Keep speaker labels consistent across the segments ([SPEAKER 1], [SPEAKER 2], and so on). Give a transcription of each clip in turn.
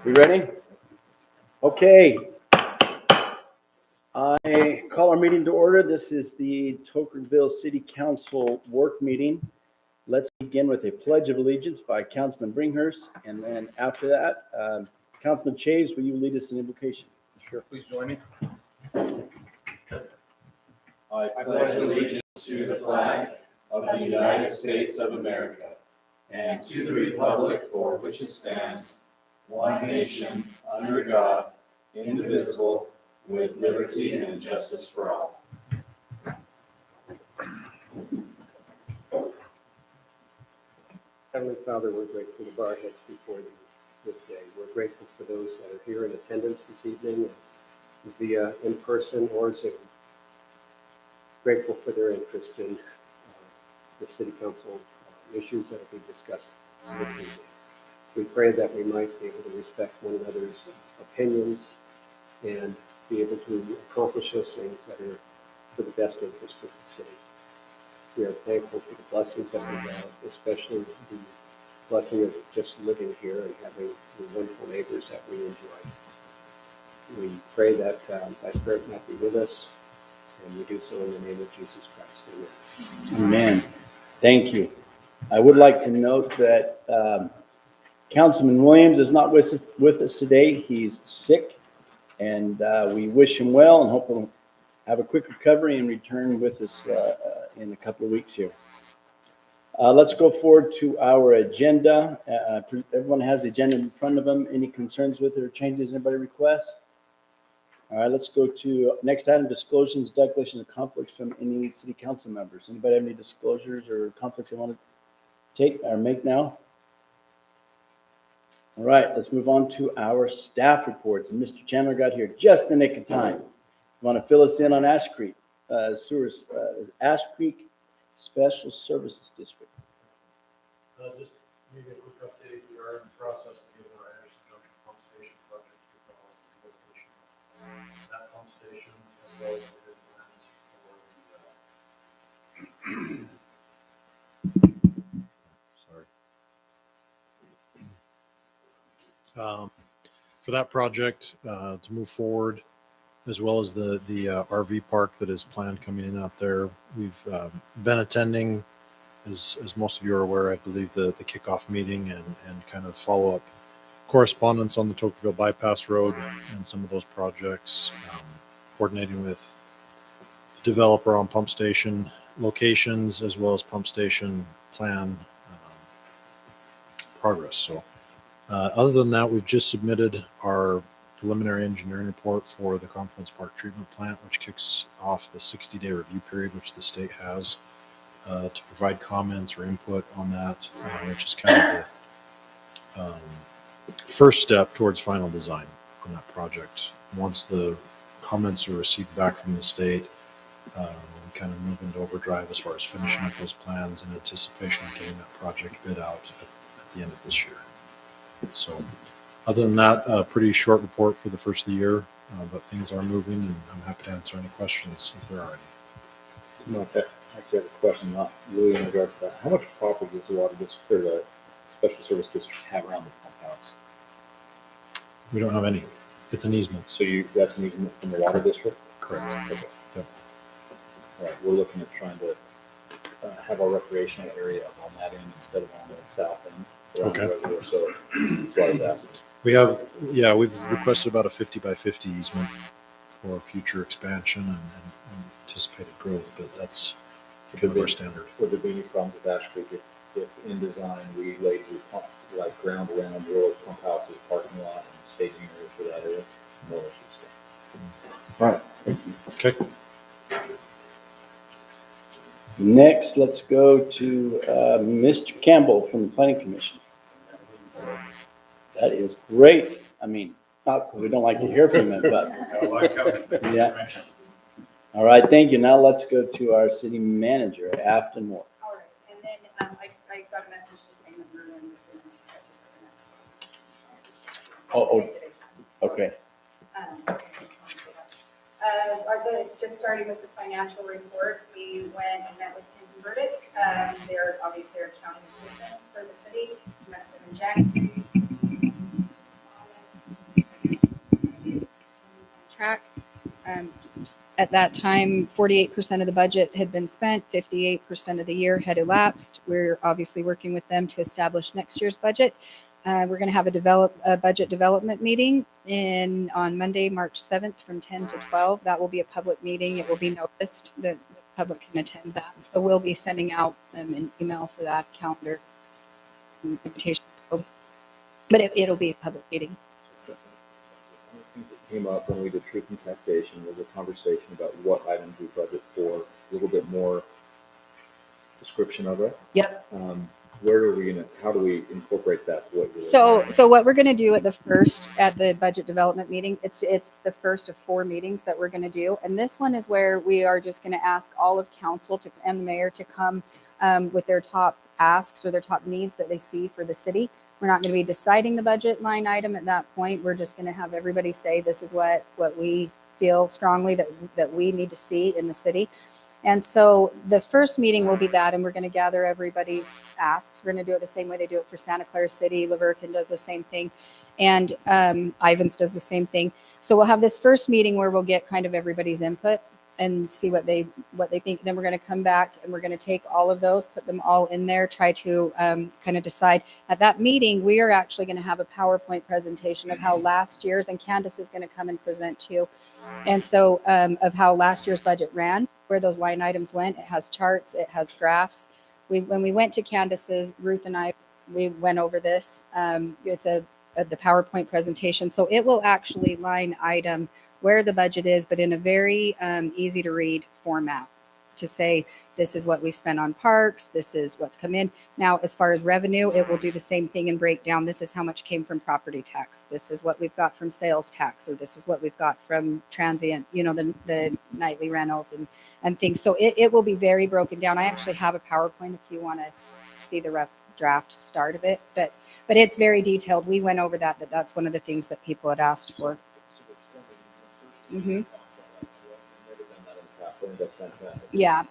[SPEAKER 1] We ready? Okay. I call our meeting to order. This is the Tokenville City Council work meeting. Let's begin with a pledge of allegiance by Councilman Bringhurst, and then after that, Councilman Chaves, will you lead us in invocation?
[SPEAKER 2] Sure, please join me.
[SPEAKER 3] I pledge allegiance to the flag of the United States of America and to the republic for which it stands, one nation, under God, indivisible, with liberty and justice for all.
[SPEAKER 4] Heavenly Father, we're grateful to bow our heads before you this day. We're grateful for those that are here in attendance this evening via in person or Zoom. Grateful for their interest in the City Council issues that will be discussed this evening. We pray that we might be able to respect one another's opinions and be able to accomplish those things that are for the best interest of the city. We are thankful for the blessings that we have, especially the blessing of just living here and having the wonderful neighbors that we enjoy. We pray that thy Spirit might be with us, and we do so in the name of Jesus Christ. Amen.
[SPEAKER 1] Amen. Thank you. I would like to note that Councilman Williams is not with us today. He's sick, and we wish him well and hope he'll have a quick recovery and return with us in a couple of weeks here. Let's go forward to our agenda. Everyone has the agenda in front of them. Any concerns with it or changes anybody request? All right, let's go to next item, disclosures, declaration of conflicts from any city council members. Anybody have any disclosures or conflicts they want to take or make now? All right, let's move on to our staff reports. And Mr. Chandler got here just in the nick of time. You want to fill us in on Ash Creek Sewers, Ash Creek Special Services District?
[SPEAKER 5] Just maybe a quick update. We are in the process of getting our Anderson Junction pump station project kicked off the location of that pump station, as well as the plans for that project to move forward, as well as the RV park that is planned coming in out there. We've been attending, as most of you are aware, I believe, the kickoff meeting and kind of follow-up correspondence on the Tuckerville bypass road and some of those projects, coordinating with the developer on pump station locations as well as pump station plan progress. So other than that, we've just submitted our preliminary engineering report for the Conference Park Treatment Plant, which kicks off the 60-day review period, which the state has to provide comments or input on that, which is kind of the first step towards final design on that project. Once the comments are received back from the state, we kind of move into overdrive as far as finishing up those plans in anticipation of getting that project bid out at the end of this year. So other than that, a pretty short report for the first of the year, but things are moving, and I'm happy to answer any questions if there are any.
[SPEAKER 2] So, I actually have a question, not really in regards to that. How much property does the water district or the special service district have around the pump house?
[SPEAKER 3] We don't have any. It's an easement.
[SPEAKER 2] So that's an easement from the water district?
[SPEAKER 3] Correct.
[SPEAKER 2] Okay.
[SPEAKER 3] Yep.
[SPEAKER 2] All right, we're looking at trying to have our recreational area up on that end instead of on the south end.
[SPEAKER 3] Okay.
[SPEAKER 2] The reservoir, so that's why I was asking.
[SPEAKER 3] We've requested about a 50 by 50 easement for future expansion and anticipated growth, but that's kind of our standard.
[SPEAKER 2] Would there be any problems with Ash Creek if in design we laid like ground around rural pump houses, parking lot, and staging area for that area? No issues. All right, thank you.
[SPEAKER 3] Okay.
[SPEAKER 1] Next, let's go to Mr. Campbell from the Planning Commission. That is great. I mean, not we don't like to hear from him, but yeah. All right, thank you. Now let's go to our city manager, Afton Moore.
[SPEAKER 6] All right, and then I got a message just saying that Merlin was going to catch us up in that.
[SPEAKER 1] Okay.
[SPEAKER 6] It's just starting with the financial report. We went and met with Kim Burdick. They're obviously our accounting assistants for the city. We met with them in January. track. At that time, 48% of the budget had been spent, 58% of the year had elapsed. We're obviously working with them to establish next year's budget. We're going to have a budget development meeting on Monday, March 7th from 10 to 12. That will be a public meeting. It will be noticed that the public can attend that. So we'll be sending out an email for that calendar invitation. But it'll be a public meeting. So.
[SPEAKER 2] One of the things that came up when we did truth and taxation was a conversation about what items we budget for, a little bit more description of it.
[SPEAKER 6] Yep.
[SPEAKER 2] How do we incorporate that to what you're
[SPEAKER 6] So what we're going to do at the budget development meeting, it's the first of 4 meetings that we're going to do. And this one is where we are just going to ask all of council and the mayor to come with their top asks or their top needs that they see for the city. We're not going to be deciding the budget line item at that point. We're just going to have everybody say, this is what we feel strongly that we need to see in the city. And so the first meeting will be that, and we're going to gather everybody's asks. We're going to do it the same way they do it for Santa Clara City. Laverkin does the same thing, and Ivans does the same thing. So we'll have this first meeting where we'll get kind of everybody's input and see what they think. Then we're going to come back and we're going to take all of those, put them all in there, try to kind of decide. At that meeting, we are actually going to have a PowerPoint presentation of how last year's, and Candace is going to come and present too. And so of how last year's budget ran, where those line items went. It has charts, it has graphs. When we went to Candace's, Ruth and I, we went over this. It's the PowerPoint presentation. So it will actually line item where the budget is, but in a very easy to read format to say, this is what we've spent on parks, this is what's come in. Now, as far as revenue, it will do the same thing and break down. This is how much came from property tax. This is what we've got from sales tax, or this is what we've got from transient, the nightly rentals and things. So it will be very broken down. I actually have a PowerPoint if you want to see the rough draft start of it, but it's very detailed. We went over that's one of the things that people had asked for. Mm-hmm.
[SPEAKER 2] I think that's fantastic.
[SPEAKER 6] Yeah.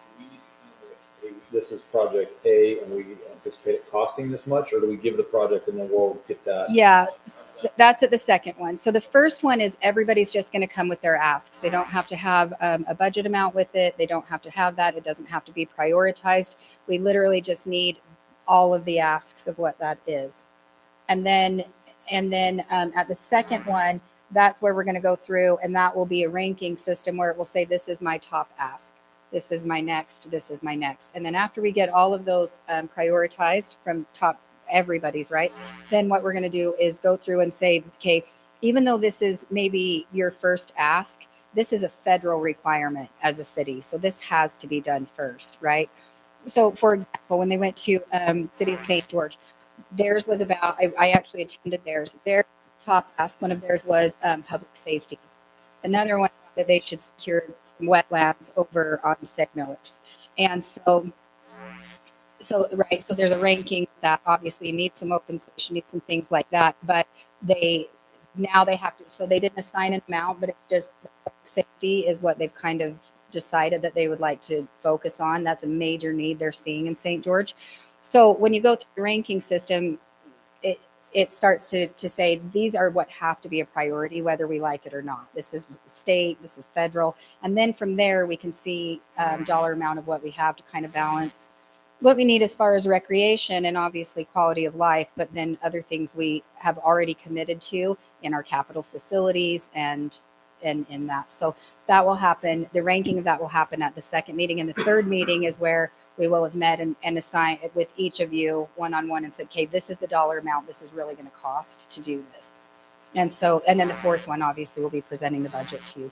[SPEAKER 2] This is project A, and we anticipate it costing this much, or do we give the project and then we'll get that?
[SPEAKER 6] Yeah, so that's at the second one. So the first one is everybody's just going to come with their asks. They don't have to have a budget amount with it. They don't have to have that. It doesn't have to be prioritized. We literally just need all of the asks of what that is. And then at the second one, that's where we're going to go through, and that will be a ranking system where it will say, this is my top ask. This is my next, this is my next. And then after we get all of those prioritized from top everybody's, right? Then what we're going to do is go through and say, okay, even though this is maybe your first ask, this is a federal requirement as a city. So this has to be done first, right? So for example, when they went to City of St. George, theirs was about, I actually attended theirs. Their top ask, one of theirs was public safety. Another one that they should secure some wetlands over on Sick Millers. And so there's a ranking that obviously needs some open space, needs some things like that, but they have to, so they didn't assign an amount, but it's just public safety is what they've kind of decided that they would like to focus on. That's a major need they're seeing in St. George. So when you go through the ranking system, it starts to say these are what have to be a priority, whether we like it or not. This is state, this is federal. And then from there, we can see dollar amount of what we have to kind of balance what we need as far as recreation and obviously quality of life, but then other things we have already committed to in our capital facilities and in that. So that will happen. The ranking of that will happen at the second meeting. And the third meeting is where we will have met and assigned with each of you one-on-one and said, okay, this is the dollar amount. This is really going to cost to do this. And then the fourth one, obviously, will be presenting the budget to you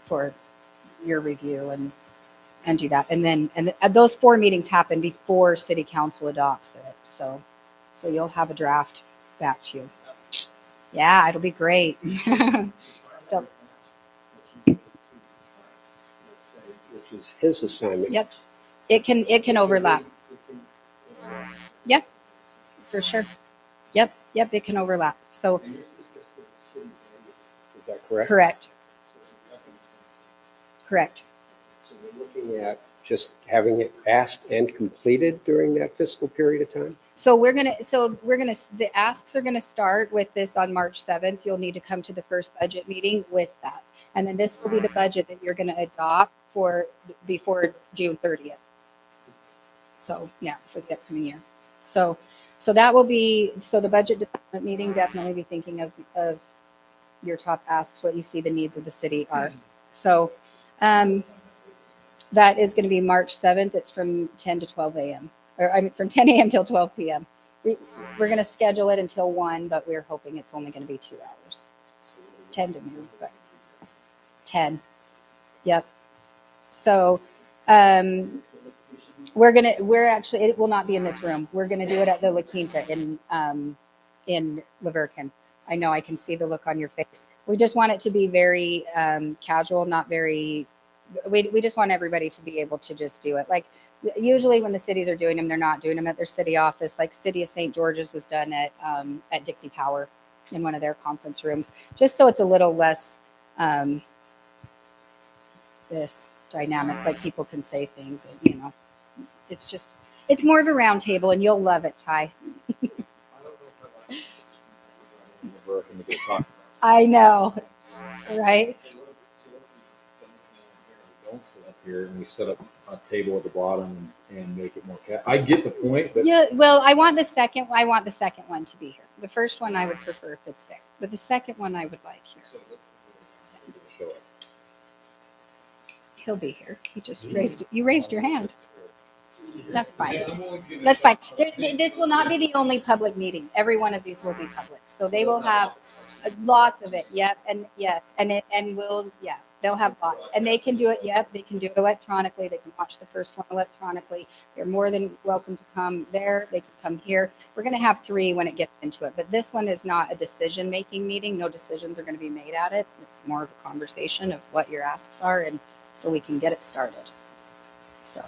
[SPEAKER 6] for your review and do that. And those 4 meetings happen before city council adopts it. So you'll have a draft back to you. Yeah, it'll be great. So,
[SPEAKER 4] Which is his assignment.
[SPEAKER 6] yep, it can overlap. Yep, for sure. Yep, it can overlap. So,
[SPEAKER 4] Is that correct?
[SPEAKER 6] Correct.
[SPEAKER 4] So we're looking at just having it asked and completed during that fiscal period of time?
[SPEAKER 6] So the asks are gonna start with this on March 7th. You'll need to come to the first budget meeting with that. And then this will be the budget that you're gonna adopt before June 30th. So, yeah, for the upcoming year. So that will be, so the budget development meeting, definitely be thinking of your top asks, what you see the needs of the city are. So, that is gonna be March 7th. It's from 10 to 12 a.m. Or I mean, from 10 a.m. till 12 p.m. We're going to schedule it until 1, but we're hoping it's only going to be 2 hours. 10 to noon, but 10. Yep. So we're actually, it will not be in this room. We're going to do it at the La Quinta in La Virgen. I know, I can see the look on your face. We just want it to be very casual, not very, we just want everybody to be able to just do it. Like usually when the cities are doing them, they're not doing them at their city office. Like City of St. George's was done at Dixie Power in one of their conference rooms, just so it's a little less this dynamic, like people can say things, and, you know, it's more of a round table, and you'll love it, Ty. I know, right?
[SPEAKER 2] Don't sit up here and we set up a table at the bottom and make it more I get the point, but
[SPEAKER 6] Yeah, well, I want the second one to be here. The first one I would prefer if it's there, but the second one I would like here.
[SPEAKER 2] show up.
[SPEAKER 6] He'll be here. You raised your hand. That's fine. That's fine. This will not be the only public meeting. Every one of these will be public, so they will have lots of it. Yep, and yes, they'll have lots, and they can do it. Yep, they can do it electronically. They can watch the first one electronically. They're more than welcome to come there. They can come here. We're going to have 3 when it gets into it, but this one is not a decision-making meeting. No decisions are going to be made at it. It's more of a conversation of what your asks are, and so we can get it started. So,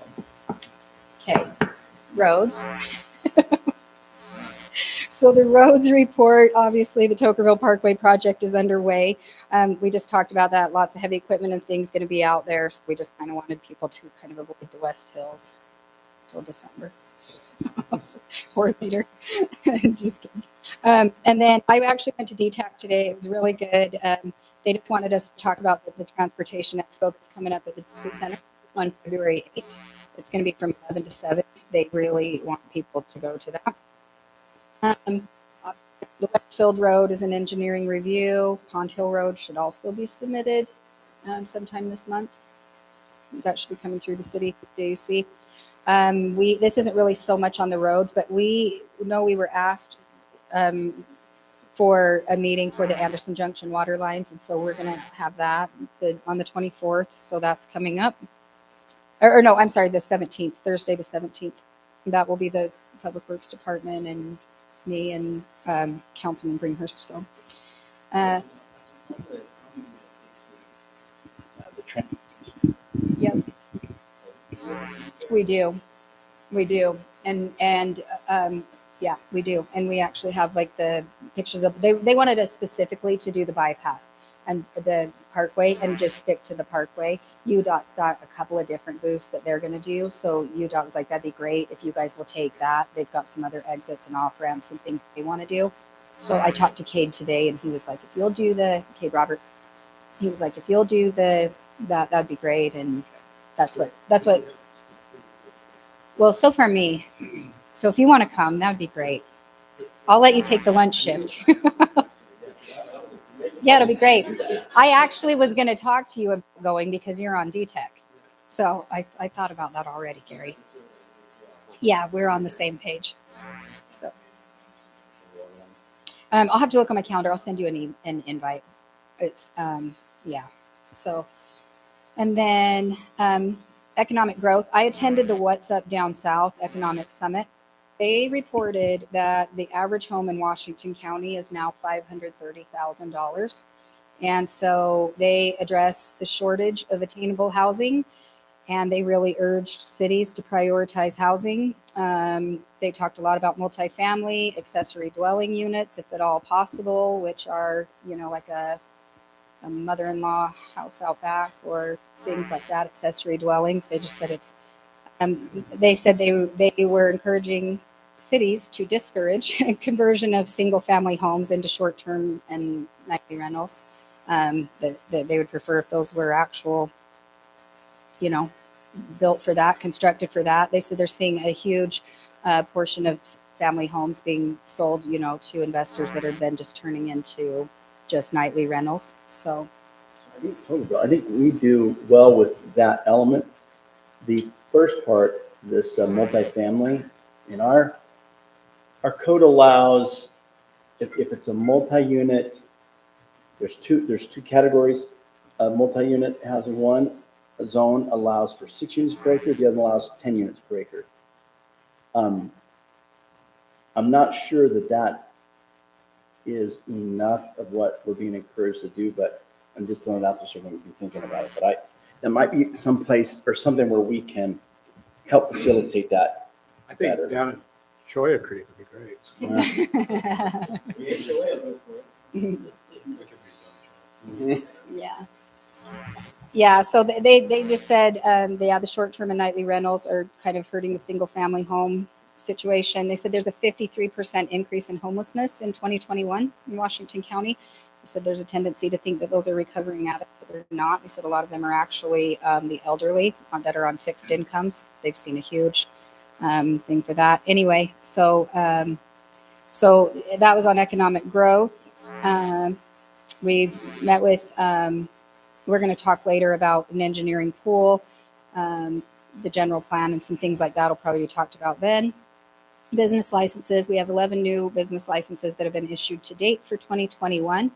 [SPEAKER 6] okay, roads. So the roads report, obviously the Tuckerville Parkway project is underway. We just talked about that. Lots of heavy equipment and things going to be out there. So we just kind of wanted people to kind of avoid the West Hills till December or later. Just kidding. And then I actually went to DTAC today. It was really good. They just wanted us to talk about the Transportation Expo that's coming up at the Dixie Center on February 8th. It's going to be from 11 to 7. They really want people to go to that. The Westfield Road is an engineering review. Pond Hill Road should also be submitted sometime this month. That should be coming through the city JUC. This isn't really so much on the roads, but we know we were asked for a meeting for the Anderson Junction water lines, and so we're going to have that on the 24th. So that's coming up. Or no, I'm sorry, the 17th, Thursday the 17th. That will be the Public Works Department and me and Councilman Bringhurst. So, yep, we do, and yeah, we do, and we actually have like the pictures of. They wanted us specifically to do the bypass and the parkway and just stick to the parkway. UDOT's got a couple of different booths that they're going to do. So UDOT was like, that'd be great if you guys will take that. They've got some other exits and off ramps and things they want to do. So I talked to Cade today and he was like, if you'll do Cade Roberts, he was like, if you'll do that'd be great. And that's what, well, so far me. So if you want to come, that'd be great. I'll let you take the lunch shift. Yeah, it'll be great. I actually was going to talk to you about going because you're on DTEC. So I thought about that already, Gary. Yeah, we're on the same page. So I'll have to look on my calendar. I'll send you an invite. It's, yeah. So, and then economic growth. I attended the What's Up Down South Economic Summit. They reported that the average home in Washington County is now $530,000. And so they addressed the shortage of attainable housing, and they really urged cities to prioritize housing. They talked a lot about multifamily, accessory dwelling units, if at all possible, which are, you know, like a mother-in-law house out back or things like that, accessory dwellings. They just said it's, they said they were encouraging cities to discourage conversion of single-family homes into short-term and nightly rentals. That they would prefer if those were actual, built for that, constructed for that. They said they're seeing a huge portion of family homes being sold, to investors that are then just turning into just nightly rentals. So
[SPEAKER 1] I think we do well with that element. The first part, this multifamily, in our code allows, if it's a multi-unit, there's two categories of multi-unit housing. One zone allows for 6 units per acre, the other allows 10 units per acre. I'm not sure that is enough of what we're being encouraged to do, but I'm just throwing it out there so we can be thinking about it. But there might be some place or something where we can help facilitate that.
[SPEAKER 5] I think
[SPEAKER 1] better.
[SPEAKER 5] down in Choya Creek would be great.
[SPEAKER 6] yeah. Yeah, so they just said, the short-term and nightly rentals are kind of hurting the single-family home situation. They said there's a 53% increase in homelessness in 2021 in Washington County. They said there's a tendency to think that those are recovering out of it, but they're not. They said a lot of them are actually the elderly that are on fixed incomes. They've seen a huge thing for that. Anyway, so that was on economic growth. We've met with... we're going to talk later about an engineering pool, the general plan, and some things like that will probably be talked about then. Business licenses. We have 11 new business licenses that have been issued to date for 2021.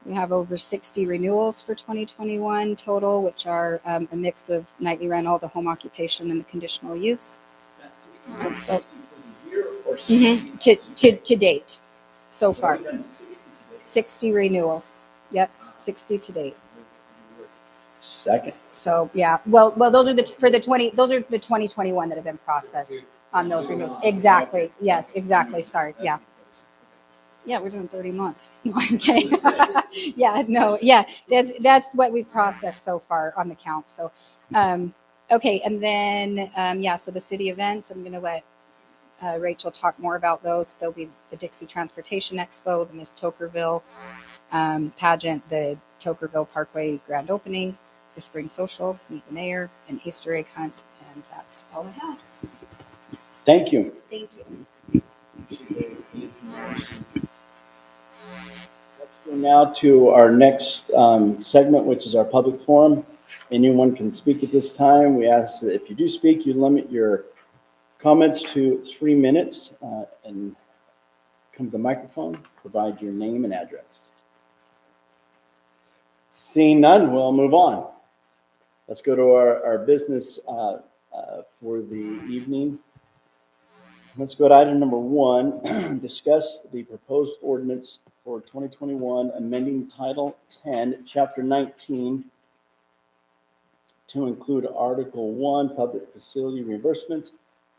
[SPEAKER 6] We have over 60 renewals for 2021 total, which are a mix of nightly rental, the home occupation, and the conditional use. And so, to date, so far, 60 renewals. Yep, 60 to date.
[SPEAKER 1] Second.
[SPEAKER 6] So yeah, well, those are the 2021 that have been processed on those renewals. Exactly. Yes, exactly. Sorry. Yeah. Yeah, we're doing 30 months. No, I'm kidding. Yeah, no, yeah, that's what we've processed so far on the count. So, okay, and then so the city events. I'm going to let Rachel talk more about those. There'll be the Dixie Transportation Expo, the Miss Tokerville pageant, the Tuckerville Parkway grand opening, the spring social, meet the mayor, an Easter egg hunt, and that's all I have.
[SPEAKER 1] Thank you.
[SPEAKER 6] Thank you.
[SPEAKER 1] Let's go now to our next segment, which is our public forum. Anyone can speak at this time. We ask that if you do speak, you limit your comments to 3 minutes and come to the microphone, provide your name and address. Seeing none, we'll move on. Let's go to our business for the evening. Let's go to item number 1, discuss the proposed ordinance for 2021, amending Title 10, Chapter 19, to include Article 1, public facility reimbursements,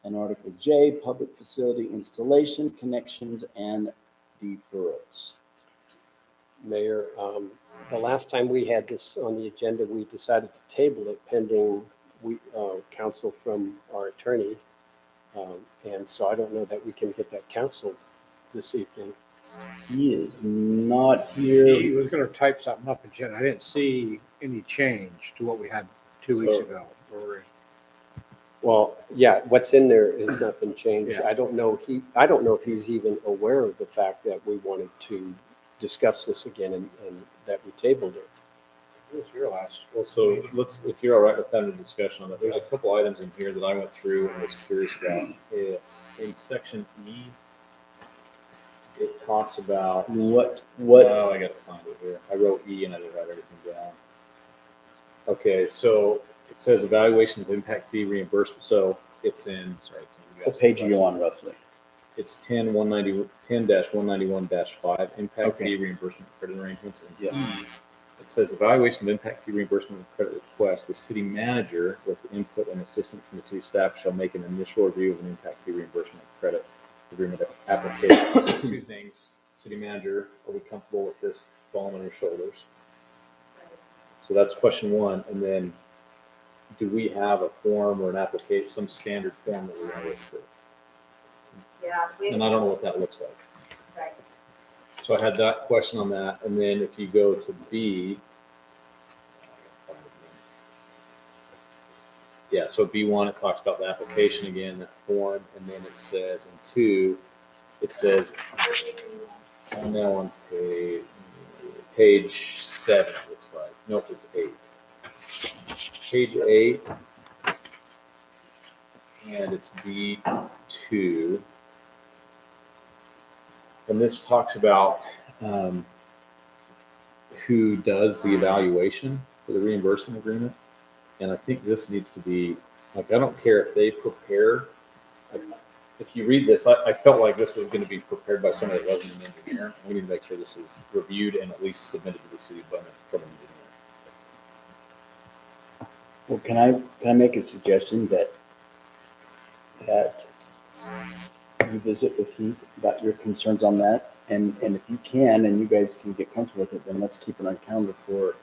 [SPEAKER 1] and Article J, public facility installation, connections, and deferrals.
[SPEAKER 4] Mayor, the last time we had this on the agenda, we decided to table it pending counsel from our attorney. And so I don't know that we can get that counsel this evening.
[SPEAKER 1] He is not here.
[SPEAKER 5] He was going to type something up, and I didn't see any change to what we had 2 weeks ago.
[SPEAKER 4] Well, yeah, what's in there has not been changed.
[SPEAKER 5] Yeah.
[SPEAKER 4] I don't know if he's even aware of the fact that we wanted to discuss this again and that we tabled it.
[SPEAKER 5] It was your last.
[SPEAKER 2] Well, so if you're all right with having a discussion on that, there's a couple items in here that I went through and was curious about. In section E, it talks about
[SPEAKER 1] What?
[SPEAKER 2] Oh, I got to find it here. I wrote E and I didn't write everything down. Okay, so it says evaluation of impact fee reimbursement. So it's in. Sorry,
[SPEAKER 1] What page are you on roughly?
[SPEAKER 2] It's 10-191-5 impact
[SPEAKER 1] Okay.
[SPEAKER 2] fee reimbursement credit arrangements. And
[SPEAKER 1] Yeah.
[SPEAKER 2] it says evaluation of impact fee reimbursement and credit requests. The city manager, with the input and assistance from the city staff, shall make an initial review of an impact fee reimbursement and credit agreement application. So 2 things. City manager, are we comfortable with this falling on your shoulders? So that's question 1. And then, do we have a form or an application, some standard form that we want to work through? And I don't know what that looks like.
[SPEAKER 7] Right.
[SPEAKER 2] So I had that question on that, and then if you go to B, yeah, so B1, it talks about the application again, that form, and then it says in 2, it says, I'm now on page 7, it looks like. Nope, it's 8. Page 8, and it's B2. And this talks about who does the evaluation for the reimbursement agreement. And I think this needs to be, like, I don't care if they prepare, like, if you read this, I felt like this was going to be prepared by somebody that wasn't an engineer. We need to make sure this is reviewed and at least submitted to the city from an engineer.
[SPEAKER 1] Well, can I make a suggestion that you visit with Heath about your concerns on that? And if you can, and you guys can get comfortable with it, then let's keep it on calendar for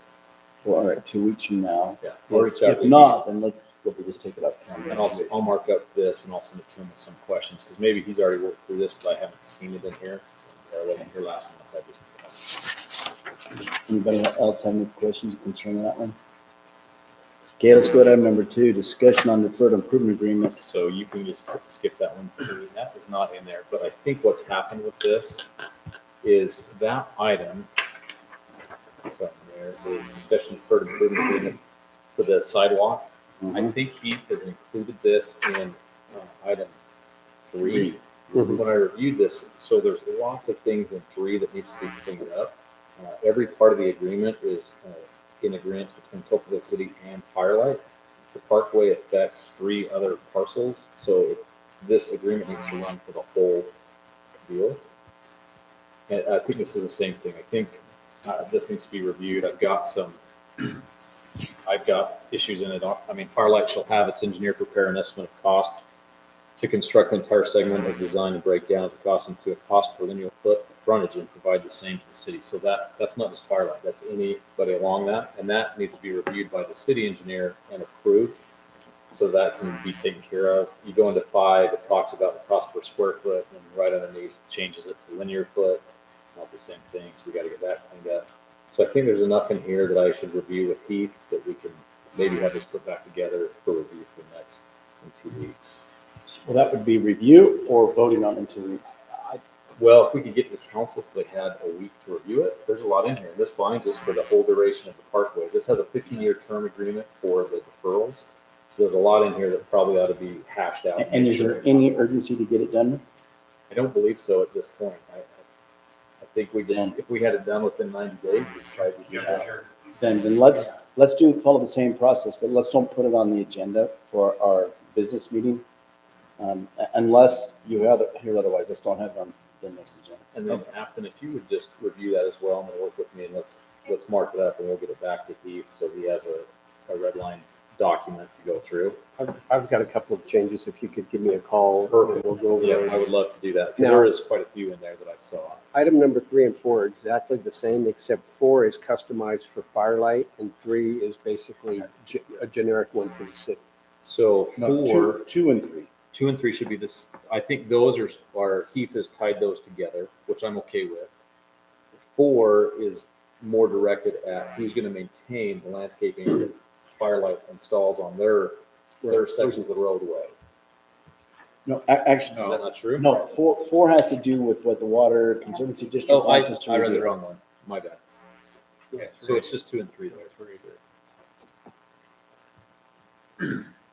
[SPEAKER 1] 2 weeks from now.
[SPEAKER 2] Yeah. I'll reach out
[SPEAKER 1] If
[SPEAKER 2] to
[SPEAKER 1] not, then we'll just take it up.
[SPEAKER 2] And I'll mark up this and I'll send it to him with some questions, because maybe he's already worked through this, but I haven't seen it in here. I wasn't here last month.
[SPEAKER 1] Anybody else have any questions concerning that one? Okay, let's go to item number 2, discussion on deferred improvement agreement.
[SPEAKER 2] So you can just skip that one too. That is not in there. But I think what's happened with this is that item, something there, the discussion of deferred improvement agreement for the sidewalk. I think Heath has included this in item 3. When I reviewed this, so there's lots of things in 3 that needs to be cleaned up. Every part of the agreement is in agreement between Tuckerville City and Firelight. The parkway affects 3 other parcels, so this agreement needs to run for the whole deal. And I think this is the same thing. I think this needs to be reviewed. I've got issues in it. I mean, Firelight shall have its engineer prepare an estimate of cost to construct the entire segment of design and break down the cost into a cost per linear foot of frontage and provide the same to the city. So that's not just Firelight, that's anybody along that. And that needs to be reviewed by the city engineer and approved, so that can be taken care of. You go into 5, it talks about the cost per square foot, and right underneath changes it to linear foot. Not the same thing, so we got to get that cleaned up. So I think there's enough in here that I should review with Heath that we can maybe have this put back together for review for the next 2 weeks.
[SPEAKER 1] Well, that would be review or voting on in 2 weeks.
[SPEAKER 2] Well, if we could get the council so they had a week to review it, there's a lot in here. This binds us for the whole duration of the parkway. This has a 15-year term agreement for the deferrals. So there's a lot in here that probably ought to be hashed out.
[SPEAKER 1] And is there any urgency to get it done?
[SPEAKER 2] I don't believe so at this point. I think if we had it done within 90 days, we'd try to do that.
[SPEAKER 1] Then let's follow the same process, but let's don't put it on the agenda for our business meeting. Unless you hear otherwise, let's don't have it on the next agenda.
[SPEAKER 2] And then Afton, if you would just review that as well and work with me, and let's mark it up and we'll get it back to Heath so he has a red line document to go through.
[SPEAKER 4] I've got a couple of changes. If you could give me a call,
[SPEAKER 2] Perfect.
[SPEAKER 4] we'll go over
[SPEAKER 2] Yeah,
[SPEAKER 4] those.
[SPEAKER 2] I would love to do that, because
[SPEAKER 4] Now-
[SPEAKER 2] there is quite a few in there that I saw.
[SPEAKER 4] Item number 3 and 4 are exactly the same, except 4 is customized for Firelight, and 3 is basically a generic one for the city.
[SPEAKER 2] So
[SPEAKER 1] No,
[SPEAKER 2] 4,
[SPEAKER 1] 2 and 3.
[SPEAKER 2] 2 and 3 should be this. I think those are Heath has tied those together, which I'm okay with. 4 is more directed at who's going to maintain the landscaping that Firelight installs on their sections of the roadway.
[SPEAKER 1] No, actually,
[SPEAKER 2] Is that not true?
[SPEAKER 1] no. 4 has to do with what the Water Conservancy District
[SPEAKER 2] Oh,
[SPEAKER 1] wants us to
[SPEAKER 2] I read the
[SPEAKER 1] review.
[SPEAKER 2] wrong one. My bad. Okay, so it's just 2 and 3 there.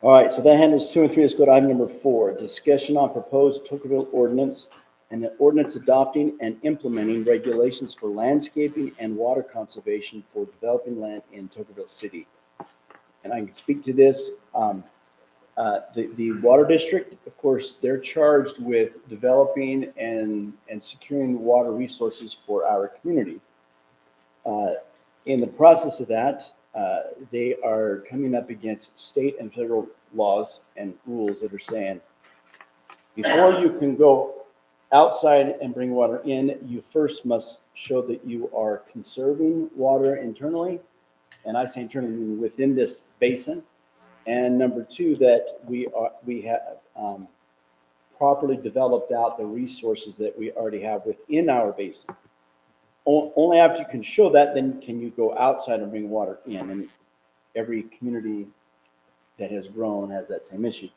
[SPEAKER 1] All right, so that handles 2 and 3. Let's go to item number 4, discussion on proposed Tokenville ordinance and an ordinance adopting and implementing regulations for landscaping and water conservation for developing land in Tuckerville City. And I can speak to this. The water district, of course, they're charged with developing and securing water resources for our community. In the process of that, they are coming up against state and federal laws and rules that are saying, before you can go outside and bring water in, you first must show that you are conserving water internally. And I say internally, meaning within this basin. And number 2, that we have properly developed out the resources that we already have within our basin. Only after you can show that, then can you go outside and bring water in. And every community that has grown has that same issue.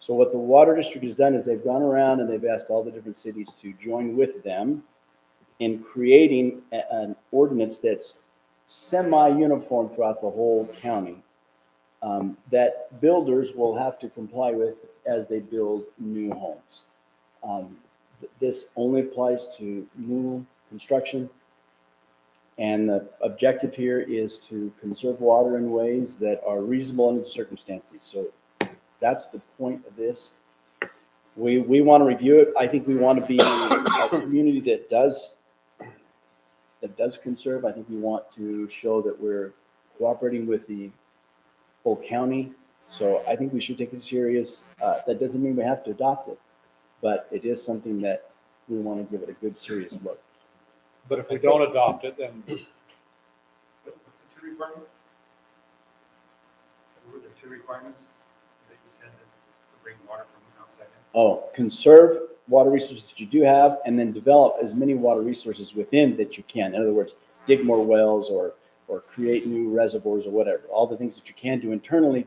[SPEAKER 1] So what the water district has done is they've gone around and they've asked all the different cities to join with them in creating an ordinance that's semi-uniform throughout the whole county, that builders will have to comply with as they build new homes. This only applies to new construction. And the objective here is to conserve water in ways that are reasonable under the circumstances. So that's the point of this. We want to review it. I think we want to be a community that does conserve. I think we want to show that we're cooperating with the whole county. So I think we should take it serious. That doesn't mean we have to adopt it, but it is something that we want to give it a good, serious look.
[SPEAKER 7] But if we don't adopt it, then
[SPEAKER 3] What's the two requirements? What were the two requirements that you said to bring water from outside in?
[SPEAKER 1] Oh, conserve water resources that you do have, and then develop as many water resources within that you can. In other words, dig more wells or create new reservoirs or whatever. All the things that you can do internally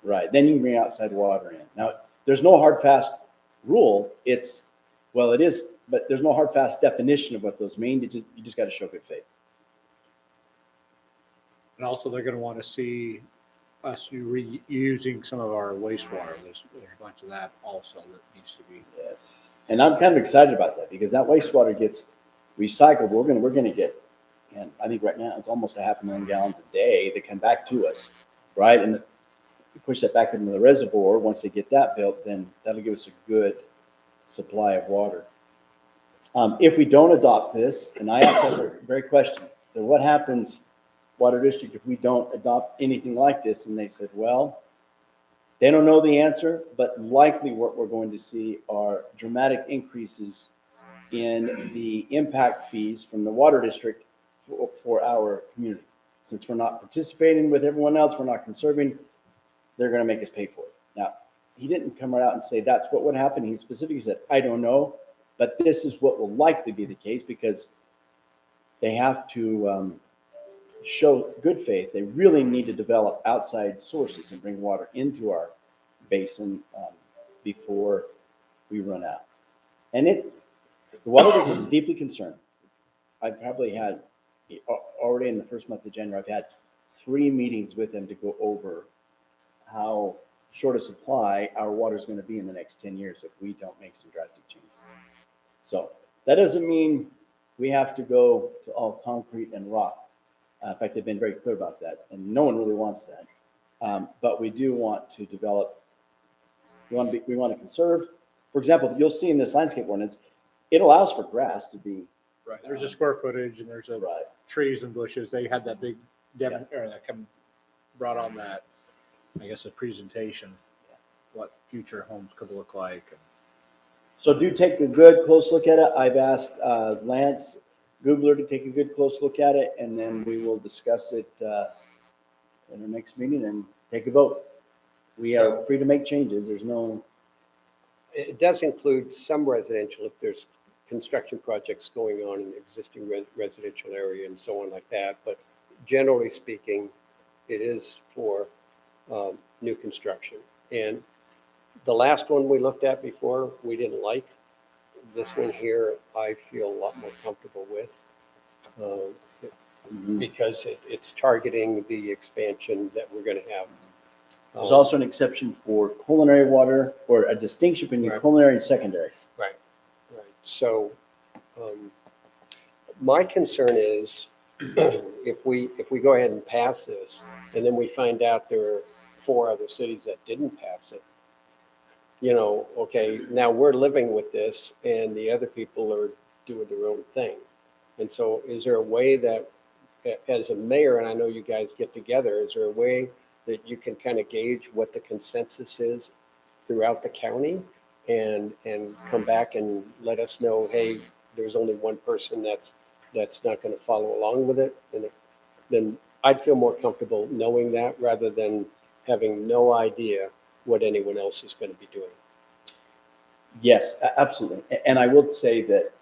[SPEAKER 1] right. Then you can bring outside water in. Now, there's no hard fast rule. It is, but there's no hard fast definition of what those mean. You just got to show good faith.
[SPEAKER 7] and also they're going to want to see us reusing some of our wastewater. There's a bunch of that also that needs to be.
[SPEAKER 1] Yes, and I'm kind of excited about that because that wastewater gets recycled. We're gonna get, and I think right now it's almost 500,000 gallons a day that come back to us, right? And we push that back into the reservoir. Once they get that built, then that'll give us a good supply of water. If we don't adopt this, and I asked that very question, so what happens, Water District, if we don't adopt anything like this? And they said, well, they don't know the answer, but likely what we're going to see are dramatic increases in the impact fees from the Water District for our community. Since we're not participating with everyone else, we're not conserving, they're going to make us pay for it. Now, he didn't come right out and say that's what would happen. He specifically said, I don't know, but this is what will likely be the case because they have to show good faith. They really need to develop outside sources and bring water into our basin before we run out. And the Water District is deeply concerned. I've probably had, already in the first month of January, I've had 3 meetings with them to go over how short a supply our water is going to be in the next 10 years if we don't make some drastic changes. So that doesn't mean we have to go to all concrete and rock. In fact, they've been very clear about that, and no one really wants that. But we do want to develop. We want to conserve. For example, you'll see in this landscape ordinance, it allows for grass to be
[SPEAKER 7] Right. There's a square footage and there's a
[SPEAKER 1] right.
[SPEAKER 7] trees and bushes. They had that big brought on that, I guess, a presentation, what future homes could look like.
[SPEAKER 1] So do take a good close look at it. I've asked Lance Googler to take a good close look at it, and then we will discuss it in our next meeting and take a vote. We are free to make changes. There's no.
[SPEAKER 4] It does include some residential if there's construction projects going on in the existing residential area and so on like that. But generally speaking, it is for new construction. And the last one we looked at before, we didn't like. This one here, I feel a lot more comfortable with because it's targeting the expansion that we're going to have.
[SPEAKER 1] There's also an exception for culinary water, or a distinction between
[SPEAKER 4] Right.
[SPEAKER 1] culinary and secondary.
[SPEAKER 4] Right. So my concern is if we go ahead and pass this, and then we find out there are 4 other cities that didn't pass it, okay, now we're living with this and the other people are doing their own thing. And so is there a way that as a mayor, and I know you guys get together, is there a way that you can kind of gauge what the consensus is throughout the county and come back and let us know, hey, there's only one person that's not going to follow along with it? And then I'd feel more comfortable knowing that rather than having no idea what anyone else is going to be doing.
[SPEAKER 1] Yes, absolutely. And I will say that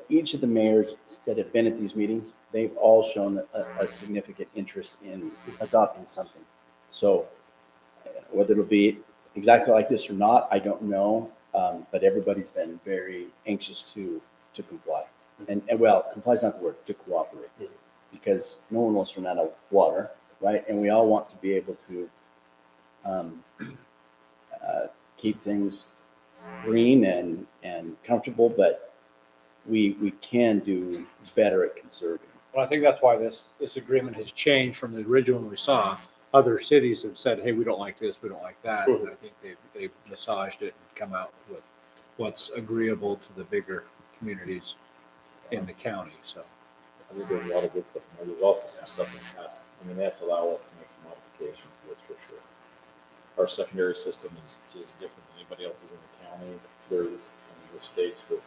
[SPEAKER 1] each of the mayors that have been at these meetings, they've all shown a significant interest in adopting something. So whether it'll be exactly like this or not, I don't know. But everybody's been very anxious to comply. And well, comply is not the word, to cooperate. Because no one wants to run out of water, right? And we all want to be able to keep things green and comfortable, but we can do better at conserving.
[SPEAKER 7] Well, I think that's why this agreement has changed from the original one we saw. Other cities have said, hey, we don't like this, we don't like that. And I think they've massaged it and come out with what's agreeable to the bigger communities in the county, so.
[SPEAKER 2] I think there's a lot of good stuff in there. There's also some stuff in the past. I mean, they have to allow us to make some modifications to this for sure. Our secondary system is different than anybody else's in the county. The states that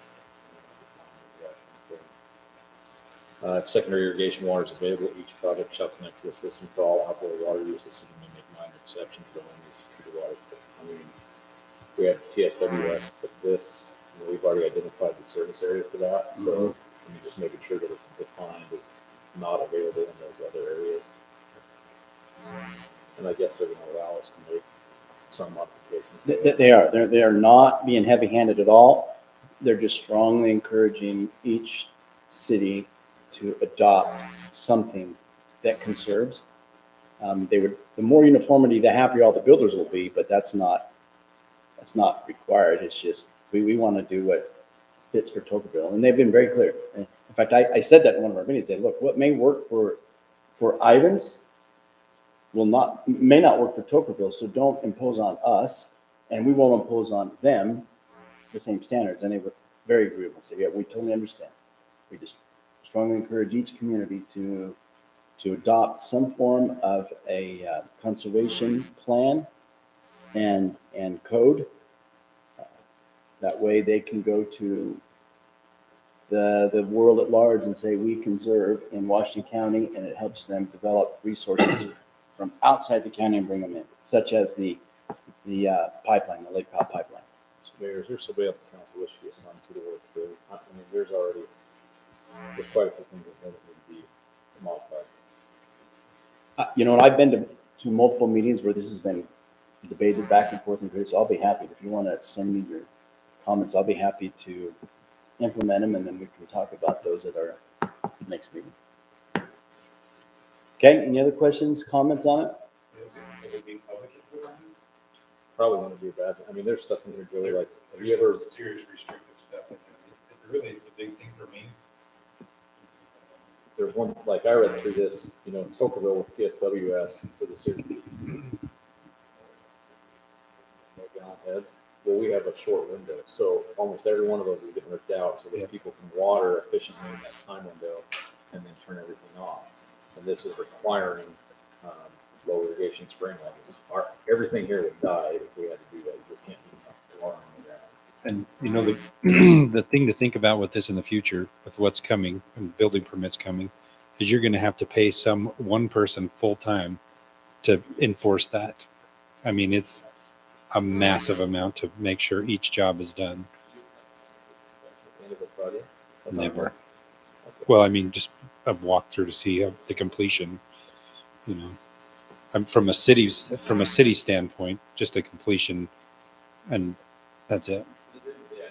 [SPEAKER 2] secondary irrigation water is available. Each project shall connect to the system for all outdoor water use. The city may make minor exceptions to the land use of treated water. I mean, we have TSWS, but this, we've already identified the service area for that. So I mean, just making sure that it's defined as not available in those other areas. And I guess they're going to allow us to make some modifications.
[SPEAKER 1] They are not being heavy-handed at all. They're just strongly encouraging each city to adopt something that conserves. The more uniformity, the happier all the builders will be, but that's not required. It's just we want to do what fits for Tokenville, and they've been very clear. In fact, I said that in one of our meetings. I said, look, what may work for Ivans may not work for Tuckerville, so don't impose on us, and we won't impose on them the same standards. And they were very agreeable. So yeah, we totally understand. We just strongly encourage each community to adopt some form of a conservation plan and code. That way they can go to the world at large and say, we conserve in Washington County, and it helps them develop resources from outside the county and bring them in, such as the pipeline, the Lake Powell pipeline.
[SPEAKER 2] So Mayor, is there somebody on the council wish to be assigned to the work through? I mean, there's quite a few things that need to be modified.
[SPEAKER 1] And I've been to multiple meetings where this has been debated back and forth, and so I'll be happy if you want to send me your comments. I'll be happy to implement them, and then we can talk about those at our next meeting. Okay, any other questions, comments on it?
[SPEAKER 2] Probably wouldn't be bad. I mean, there's stuff in here, Joey, like, have you ever,
[SPEAKER 8] serious restrictive stuff in there. Really, the big thing for me.
[SPEAKER 2] there's one, like, I read through this, Tokenville with TSWS for the city. Heads. Well, we have a short window, so almost every one of those is getting ripped out so that people can water efficiently in that time window and then turn everything off. And this is requiring low irrigation spraying levels. Everything here would die if we had to do that. You just can't do water on the ground.
[SPEAKER 5] And the thing to think about with this in the future, with what's coming and building permits coming, is you're going to have to pay one person full time to enforce that. I mean, it's a massive amount to make sure each job is done.
[SPEAKER 2] At the end of the project?
[SPEAKER 5] Never.
[SPEAKER 2] Okay.
[SPEAKER 5] Well, I mean, just a walkthrough to see the completion. I'm from a city standpoint, just a completion, and that's it.
[SPEAKER 2] Yeah,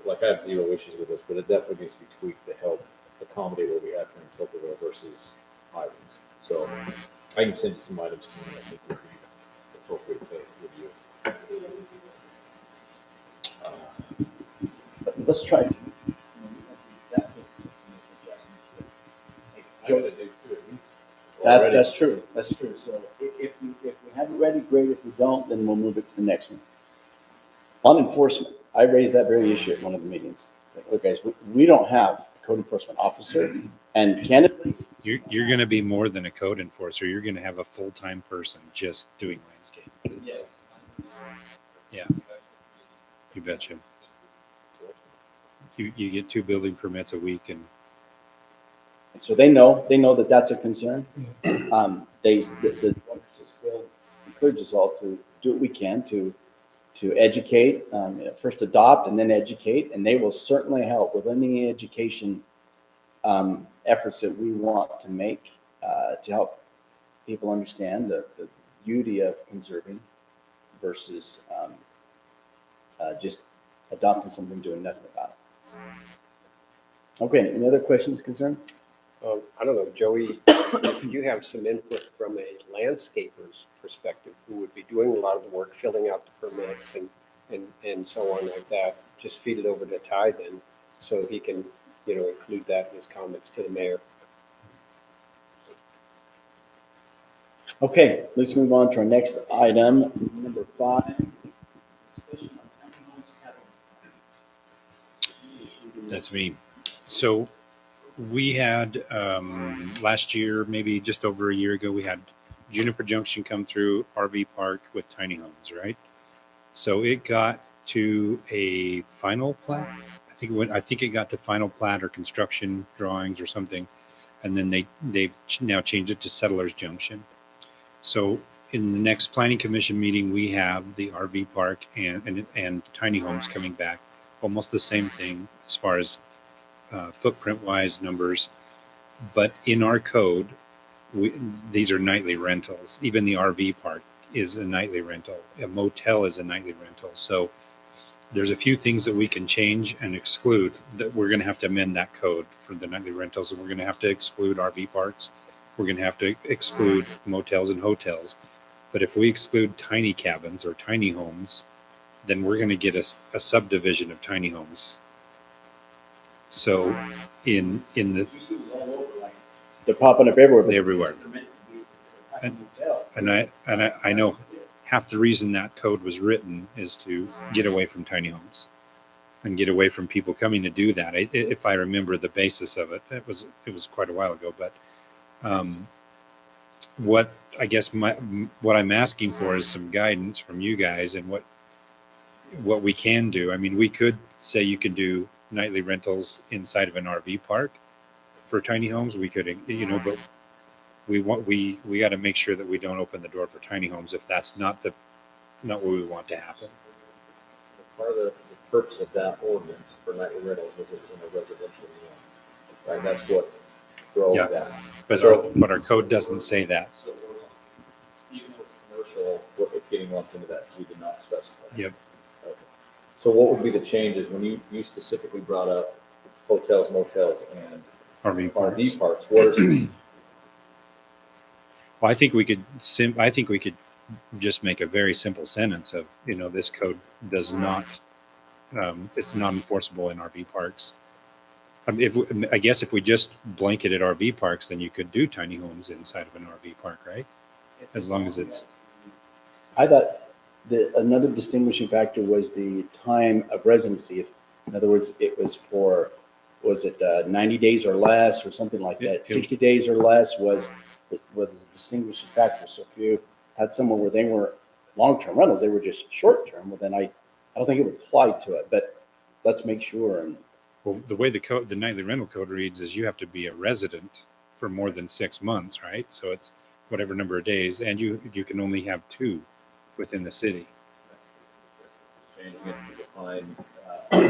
[SPEAKER 2] like I have zero issues with this, but it definitely needs to be tweaked to help accommodate what we have here in Tuckerville versus Ivans. So I can send you some items coming I think would be appropriate to review.
[SPEAKER 1] Let's try. That's true. That's true. So if we have it ready, great. If we don't, then we'll move it to the next one. On enforcement, I raised that very issue at one of the meetings. Like, look, guys, we don't have a code enforcement officer, and candidly,
[SPEAKER 5] You're going to be more than a code enforcer. You're going to have a full-time person just doing landscape.
[SPEAKER 1] yes.
[SPEAKER 5] Yeah, you betcha. You get 2 building permits a week, and
[SPEAKER 1] So they know that that's a concern. The still encourage us all to do what we can to to educate, first adopt and then educate, and they will certainly help with any education efforts that we want to make to help people understand the beauty of conserving versus just adopting something, doing nothing about it. Okay, any other questions, concerns?
[SPEAKER 4] I don't know, Joey, if you have some input from a landscaper's perspective, who would be doing a lot of the work, filling out the permits and so on like that, just feed it over to Ty then, so he can, include that in his comments to the mayor.
[SPEAKER 1] Okay, let's move on to our next item, number 5. Discussion on tiny homes capital improvements.
[SPEAKER 9] That's me. So we had last year, maybe just over a year ago, we had Juniper Junction come through RV park with tiny homes, right? So it got to a final plat. I think it got to final plat or construction drawings or something, and then they've now changed it to Settlers Junction. So in the next planning commission meeting, we have the RV park and tiny homes coming back, almost the same thing as far as footprint wise numbers, but in our code, these are nightly rentals. Even the RV park is a nightly rental. A motel is a nightly rental. So there's a few things that we can change and exclude that we're going to have to amend that code for the nightly rentals. And we're going to have to exclude RV parks. We're going to have to exclude motels and hotels. But if we exclude tiny cabins or tiny homes, then we're going to get a subdivision of tiny homes. So in the
[SPEAKER 1] They're popping up everywhere.
[SPEAKER 9] everywhere. And I know half the reason that code was written is to get away from tiny homes and get away from people coming to do that. If I remember the basis of it, it was quite a while ago. But what I guess what I'm asking for is some guidance from you guys and what we can do. I mean, we could say you can do nightly rentals inside of an RV park for tiny homes. We could, but we got to make sure that we don't open the door for tiny homes if that's not what we want to happen.
[SPEAKER 2] Part of the purpose of that ordinance for nightly rentals was it was in a residential zone, right? That's what drove
[SPEAKER 9] Yeah.
[SPEAKER 2] that.
[SPEAKER 9] But our code doesn't say that.
[SPEAKER 2] So even though it's commercial, it's getting lumped into that. We did not specify.
[SPEAKER 9] Yep.
[SPEAKER 2] Okay. So what would be the changes when you specifically brought up hotels, motels, and
[SPEAKER 9] RV parks.
[SPEAKER 2] RV parks? What are some,
[SPEAKER 9] Well, I think we could just make a very simple sentence of, this code does not, it's not enforceable in RV parks. I guess if we just blanketed RV parks, then you could do tiny homes inside of an RV park, right? As long as it's,
[SPEAKER 1] I thought another distinguishing factor was the time of residency. In other words, it was for, 90 days or less or something like that? 60 days or less was a distinguishing factor. So if you had someone where they weren't long-term rentals, they were just short-term, well, then I don't think it would apply to it, but let's make sure. And
[SPEAKER 9] well, the way the nightly rental code reads is you have to be a resident for more than 6 months, right? So it's whatever number of days, and you can only have 2 within the city.
[SPEAKER 2] changing it to define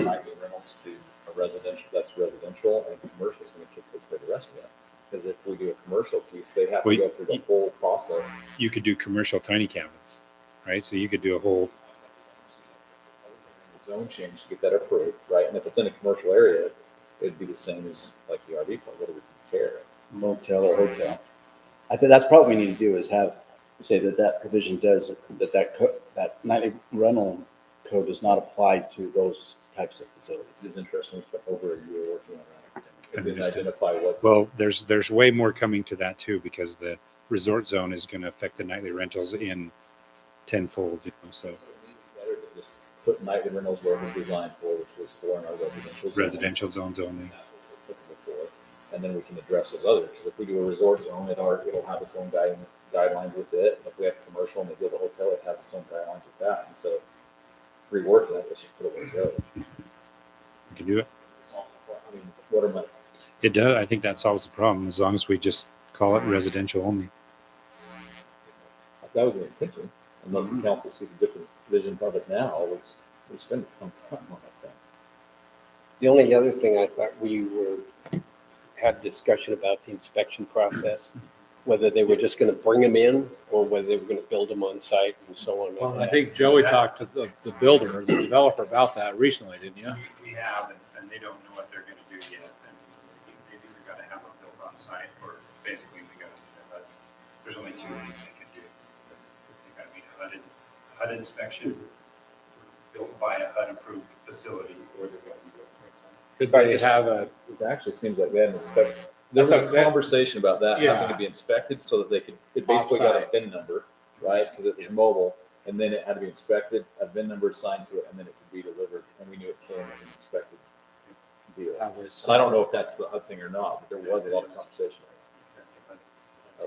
[SPEAKER 2] nightly rentals to a residential, that's residential, and commercial is going to take care of the rest of that. Because if we do a commercial piece, they have to go through the whole process.
[SPEAKER 9] You could do commercial tiny cabins, right? So you could do a whole,
[SPEAKER 2] Zone change to get that approved, right? And if it's in a commercial area, it'd be the same as like the RV park. What do we care?
[SPEAKER 1] motel or hotel. I think that's probably what we need to do is say that provision does, that nightly rental code does not apply to those types of facilities.
[SPEAKER 2] This is interesting. We spent over a year working on that. It didn't
[SPEAKER 9] Understand.
[SPEAKER 2] identify what's.
[SPEAKER 9] well, there's way more coming to that too, because the resort zone is going to affect the nightly rentals in tenfold, so
[SPEAKER 2] So it may be better to just put nightly rentals where it was designed for, which was for in our residential zone.
[SPEAKER 9] residential zones only.
[SPEAKER 2] And that's what it was applicable for. And then we can address those others, because if we do a resort zone, it'll have its own guidelines with it. If we have commercial and they build a hotel, it has its own guidelines with that. Instead of reworking that, let's just put it where it goes.
[SPEAKER 9] You can do it.
[SPEAKER 2] I mean, what are my,
[SPEAKER 9] It does. I think that solves the problem as long as we just call it residential only.
[SPEAKER 2] that was the intention, unless the council sees a different vision of it now, we spend a ton of time on that thing.
[SPEAKER 4] The only other thing I thought had discussion about the inspection process, whether they were just going to bring them in or whether they were going to build them on site and so on.
[SPEAKER 7] Well, I think Joey talked to the builder, the developer about that recently, didn't you?
[SPEAKER 9] We have, and they don't know what they're gonna do yet. And they've either gotta have them built on site or basically we gotta do that. But there's only two things they can do. They gotta be HUD inspection, built by a HUD approved facility, or they're gonna be built on site.
[SPEAKER 7] Could they have a,
[SPEAKER 2] It actually seems like they hadn't inspected. There was a conversation about that having
[SPEAKER 7] Yeah.
[SPEAKER 2] to be inspected so that it basically got a
[SPEAKER 7] Offsite.
[SPEAKER 2] VIN number, right? Because it was mobile, and then it had to be inspected, a VIN number assigned to it, and then it could be delivered, and we knew it came as an inspected deal.
[SPEAKER 7] that was,
[SPEAKER 2] So I don't know if that's the HUD thing or not, but there was a lot of conversation.
[SPEAKER 9] That's a HUD.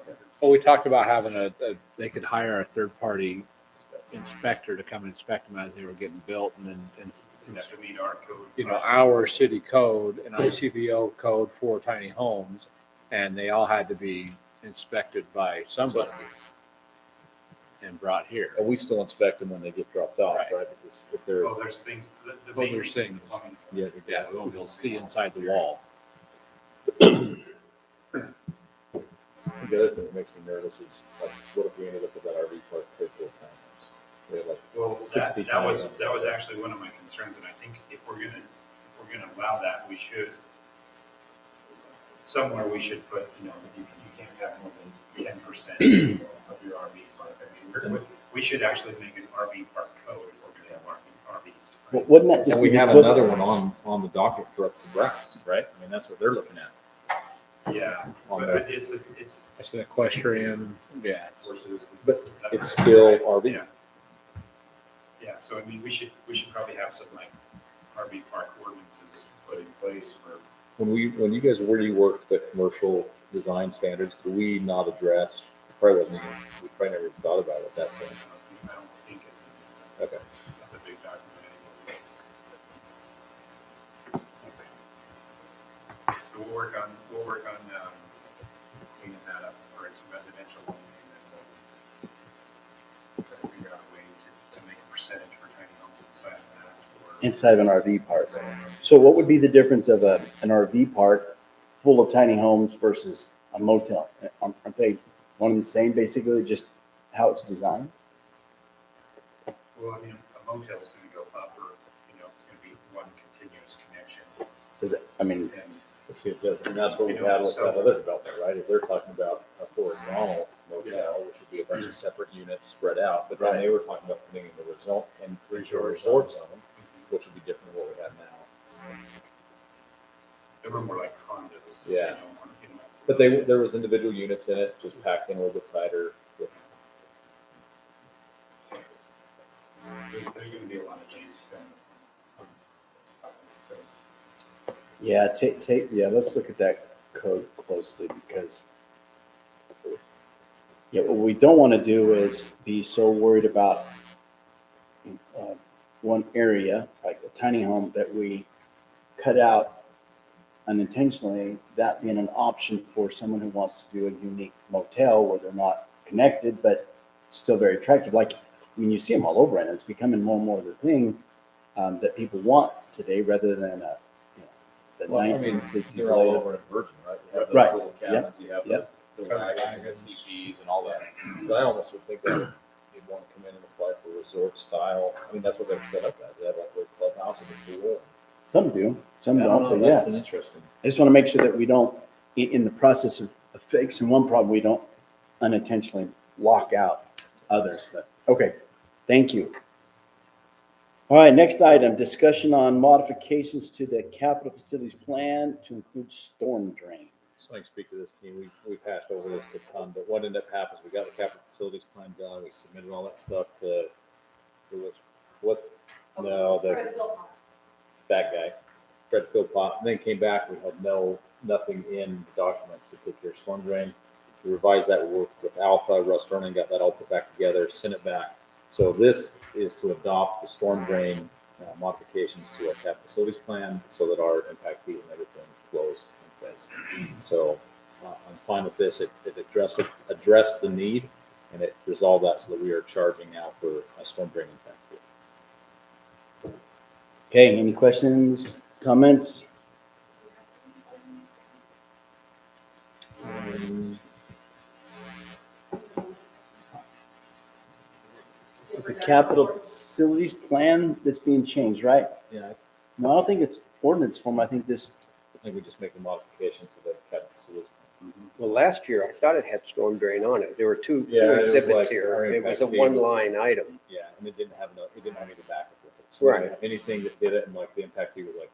[SPEAKER 2] Okay.
[SPEAKER 7] well, we talked about having they could hire a third-party inspector to come and inspect them as they were getting built and then,
[SPEAKER 9] You have to meet our code.
[SPEAKER 7] you know, our city code and ICVO code for tiny homes, and they all had to be inspected by somebody and brought here.
[SPEAKER 2] And we still inspect them when they get dropped off,
[SPEAKER 7] Right.
[SPEAKER 2] right? Because if they're,
[SPEAKER 9] Oh, there's things, the
[SPEAKER 7] Oh, there's
[SPEAKER 9] maintenance,
[SPEAKER 7] things.
[SPEAKER 9] the plumbing.
[SPEAKER 2] yeah,
[SPEAKER 7] Yeah, you'll see inside the wall.
[SPEAKER 2] the other thing that makes me nervous is like, what if we ended up with that RV park paid for townhomes? We had like
[SPEAKER 9] Well,
[SPEAKER 2] 60
[SPEAKER 9] that was
[SPEAKER 2] times.
[SPEAKER 9] actually one of my concerns, and I think if we're gonna allow that, we should, somewhere we should put, you can't have more than 10% of your RV park. I mean, we should actually make an RV park code if we're gonna have RVs.
[SPEAKER 1] Well, wouldn't that just
[SPEAKER 2] And
[SPEAKER 1] be
[SPEAKER 2] we
[SPEAKER 1] the
[SPEAKER 2] have
[SPEAKER 1] equivalent-
[SPEAKER 2] another one on the docket for up to Brass, right? I mean, that's what they're looking at.
[SPEAKER 9] Yeah,
[SPEAKER 2] On
[SPEAKER 9] but
[SPEAKER 2] the-
[SPEAKER 9] it's
[SPEAKER 7] It's an equestrian, yeah.
[SPEAKER 9] versus.
[SPEAKER 2] But it's still RV.
[SPEAKER 9] Yeah. Yeah, so I mean, we should probably have some like RV park ordinances put in place for.
[SPEAKER 2] When you guys reworked the commercial design standards, do we not address, probably wasn't even, we probably never thought about it at that point.
[SPEAKER 9] I don't think it's,
[SPEAKER 2] Okay.
[SPEAKER 9] that's a big document anyway. Okay. So we'll work on cleaning that up for its residential only, and then we'll try to figure out a way to make a percentage for tiny homes inside of that. Or
[SPEAKER 1] inside of an RV park. So what would be the difference of an RV park full of tiny homes versus a motel? Aren't they one and the same, basically, just how it's designed?
[SPEAKER 9] Well, I mean, a motel's gonna go up, or, it's gonna be one continuous connection,
[SPEAKER 1] Does it, I mean,
[SPEAKER 9] and
[SPEAKER 2] Let's see, it does, and that's what we had with that other development, right? Is they're talking about a horizontal motel, which would be a bunch of separate units spread out. But then they were talking about putting in the resort and resort zone, which would be different than what we have now.
[SPEAKER 9] they were more like condos.
[SPEAKER 2] Yeah. But there was individual units in it, just packed in a little bit tighter.
[SPEAKER 9] There's gonna be a lot of changes coming. So,
[SPEAKER 1] yeah, let's look at that code closely because what we don't want to do is be so worried about one area, like a tiny home, that we cut out unintentionally, that being an option for someone who wants to do a unique motel where they're not connected, but still very attractive. Like, I mean, you see them all over, and it's becoming more and more the thing that people want today rather than the
[SPEAKER 2] Well, I mean,
[SPEAKER 1] 1960s.
[SPEAKER 2] they're all
[SPEAKER 1] later.
[SPEAKER 2] over in Virgin, right? You have those
[SPEAKER 1] Right.
[SPEAKER 2] little cabins, you have
[SPEAKER 1] Yep.
[SPEAKER 2] the wagon, the TPs and all that. But I almost would think that you'd want to come in and apply for resort style. I mean, that's what they've set up as. They have like a clubhouse with a pool.
[SPEAKER 1] Some do, some
[SPEAKER 2] I don't
[SPEAKER 1] don't,
[SPEAKER 2] know,
[SPEAKER 1] but
[SPEAKER 2] that's
[SPEAKER 1] yeah.
[SPEAKER 2] an interesting.
[SPEAKER 1] I just want to make sure that we don't, in the process of fixing one problem, we don't unintentionally lock out others. But okay, thank you. All right, next item, discussion on modifications to the capital facilities plan to include storm drain.
[SPEAKER 2] So I can speak to this, Keene. We passed over this a ton, but what ended up happening is we got the capital facilities plan done. We submitted all that stuff to, that guy, Fred Philpott, and then came back. We had nothing in the documents to take care of storm drain. We revised that, we worked with Alpha, Russ Vernon, got that all put back together, sent it back. So this is to adopt the storm drain modifications to our capital facilities plan so that our impact fee and everything flows in place. So I'm fine with this. It addressed the need, and it resolved that so that we are charging now for a storm drain impact fee.
[SPEAKER 1] Okay, any questions, comments? This is the capital facilities plan that's being changed, right?
[SPEAKER 2] Yeah,
[SPEAKER 1] No, I don't think it's ordinance form. I think this,
[SPEAKER 2] I think we just make a modification to the capital facilities.
[SPEAKER 4] Well, last year, I thought it had storm drain on it. There were two
[SPEAKER 2] Yeah, it was
[SPEAKER 4] exhibits
[SPEAKER 2] like
[SPEAKER 4] here.
[SPEAKER 2] our
[SPEAKER 4] It was
[SPEAKER 2] impact
[SPEAKER 4] a
[SPEAKER 2] fee.
[SPEAKER 4] one-line item.
[SPEAKER 2] Yeah, and it didn't have any backup with it. So
[SPEAKER 4] Right.
[SPEAKER 2] anything that did it, and like the impact fee was like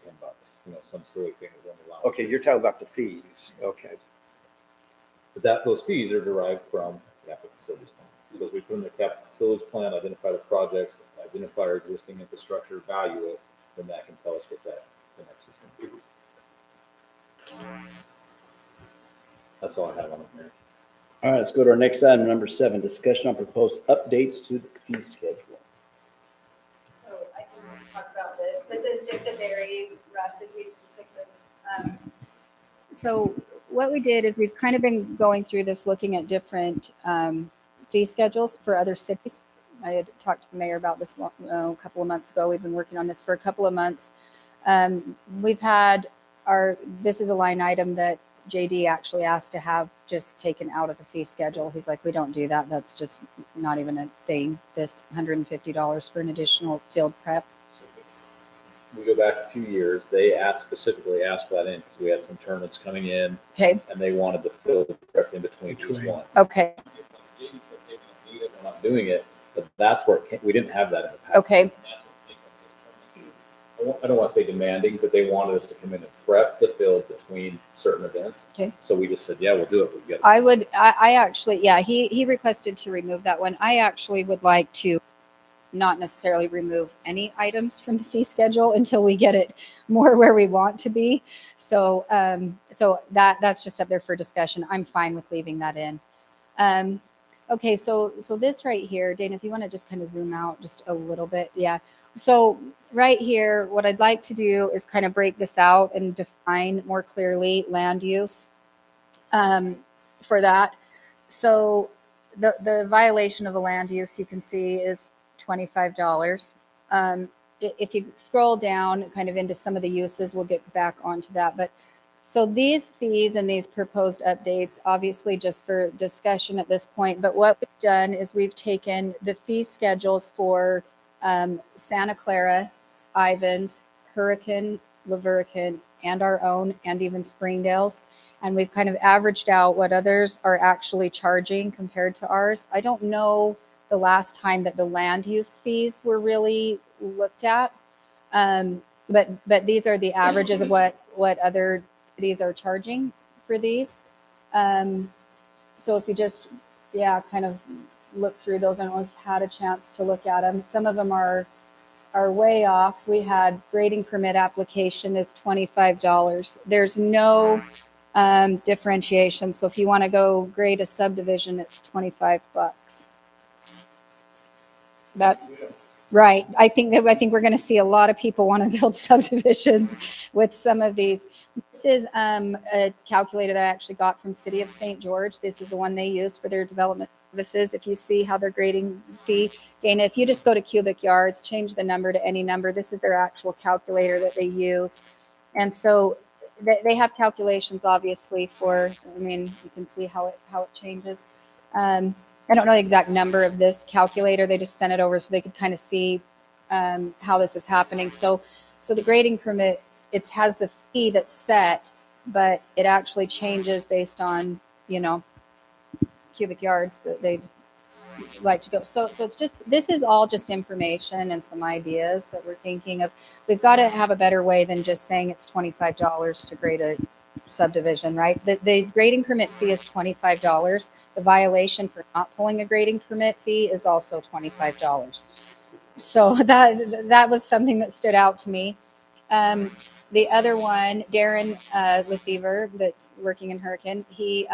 [SPEAKER 2] $10, some silly thing that only allowed.
[SPEAKER 4] Okay, you're talking about the fees. Okay.
[SPEAKER 2] But those fees are derived from the capital facilities plan. Because we put in the capital facilities plan, identify the projects, identify our existing infrastructure, value it, then that can tell us what the next is going to be. That's all I have on it, Mayor.
[SPEAKER 1] all right, let's go to our next item, number 7, discussion on proposed updates to the fee schedule.
[SPEAKER 6] So I can talk about this. This is just a very rough, because we just took this. So what we did is we've kind of been going through this, looking at different fee schedules for other cities. I had talked to the mayor about this a couple of months ago. We've been working on this for a couple of months. We've had this is a line item that JD actually asked to have just taken out of the fee schedule. He's like, we don't do that. That's just not even a thing. This $150 for an additional field prep.
[SPEAKER 2] We go back a few years, they specifically asked for that in because we had some tournaments coming in
[SPEAKER 6] Okay.
[SPEAKER 2] and they wanted to fill the prep in between each one.
[SPEAKER 6] Okay.
[SPEAKER 2] JD says, hey, we don't need it, we're not doing it, but that's where we didn't have that in the past.
[SPEAKER 6] Okay.
[SPEAKER 2] I don't want to say demanding, but they wanted us to come in and prep the field between certain events.
[SPEAKER 6] Okay.
[SPEAKER 2] So we just said, yeah, we'll do it. We'll get it.
[SPEAKER 6] I actually, yeah, he requested to remove that one. I actually would like to not necessarily remove any items from the fee schedule until we get it more where we want to be. So, that's just up there for discussion. I'm fine with leaving that in. Okay, so this right here, Dana, if you want to just kind of zoom out just a little bit. Yeah. So right here, what I'd like to do is kind of break this out and define more clearly land use for that. So the violation of a land use you can see is $25. If you scroll down kind of into some of the uses, we'll get back onto that. But so these fees and these proposed updates, obviously just for discussion at this point, but what we've done is we've taken the fee schedules for Santa Clara, Ivans, Hurricane, Laverican, and our own, and even Springdale's. And we've kind of averaged out what others are actually charging compared to ours. I don't know the last time that the land use fees were really looked at. But these are the averages of what other cities are charging for these. So if you just, kind of look through those, I don't know if you've had a chance to look at them. Some of them are way off. We had grading permit application is $25. There's no differentiation. So if you want to go grade a subdivision, it's $25. That's right. I think we're going to see a lot of people want to build subdivisions with some of these. This is a calculator that I actually got from City of St. George. This is the one they use for their development services. If you see how they're grading fee, Dana, if you just go to cubic yards, change the number to any number. This is their actual calculator that they use. And so they have calculations, obviously, you can see how it changes. I don't know the exact number of this calculator. They just sent it over so they could kind of see how this is happening. So the grading permit, it has the fee that's set, but it actually changes based on, cubic yards that they like to go. So it's just, this is all just information and some ideas that we're thinking of. We've got to have a better way than just saying it's $25 to grade a subdivision, right? The grading permit fee is $25. The violation for not pulling a grading permit fee is also $25. So that was something that stood out to me. The other one, Darren Lefevre, that's working in Hurricane, he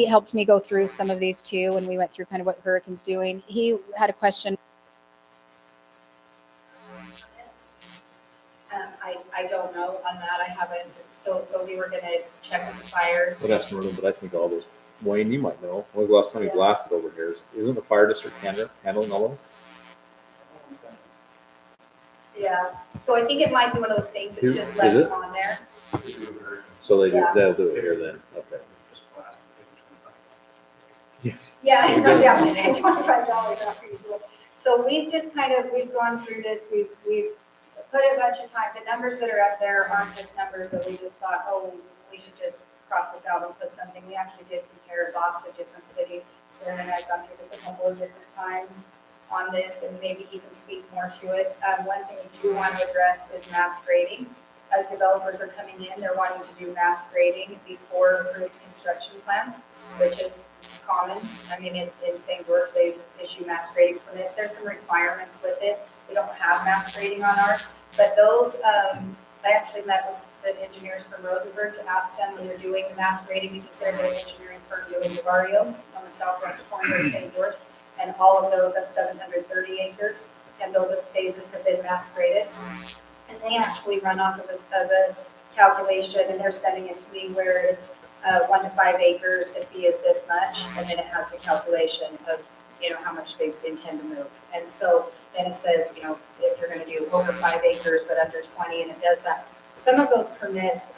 [SPEAKER 6] helped me go through some of these too, and we went through kind of what Hurricane's doing. He had a question. I don't know on that. I haven't. So we were going to check with the fire.
[SPEAKER 2] But that's Maroon, but I think all those, Wayne, you might know. When was the last time you blasted over here? Isn't the fire district handling all those?
[SPEAKER 6] Yeah, so I think it might be one of those things that's just
[SPEAKER 2] Is
[SPEAKER 6] left
[SPEAKER 2] it?
[SPEAKER 6] on there.
[SPEAKER 2] So they do,
[SPEAKER 6] Yeah.
[SPEAKER 2] they'll do it here then, okay.
[SPEAKER 6] Yeah,
[SPEAKER 2] It
[SPEAKER 6] no,
[SPEAKER 2] doesn't-
[SPEAKER 6] yeah, I'm just saying $25 after you do it. So we've just we've gone through this, we've put a bunch of time, the numbers that are up there aren't just numbers that we just thought, oh, we should just cross this out and put something. We actually did compare lots of different cities. Aaron and I have gone through this a couple of different times on this and maybe even speak more to it. One thing we do want to address is mass grading. As developers are coming in, they're wanting to do mass grading before approved construction plans, which is common. I mean, in St. George, they issue mass grading permits. There's some requirements with it. We don't have mass grading on ours, but those, I actually met with the engineers from Rosenberg to ask them when they're doing the mass grading because they're the engineering firm doing the barrio on the southwest corner of St. George. And all of those have 730 acres, and those phases have been mass graded. And they actually run off of a calculation, and they're sending it to me where it's 1 to 5 acres, the fee is this much, and then it has the calculation of, how much they intend to move. And so then it says, if you're gonna do over 5 acres, but under 20, and it does that. Some of those permits,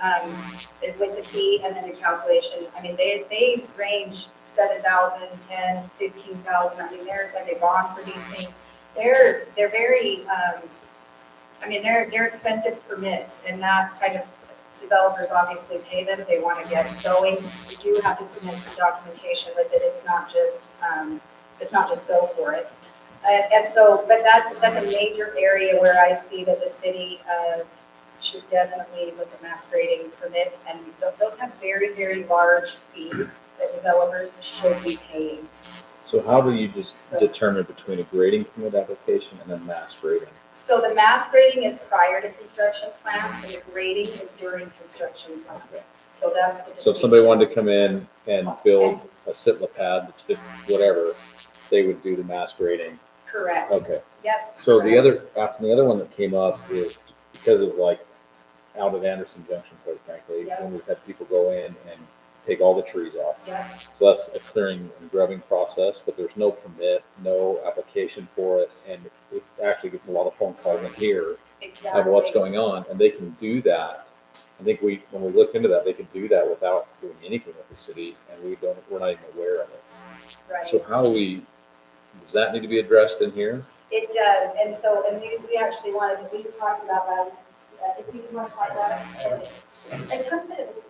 [SPEAKER 6] with the fee and then the calculation, I mean, they range 7,000, 10, 15,000. I mean, they bond for these things. They're very, they're expensive permits, and that kind of developers obviously pay them. They want to get going. You do have to submit some documentation with it. It's not just go for it. And so, but that's a major area where I see that the city should definitely look at mass grading permits, and those have very, very large fees that developers should be paying.
[SPEAKER 2] So how do you just determine between a grading permit application and a mass grading?
[SPEAKER 6] So the mass grading is prior to construction plans, and the grading is during construction plans. So that's the distinction.
[SPEAKER 2] So if somebody wanted to come in and build a sitla pad that's fit, whatever, they would do the mass grading.
[SPEAKER 6] Correct.
[SPEAKER 2] Okay.
[SPEAKER 6] Yep.
[SPEAKER 2] So
[SPEAKER 6] correct.
[SPEAKER 2] the other one that came up is because of like out at Anderson Junction, quite frankly,
[SPEAKER 6] Yeah.
[SPEAKER 2] when we've had people go in and take all the trees off.
[SPEAKER 6] Yep.
[SPEAKER 2] So that's a clearing and grubbing process, but there's no permit, no application for it, and it actually gets a lot of phone calls in here
[SPEAKER 6] Exactly.
[SPEAKER 2] of what's going on, and they can do that. I think when we looked into that, they could do that without doing anything with the city, and we're not even aware of it.
[SPEAKER 6] Right.
[SPEAKER 2] So does that need to be addressed in here?
[SPEAKER 6] It does, and we actually we talked about that. If you want to talk about it, and post it.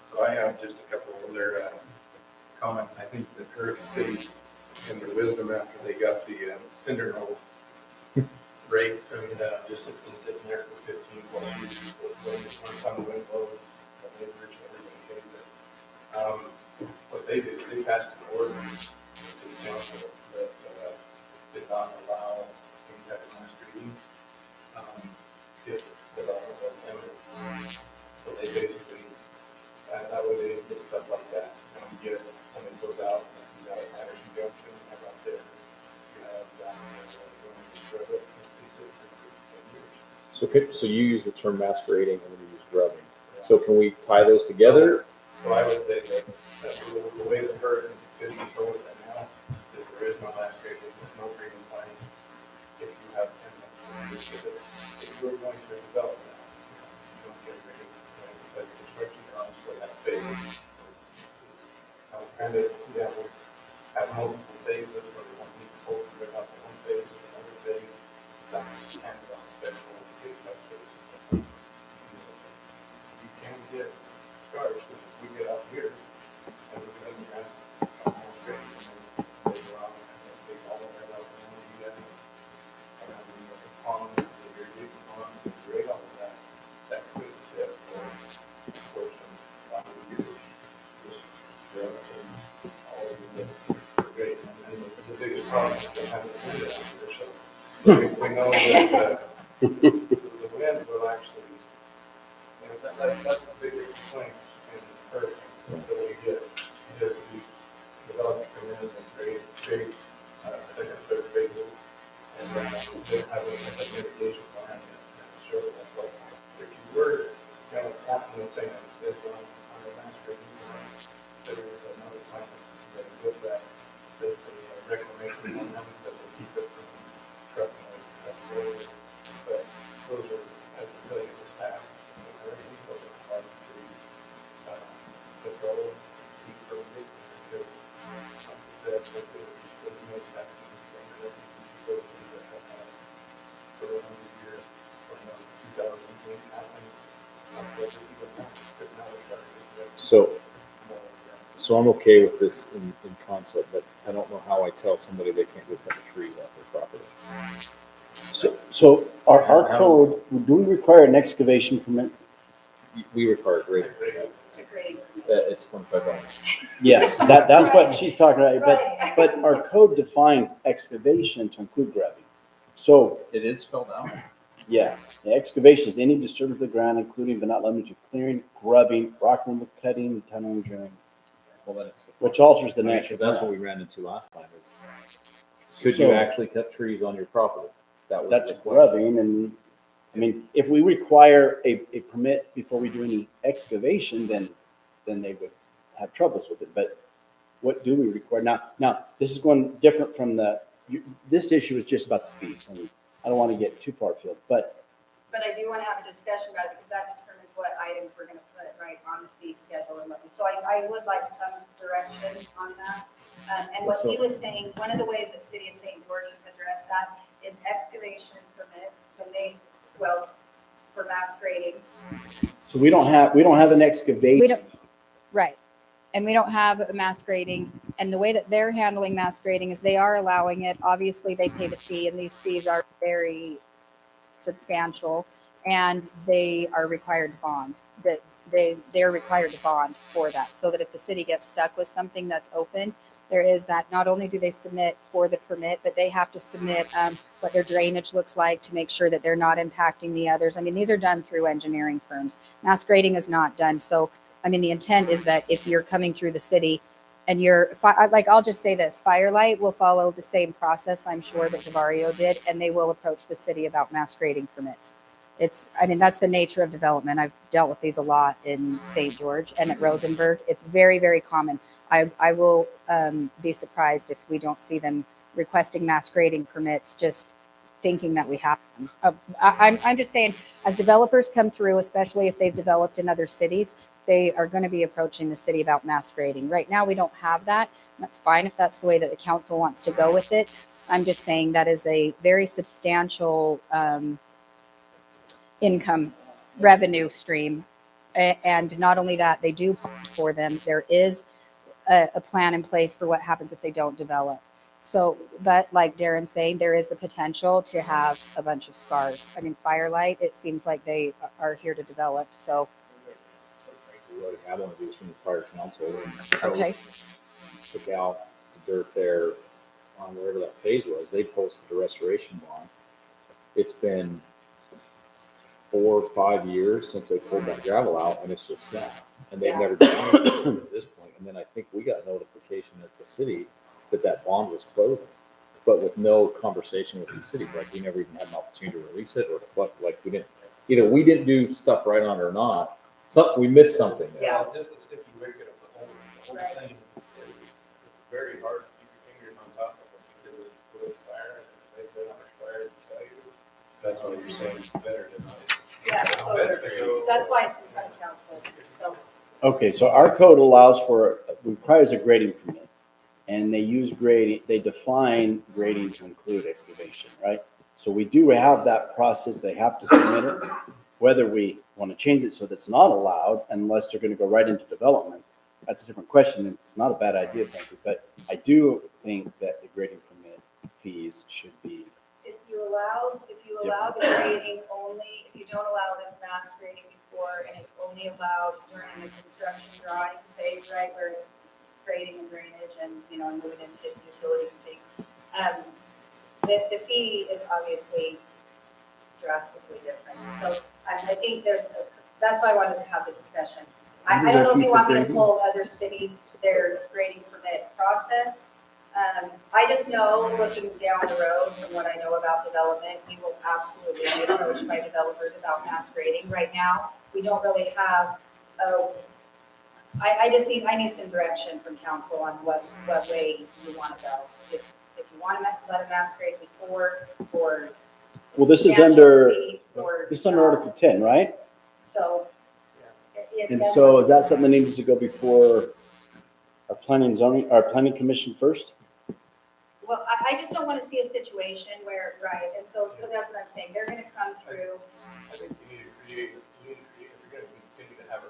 [SPEAKER 8] So I have just a couple of other comments. I think that Hurricane City, in their wisdom after they got the cinder roll rate, and just it's been sitting there for 15 plus years, when the wind blows, the neighbors, everybody hates it. What they did is they passed an ordinance, the city council, that did not allow any type of mass grading if development was limited. So they basically, that way they didn't get stuff like that. When you get somebody goes out, and you got an Anderson Junction, you have out there, you have down there, going to grab it, and sit for 10 years.
[SPEAKER 2] So you use the term mass grading and then you use grubbing. So can we tie those together?
[SPEAKER 8] So I would say that the way the Hurricane City controls it right now is there is no mass grading, there's no grading plan. If you have 10 years, if you're going to develop that, you don't get grading, but your construction runs for that phase. We have multiple phases where we want people posted right up in one phase or another phase. That's kind of on special case by case. You can get discouraged if we get out here and we're going to ask more grading and then later on and take all of that out and then we do that. And then we get the pond, the irrigation pond, it's great, all of that. That could sit for a portion of 5 years. Just grab it and all of it. Great. And the biggest problem is they have the wind out here, so we know that the wind will actually, that's the biggest complaint in hurricane that we get, is these developers come in and create second, third phases, and they don't have a mitigation plan that shows that's like, if you were kind of walking the same as on the mass grading, there is another plan that's with that, that's a reclamation plan that will keep it from trucking. That's the way now they're starting to get
[SPEAKER 2] So,
[SPEAKER 8] more.
[SPEAKER 2] so I'm okay with this in concept, but I don't know how I tell somebody they can't go cut the trees off their property.
[SPEAKER 1] So our code, do we require an excavation permit?
[SPEAKER 2] We require grading.
[SPEAKER 6] To grade.
[SPEAKER 2] It's $25.
[SPEAKER 1] Yes, that's what she's talking about, but our code defines excavation to include grubbing. So,
[SPEAKER 2] It is spelled out.
[SPEAKER 1] yeah, the excavation is any disturbance of the ground, including but not limited to clearing, grubbing, rock removal, cutting, tunneling, drilling,
[SPEAKER 2] Well, then it's.
[SPEAKER 1] which alters the
[SPEAKER 2] Because
[SPEAKER 1] natural
[SPEAKER 2] that's what
[SPEAKER 1] ground.
[SPEAKER 2] we ran into last time is, could
[SPEAKER 1] So-
[SPEAKER 2] you actually cut trees on your property? That was
[SPEAKER 1] That's
[SPEAKER 2] the question.
[SPEAKER 1] grubbing, and, I mean, if we require a permit before we do any excavation, then they would have troubles with it, but what do we require? Now, this is going different from this issue is just about the fees, and I don't want to get too far afield, but
[SPEAKER 6] But I do want to have a discussion about it because that determines what items we're going to put right on the fee schedule and what, so I would like some direction on that. And what he was saying, one of the ways that City of St. George has addressed that is excavation permits for mass grading.
[SPEAKER 1] so we don't have an excavation.
[SPEAKER 6] We don't, right. And we don't have a mass grading. And the way that they're handling mass grading is they are allowing it. Obviously, they pay the fee, and these fees are very substantial, and they are required to bond. That they're required to bond for that, so that if the city gets stuck with something that's open, there is that. Not only do they submit for the permit, but they have to submit what their drainage looks like to make sure that they're not impacting the others. I mean, these are done through engineering firms. Mass grading is not done. So, I mean, the intent is that if you're coming through the city and I'll just say this, Firelight will follow the same process, I'm sure, that Devario did, and they will approach the city about mass grading permits. That's the nature of development. I've dealt with these a lot in St. George and at Rosenberg. It's very, very common. I will be surprised if we don't see them requesting mass grading permits, just thinking that we have them. I'm just saying, as developers come through, especially if they've developed in other cities, they are going to be approaching the city about mass grading. Right now, we don't have that. That's fine if that's the way that the council wants to go with it. I'm just saying that is a very substantial income revenue stream. And not only that, they do bond for them. There is a plan in place for what happens if they don't develop. So, but like Darren's saying, there is the potential to have a bunch of scars. I mean, Firelight, it seems like they are here to develop. So,
[SPEAKER 2] We already had one of these from the prior council. And
[SPEAKER 6] okay.
[SPEAKER 2] took out the dirt there on wherever that phase was. They posted a restoration bond. It's been 4 or 5 years since they pulled that gravel out, and it's just sat. And they've never done anything at this point. And then I think we got notification at the city that bond was closing, but with no conversation with the city. Like, we never even had an opportunity to release it, or what, like, we didn't do stuff right on it or not. We missed something there.
[SPEAKER 6] Yeah.
[SPEAKER 8] Just the sticky wicket of the whole
[SPEAKER 6] Right.
[SPEAKER 8] thing it's very hard to keep your fingers on top of it because it will expire and they've been expired to tell you. That's why you're saying it's better than not.
[SPEAKER 6] Yeah, so that's why it's in front of council. So,
[SPEAKER 1] Okay, so our code requires a grading permit, and they define grading to include excavation, right? So we do have that process. They have to submit it. Whether we want to change it so that's not allowed unless they're going to go right into development, that's a different question. And it's not a bad idea, frankly, but I do think that the grading permit fees should be.
[SPEAKER 6] if you allow the grading only, if you don't allow this mass grading before, and it's only allowed during the construction drawing phase, right, where it's grading and drainage and, moving into utilities and things, the fee is obviously drastically different. So I think that's why I wanted to have the discussion. I don't know if you want me to pull other cities, their grading permit process. I just know, looking down the road from what I know about development, we will absolutely be approached by developers about mass grading. Right now, we don't really have, I need some direction from council on what way you want to go. If you want to let a mass grade before, or.
[SPEAKER 1] Well, this is under Article 10, right?
[SPEAKER 6] So.
[SPEAKER 1] And so is that something that needs to go before our planning commission first?
[SPEAKER 6] Well, I just don't want to see a situation where, right, and so that's what I'm saying, they're gonna come through.
[SPEAKER 8] I think you need to create, if you're going to continue to have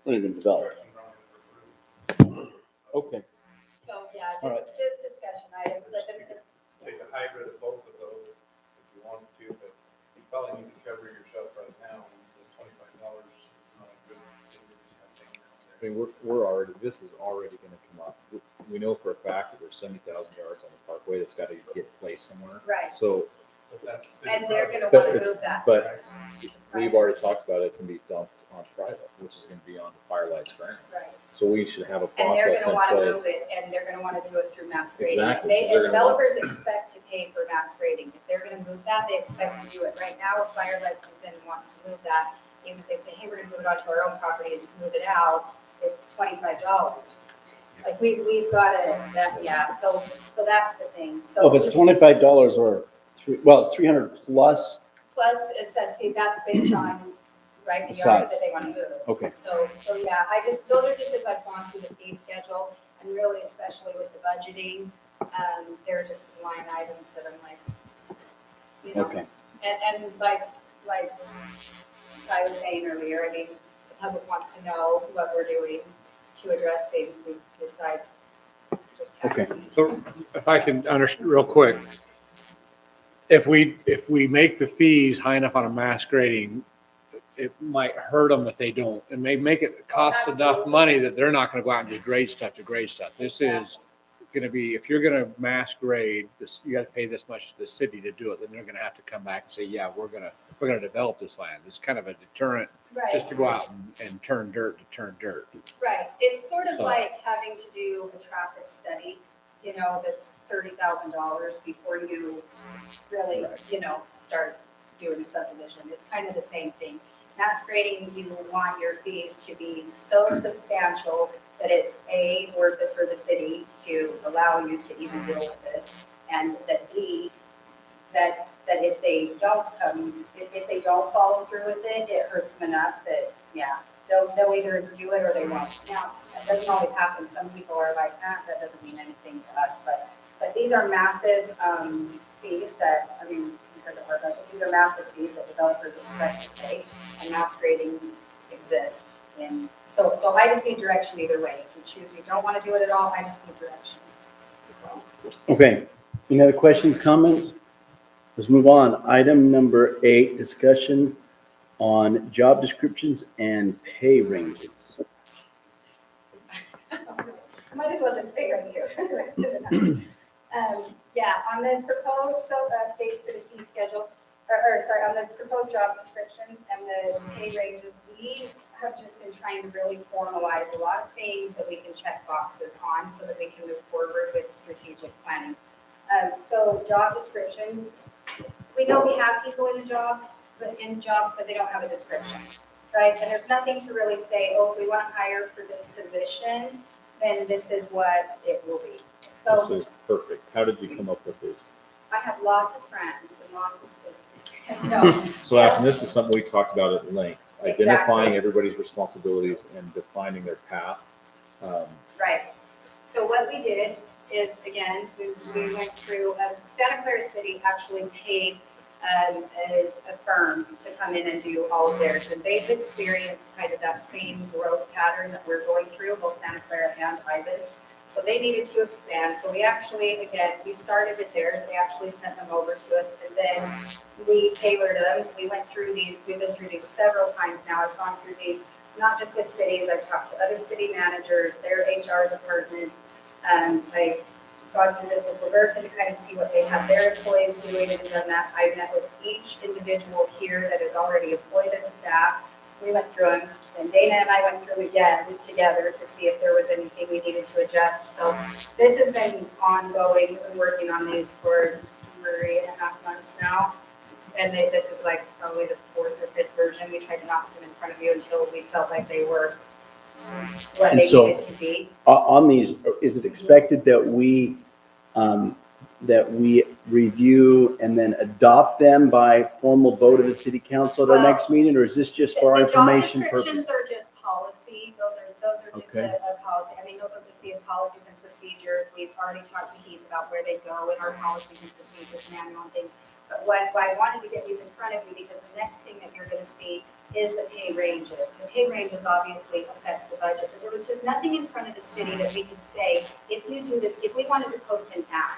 [SPEAKER 1] Not even developed. Okay.
[SPEAKER 6] So, yeah,
[SPEAKER 1] All right.
[SPEAKER 6] just discussion items, but
[SPEAKER 8] Take a hybrid of both of those if you wanted to, but you probably need to cover yourself right now. This $25 is not a good thing to just have hanging out
[SPEAKER 2] I
[SPEAKER 8] there.
[SPEAKER 2] mean, we're already, this is already gonna come up. We know for a fact that there's 70,000 yards on the parkway that's gotta get placed somewhere.
[SPEAKER 6] right,
[SPEAKER 2] So,
[SPEAKER 8] But that's a city
[SPEAKER 6] and they're gonna
[SPEAKER 2] But
[SPEAKER 6] wanna
[SPEAKER 2] it's-
[SPEAKER 6] move that.
[SPEAKER 2] but we've already talked about it can be dumped on private, which is gonna be on the Firelight's ground.
[SPEAKER 6] Right.
[SPEAKER 2] So we should have a
[SPEAKER 6] And they're
[SPEAKER 2] process
[SPEAKER 6] gonna
[SPEAKER 2] in
[SPEAKER 6] wanna move
[SPEAKER 2] place.
[SPEAKER 6] it, and they're gonna wanna do it through mass grading.
[SPEAKER 2] Exactly,
[SPEAKER 6] They,
[SPEAKER 2] 'cause they're gonna want-
[SPEAKER 6] developers expect to pay for mass grading. If they're gonna move that, they expect to do it. Right now, if Firelight comes in and wants to move that, even if they say, hey, we're gonna move it onto our own property and smooth it out, it's $25. Like, we've got it, that, yeah, so that's the thing. So
[SPEAKER 1] Oh, if it's $25 or it's 300 plus.
[SPEAKER 6] plus assessment, that's based on, right, the
[SPEAKER 1] The
[SPEAKER 6] yards that
[SPEAKER 1] size.
[SPEAKER 6] they wanna move.
[SPEAKER 1] Okay.
[SPEAKER 6] So yeah, those are just as I've gone through the fee schedule, and really especially with the budgeting, there are just some line items that I'm like, you know.
[SPEAKER 1] Okay.
[SPEAKER 6] And like I was saying earlier, I mean, the public wants to know what we're doing to address things besides just
[SPEAKER 1] Okay.
[SPEAKER 6] taxing.
[SPEAKER 7] So if I can understand real quick, if we make the fees high enough on a mass grading, it might hurt them if they don't. It may make it cost enough
[SPEAKER 6] absolutely.
[SPEAKER 7] money that they're not gonna go out and just grade stuff to grade stuff. This is gonna be, if you're gonna mass grade this, you gotta pay this much to the city to do it, then they're gonna have to come back and say, yeah, we're gonna develop this land. It's kind of a deterrent
[SPEAKER 6] Right.
[SPEAKER 7] just to go out and turn dirt to turn dirt.
[SPEAKER 6] Right, it's sort of
[SPEAKER 7] So-
[SPEAKER 6] like having to do a traffic study, you know, that's $30,000 before you really, you know, start doing a subdivision. It's kind of the same thing. Mass grading, you want your fees to be so substantial that it's A, worth it for the city to allow you to even deal with this, and that B, that if they don't if they don't follow through with it, it hurts them enough that, yeah, they'll either do it or they won't. Now, that doesn't always happen. Some people are like, that doesn't mean anything to us, but these are massive, fees that, I mean, compared to our budget, these are massive fees that developers expect to pay, and mass grading exists. And so I just need direction either way. If you choose, you don't want to do it at all, I just need direction. So.
[SPEAKER 1] Okay. Any other questions, comments? Let's move on. Item number 8, discussion on job descriptions and pay ranges.
[SPEAKER 6] I might as well just stay right here for the rest of the night. Yeah, on the proposed updates to the fee schedule, on the proposed job descriptions and the pay ranges, we have just been trying to really formalize a lot of things that we can check boxes on so that we can move forward with strategic planning. So job descriptions, we know we have people in jobs, but they don't have a description, right? And there's nothing to really say, oh, if we want to hire for this position, then this is what it will be.
[SPEAKER 2] This
[SPEAKER 6] So
[SPEAKER 2] is perfect. How did you come up with this?
[SPEAKER 6] I have lots of friends and lots of cities. No,
[SPEAKER 2] So Afton, this is something we talked about at length,
[SPEAKER 6] Exactly.
[SPEAKER 2] identifying everybody's responsibilities and defining their path.
[SPEAKER 6] right. So what we did is, again, we went through, Santa Clara City actually paid a firm to come in and do all of theirs. And they've experienced kind of that same growth pattern that we're going through, both Santa Clara and Ibis. So they needed to expand. So we actually, again, we started with theirs. They actually sent them over to us, and then we tailored them. We went through these, we've been through these several times now. I've gone through these, not just with cities, I've talked to other city managers, their HR departments. I've gone through this with Laverca to kind of see what they have their employees doing and done that. I met with each individual here that is already employed as staff. We went through them, and Dana and I went through them again together to see if there was anything we needed to adjust. So this has been ongoing. We've been working on these for 3.5 months now. And this is like probably the 4th or 5th version. We tried to knock them in front of you until we felt like they were what
[SPEAKER 1] And
[SPEAKER 6] they
[SPEAKER 1] so-
[SPEAKER 6] needed to be.
[SPEAKER 1] On these, is it expected that we review and then adopt them by formal vote of the city council at our
[SPEAKER 6] Well,
[SPEAKER 1] next meeting, or is this just for our
[SPEAKER 6] The
[SPEAKER 1] information
[SPEAKER 6] job
[SPEAKER 1] purposes?
[SPEAKER 6] descriptions are just policy, those are just
[SPEAKER 1] Okay.
[SPEAKER 6] a policy, I mean, those will just be in policies and procedures. We've already talked to Heath about where they go in our policies and procedures manual and things. But what I wanted to get these in front of you, because the next thing that you're gonna see is the pay ranges. The pay ranges obviously affect the budget, but there was just nothing in front of the city that we could say, if you do this, if we wanted to post an ad,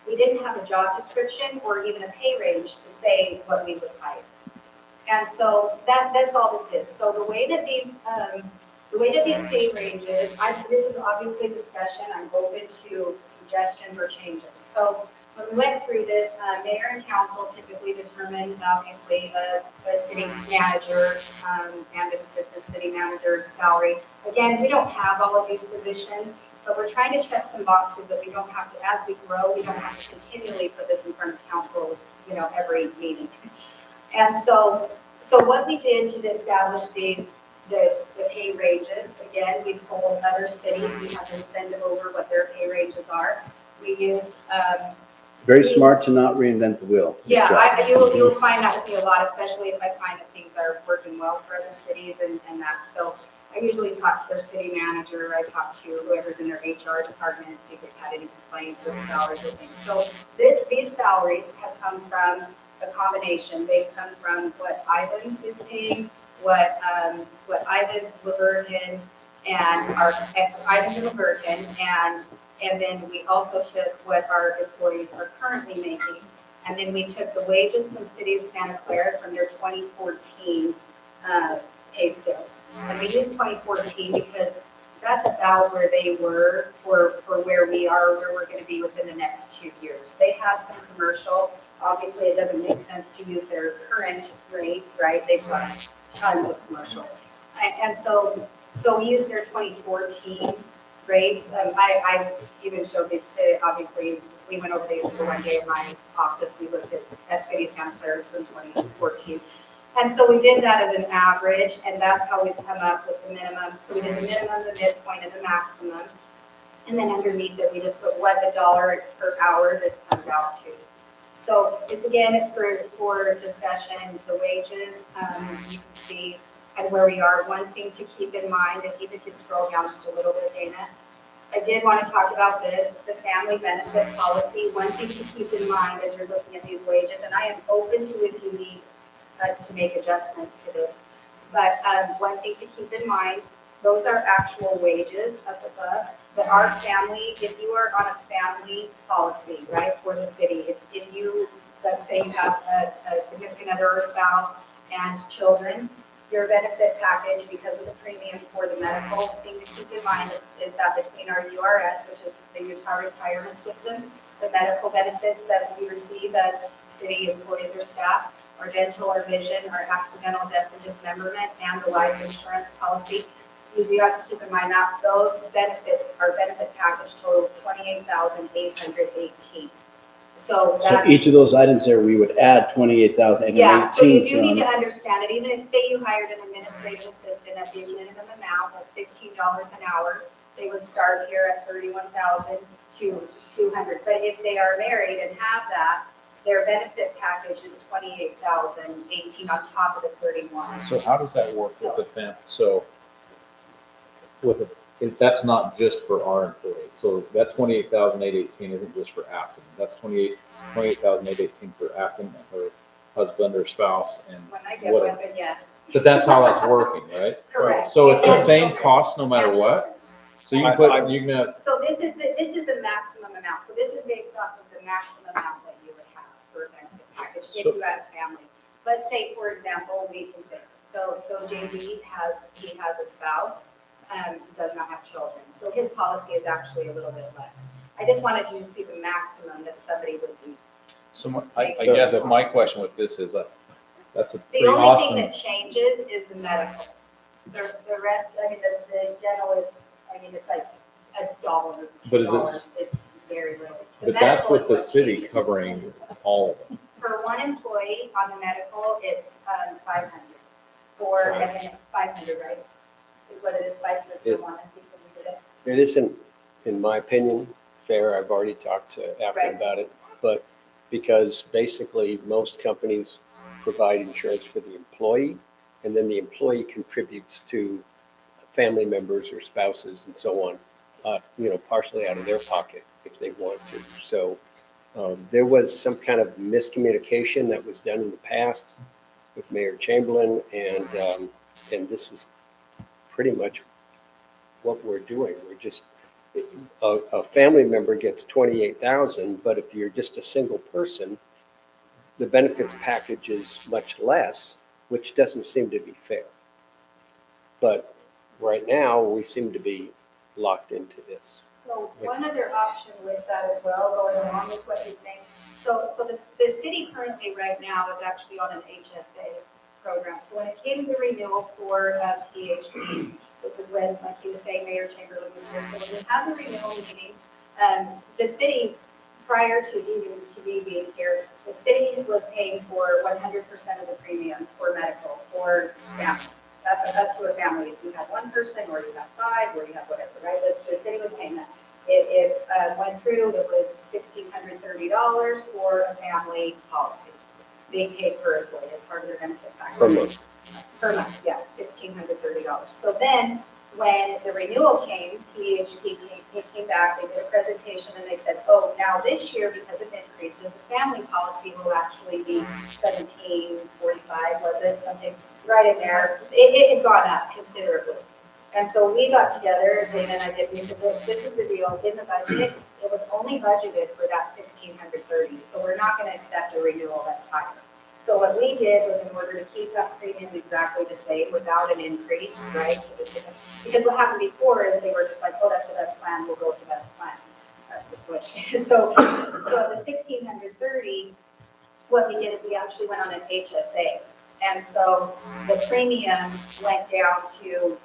[SPEAKER 6] we didn't have a job description or even a pay range to say what we would hire. And so that's all this is. So the way that these pay ranges, this is obviously discussion. I'm open to suggestions or changes. So when we went through this, mayor and council typically determine, obviously, a city manager and an assistant city manager salary. Again, we don't have all of these positions, but we're trying to check some boxes that we don't have to, as we grow, we don't have to continually put this in front of council, every meeting. And so what we did to establish the pay ranges, again, we polled other cities, we had them send over what their pay ranges are. We used,
[SPEAKER 1] Very smart to not reinvent the wheel. Good job.
[SPEAKER 6] yeah, you'll find that with me a lot, especially if I find that things are working well for other cities and that. So I usually talk to their city manager, I talk to whoever's in their HR department, see if they've had any complaints or salaries or things. So these salaries have come from a combination. They've come from what Ivans is paying, what Ivans, Labergen, and our Ivans and Labergen, and then we also took what our employees are currently making, and then we took the wages from the city of Santa Clara from their 2014 pay scales. And we used 2014 because that's about where they were for where we are, where we're going to be within the next 2 years. They had some commercial. Obviously, it doesn't make sense to use their current rates, right? They've got tons of commercial. And so we used their 2014 rates. I even showed these to, obviously, we went over these for one day in my office. We looked at City of Santa Clara's from 2014. And so we did that as an average, and that's how we've come up with the minimum. So we did the minimum, the midpoint, and the maximum. And then underneath it, we just put what the dollar per hour this comes out to. So it's for discussion, the wages, you can see and where we are. One thing to keep in mind, and even if you scroll down just a little bit, Dana, I did want to talk about this, the family benefit policy. One thing to keep in mind as you're looking at these wages, and I am open to if you need us to make adjustments to this, but one thing to keep in mind, those are actual wages up above. But our family, if you are on a family policy, right, for the city, if you, let's say you have a significant other or spouse and children, your benefit package, because of the premium for the medical, thing to keep in mind is that between our URS, which is the Utah Retirement System, the medical benefits that we receive as city employees or staff, our dental or vision, our accidental death and dismemberment, and the life insurance policy, you do have to keep in mind that those benefits, our benefit package totals $28,818. So
[SPEAKER 1] each of those items there, we would add 28,818.
[SPEAKER 6] Yeah, so you do need to understand it. Even if, say, you hired an administrative assistant at the minimum amount of $15 an hour, they would start here at $31,200. But if they are married and have that, their benefit package is $28,018 on top of the 31.
[SPEAKER 2] So how does that work
[SPEAKER 6] So-
[SPEAKER 2] with the family? So that's not just for our employees. So that 28,818 isn't just for Afton. That's 28,818 for Afton and her husband or spouse and
[SPEAKER 6] When I get
[SPEAKER 2] whatever.
[SPEAKER 6] weapon, yes.
[SPEAKER 2] So that's how that's working, right?
[SPEAKER 6] Correct.
[SPEAKER 2] So it's the
[SPEAKER 6] And
[SPEAKER 2] same
[SPEAKER 6] children.
[SPEAKER 2] cost no matter
[SPEAKER 6] And
[SPEAKER 2] what.
[SPEAKER 6] children.
[SPEAKER 2] So you can put, you can have,
[SPEAKER 6] So this is the maximum amount. So this is based off of the maximum amount that you would have for a benefit package if
[SPEAKER 2] So-
[SPEAKER 6] you had a family. Let's say, for example, we can say, so JD has a spouse, does not have children. So his policy is actually a little bit less. I just wanted you to see the maximum that somebody would be.
[SPEAKER 2] so I guess my question with this is that's a
[SPEAKER 6] The
[SPEAKER 2] pretty
[SPEAKER 6] only
[SPEAKER 2] awesome.
[SPEAKER 6] thing that changes is the medical. The rest, the dental, it's like $1,
[SPEAKER 2] But is it-
[SPEAKER 6] $2. It's very little. The
[SPEAKER 2] But that's
[SPEAKER 6] medical
[SPEAKER 2] with
[SPEAKER 6] is
[SPEAKER 2] the
[SPEAKER 6] what
[SPEAKER 2] city
[SPEAKER 6] changes.
[SPEAKER 2] covering all of it.
[SPEAKER 6] For one employee on the medical, it's 500. And then 500, right? Is what it is, 500 for one, I think when we said.
[SPEAKER 4] It isn't, in my opinion, fair. I've already talked to Afton
[SPEAKER 6] Right.
[SPEAKER 4] about it, but because basically most companies provide insurance for the employee, and then the employee contributes to family members or spouses and so on, partially out of their pocket if they want to. So There was some kind of miscommunication that was done in the past with Mayor Chamberlain, and this is pretty much what we're doing. We're just, a family member gets 28,000, but if you're just a single person, the benefits package is much less, which doesn't seem to be fair. But right now, we seem to be locked into this.
[SPEAKER 6] So one other option with that as well, going along with what he's saying. So the city currently right now is actually on an HSA program. So when it came to renewal for PHP, this is when, like he was saying, Mayor Chamberlain was here. So when we had the renewal meeting, the city, prior to even to me being here, the city was paying for 100% of the premium for medical for family, up to a family. If you had one person, or you have five, or you have whatever, right? The city was paying that. It went through. It was $1,630 for a family policy being paid per employee as part of their benefit package.
[SPEAKER 4] Per month.
[SPEAKER 6] Per month, yeah, $1,630. So then, when the renewal came, PHP came back, they did a presentation, and they said, oh, now this year, because of increases, the family policy will actually be $1,745, was it? Something right in there. It had gone up considerably. And so we got together, Dana and I did, we said, look, this is the deal. In the budget, it was only budgeted for that $1,630, so we're not gonna accept a renewal that's higher. So what we did was, in order to keep that premium exactly the same without an increase, right, to the city. Because what happened before is they were just like, oh, that's the best plan, we'll go with the best plan. So at the $1,630, what we did is we actually went on an HSA. And so the premium went down to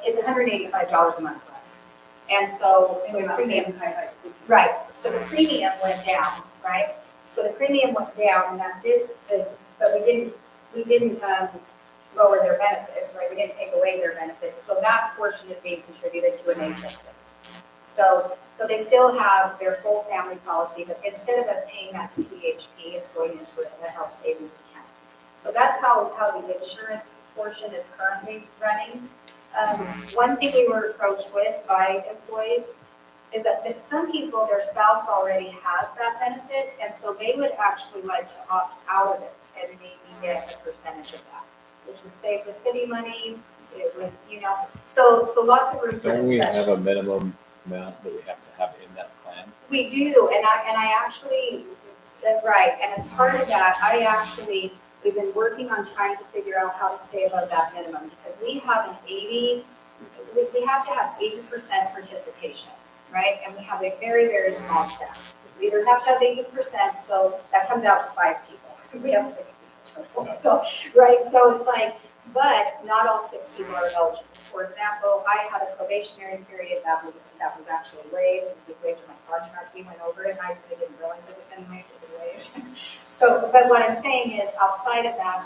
[SPEAKER 6] it's $185 a month less. And so the premium, right, so the premium went down, right? So the premium went down, and but we didn't lower their benefits, right? We didn't take away their benefits. So that portion is being contributed to an HSA. So they still have their full family policy, but instead of us paying that to PHP, it's going into a health savings account. So that's how the insurance portion is currently running. One thing we were approached with by employees is that some people, their spouse already has that benefit, and so they would actually like to opt out of it and maybe get a percentage of that, which would save the city money. It would, so lots of room for
[SPEAKER 2] Don't we
[SPEAKER 6] discussion.
[SPEAKER 2] have a minimum amount that we have to have in that plan?
[SPEAKER 6] We do, and I actually, right, and as part of that, we've been working on trying to figure out how to stay above that minimum, because we have we have to have 80% participation, right? And we have a very, very small staff. We either have to have 80%, so that comes out to 5 people. We have 6 people total, so, right, so it's like, but not all 6 people are eligible. For example, I had a probationary period that was actually waived. It was waived in my contract. We went over it, and I really didn't realize it was waived. It was waived. So, but what I'm saying is, outside of that,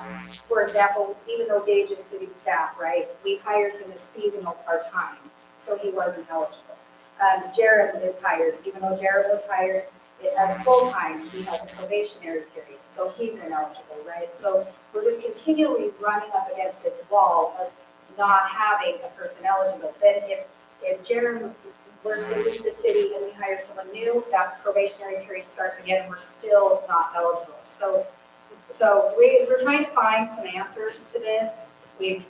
[SPEAKER 6] for example, even though Gage is city staff, right, we hired him as seasonal part-time, so he wasn't eligible. Jared is hired, even though Jared was hired as full-time, he has a probationary period, so he's ineligible, right? So we're just continually running up against this wall of not having a person eligible. Then if Jared were to leave the city and we hire someone new, that probationary period starts again, and we're still not eligible. So we're trying to find some answers to this. We've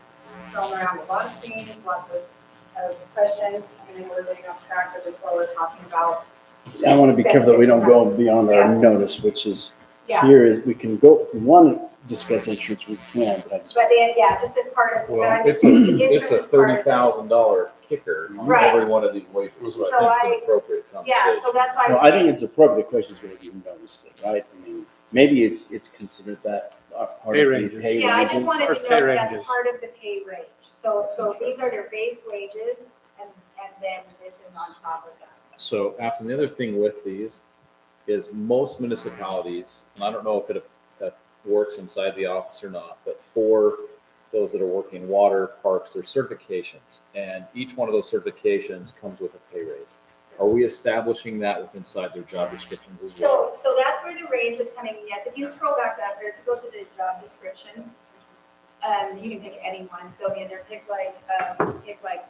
[SPEAKER 6] thrown around a lot of things, lots of questions. I mean, we're getting off track, but just while we're talking about.
[SPEAKER 1] I want to be careful that we don't go beyond our notice, which is, here is, we can go, if we want to discuss insurance, we can, but I just.
[SPEAKER 6] But just as part of. but
[SPEAKER 2] Well,
[SPEAKER 6] I'm
[SPEAKER 2] it's
[SPEAKER 6] just- the
[SPEAKER 2] it's a
[SPEAKER 6] insurance is part of it.
[SPEAKER 2] $30,000 kicker on
[SPEAKER 6] Right.
[SPEAKER 2] every one of these waivers, so
[SPEAKER 6] So
[SPEAKER 2] I think it's an appropriate
[SPEAKER 6] Yeah,
[SPEAKER 2] conversation.
[SPEAKER 6] so that's why I'm
[SPEAKER 1] Well, I think
[SPEAKER 6] saying,
[SPEAKER 1] it's appropriate. The question is whether you noticed it, right? I mean, maybe it's considered that part of
[SPEAKER 7] Pay
[SPEAKER 1] the
[SPEAKER 7] ranges.
[SPEAKER 1] pay
[SPEAKER 6] I just
[SPEAKER 1] ranges.
[SPEAKER 6] wanted
[SPEAKER 7] Or
[SPEAKER 6] to
[SPEAKER 7] pay
[SPEAKER 6] know that
[SPEAKER 7] ranges.
[SPEAKER 6] that's part of the pay range. So these are their base wages, and then this is on top of that.
[SPEAKER 2] So after the other thing with these is most municipalities, and I don't know if it works inside the office or not, but for those that are working water, parks, there's certifications, and each one of those certifications comes with a pay raise. Are we establishing that with inside their job descriptions as well?
[SPEAKER 6] So that's where the range is coming in. Yes, if you scroll back up there, if you go to the job descriptions, you can pick any one, go in there, pick like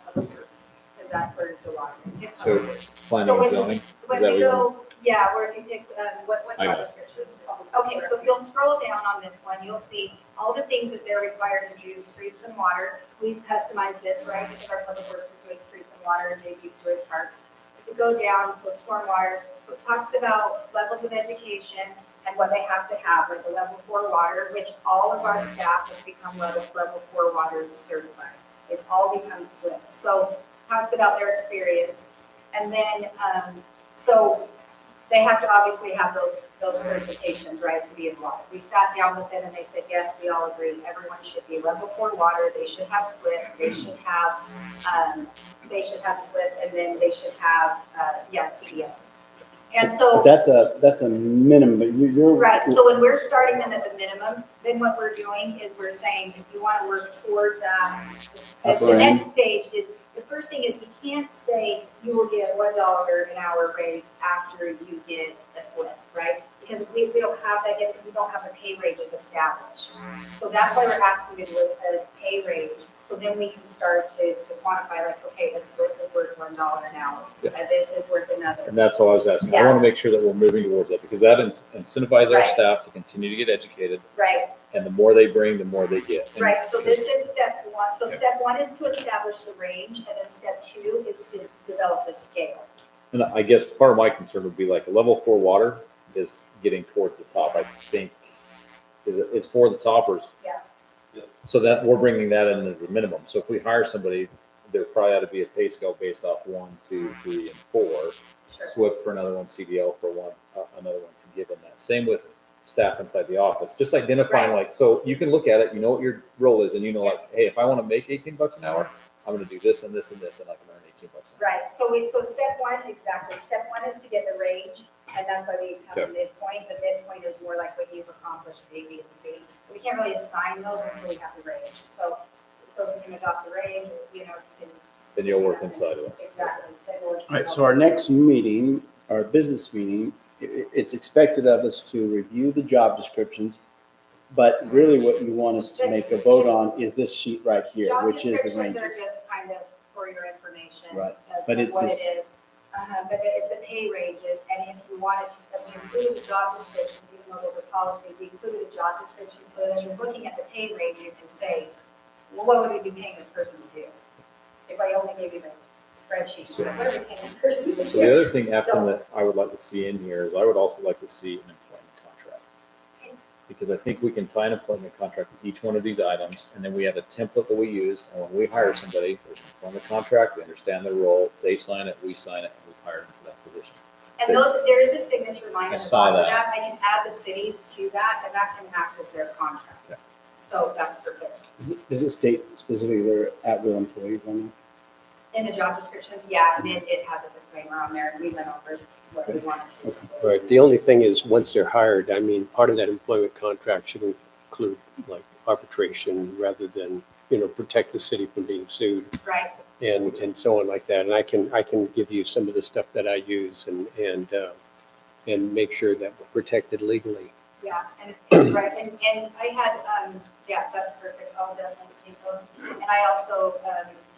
[SPEAKER 6] public works, because that's where the law is. It
[SPEAKER 2] So,
[SPEAKER 6] covers.
[SPEAKER 2] Planning
[SPEAKER 6] So
[SPEAKER 2] and
[SPEAKER 6] when-
[SPEAKER 2] zoning,
[SPEAKER 6] When
[SPEAKER 2] is that
[SPEAKER 6] we
[SPEAKER 2] what you're
[SPEAKER 6] go, yeah, where if you pick, what
[SPEAKER 2] I
[SPEAKER 6] job
[SPEAKER 2] got it.
[SPEAKER 6] description is this? Okay, so if you'll scroll down on this one, you'll see all the things that they're required to do, streets and water. We've customized this, right, because our public works is doing streets and water, and JP's doing parks. If you go down, so stormwater, so it talks about levels of education and what they have to have, like the level 4 water, which all of our staff has become level 4 water certified. It all becomes SLIP. So talks about their experience. And then, so they have to obviously have those certifications, right, to be in water. We sat down with them and they said, yes, we all agree, everyone should be level 4 water, they should have SLIP, they should have SLIP, and then they should have, CDL. And so.
[SPEAKER 1] But that's a minimum, but you're.
[SPEAKER 6] Right, so when we're starting them at the minimum, then what we're doing is we're saying, if you want to work toward that,
[SPEAKER 1] Upper
[SPEAKER 6] the
[SPEAKER 1] end.
[SPEAKER 6] next stage is, the first thing is we can't say you will get $1 an hour raise after you get a SLIP, right? Because we don't have that yet, because we don't have the pay ranges established. So that's why we're asking to do a pay range, so then we can start to quantify, like, okay, a SLIP is worth $1 an hour,
[SPEAKER 2] Yeah.
[SPEAKER 6] and this is worth another.
[SPEAKER 2] And that's all I was asking. I
[SPEAKER 6] Yeah.
[SPEAKER 2] want to make sure that we're moving towards that because that incentivizes our
[SPEAKER 6] Right.
[SPEAKER 2] staff to continue to get educated.
[SPEAKER 6] Right.
[SPEAKER 2] And the more they bring, the more they get. And
[SPEAKER 6] Right, so this is step 1. So step 1 is to establish the range, and then step 2 is to develop the scale.
[SPEAKER 2] And I guess part of my concern would be like a level 4 water is getting towards the top. I think it's for the toppers.
[SPEAKER 6] Yeah.
[SPEAKER 2] So that we're bringing that in as a minimum. So if we hire somebody, there probably ought to be a pay scale based off 1, 2, 3, and 4.
[SPEAKER 6] Sure.
[SPEAKER 2] SWIP for another one, CDL for one, another one to give them that. Same with staff inside the office. Just identifying like, so you can look at it, you know what your role is, and you know like, hey, if I want to make $18 an hour, I'm going to do this and this and this, and I can earn $18 an hour.
[SPEAKER 6] Right, so step 1, exactly, step 1 is to get the range, and that's why we have a midpoint. The midpoint is more like what you've accomplished, A, B, and C. We can't really assign those until we have the range. So if you can adopt the range, you know, you can.
[SPEAKER 2] Then you'll work inside of it.
[SPEAKER 6] Exactly. Then we'll-
[SPEAKER 1] All right, so our next meeting, our business meeting, it's expected of us to review the job descriptions, but really what you want us to make a vote on is this sheet right here,
[SPEAKER 6] Job
[SPEAKER 1] which is the
[SPEAKER 6] descriptions are
[SPEAKER 1] ranges.
[SPEAKER 6] just kind of for your information.
[SPEAKER 1] Right,
[SPEAKER 6] of
[SPEAKER 1] but it's
[SPEAKER 6] what
[SPEAKER 1] this-
[SPEAKER 6] it is. But it's the pay ranges, and if you wanted to, we included the job descriptions, even though those are policy, we included the job descriptions, so that as you're looking at the pay range, you can say, well, what would we be paying this person to do? If I only gave you the spreadsheet, what are we paying this person to do?
[SPEAKER 2] So the other thing, Afton,
[SPEAKER 6] So-
[SPEAKER 2] that I would like to see in here is I would also like to see an employment contract.
[SPEAKER 6] Okay.
[SPEAKER 2] Because I think we can tie an employment contract with each one of these items, and then we have a template that we use, and when we hire somebody, there's an employment contract, we understand their role, they sign it, we sign it, and we hire them for that position.
[SPEAKER 6] And there is a signature line
[SPEAKER 2] I
[SPEAKER 6] at the
[SPEAKER 2] saw
[SPEAKER 6] bottom of
[SPEAKER 2] that.
[SPEAKER 6] that, I can add the cities to that, and that can act as their contract.
[SPEAKER 2] Yeah.
[SPEAKER 6] So that's perfect.
[SPEAKER 1] Does it state specifically they're at-will employees on
[SPEAKER 6] In the job descriptions, yeah, and it has a disclaimer on there, we went over what we wanted to.
[SPEAKER 4] Right, the only thing is, once they're hired, I mean, part of that employment contract should include like arbitration rather than, protect the city from being sued
[SPEAKER 6] Right,
[SPEAKER 4] and so on like that. And I can give you some of the stuff that I use and make sure that we're protected legally.
[SPEAKER 6] yeah, and, right, and I had, yeah, that's perfect, I'll definitely take those. And I also,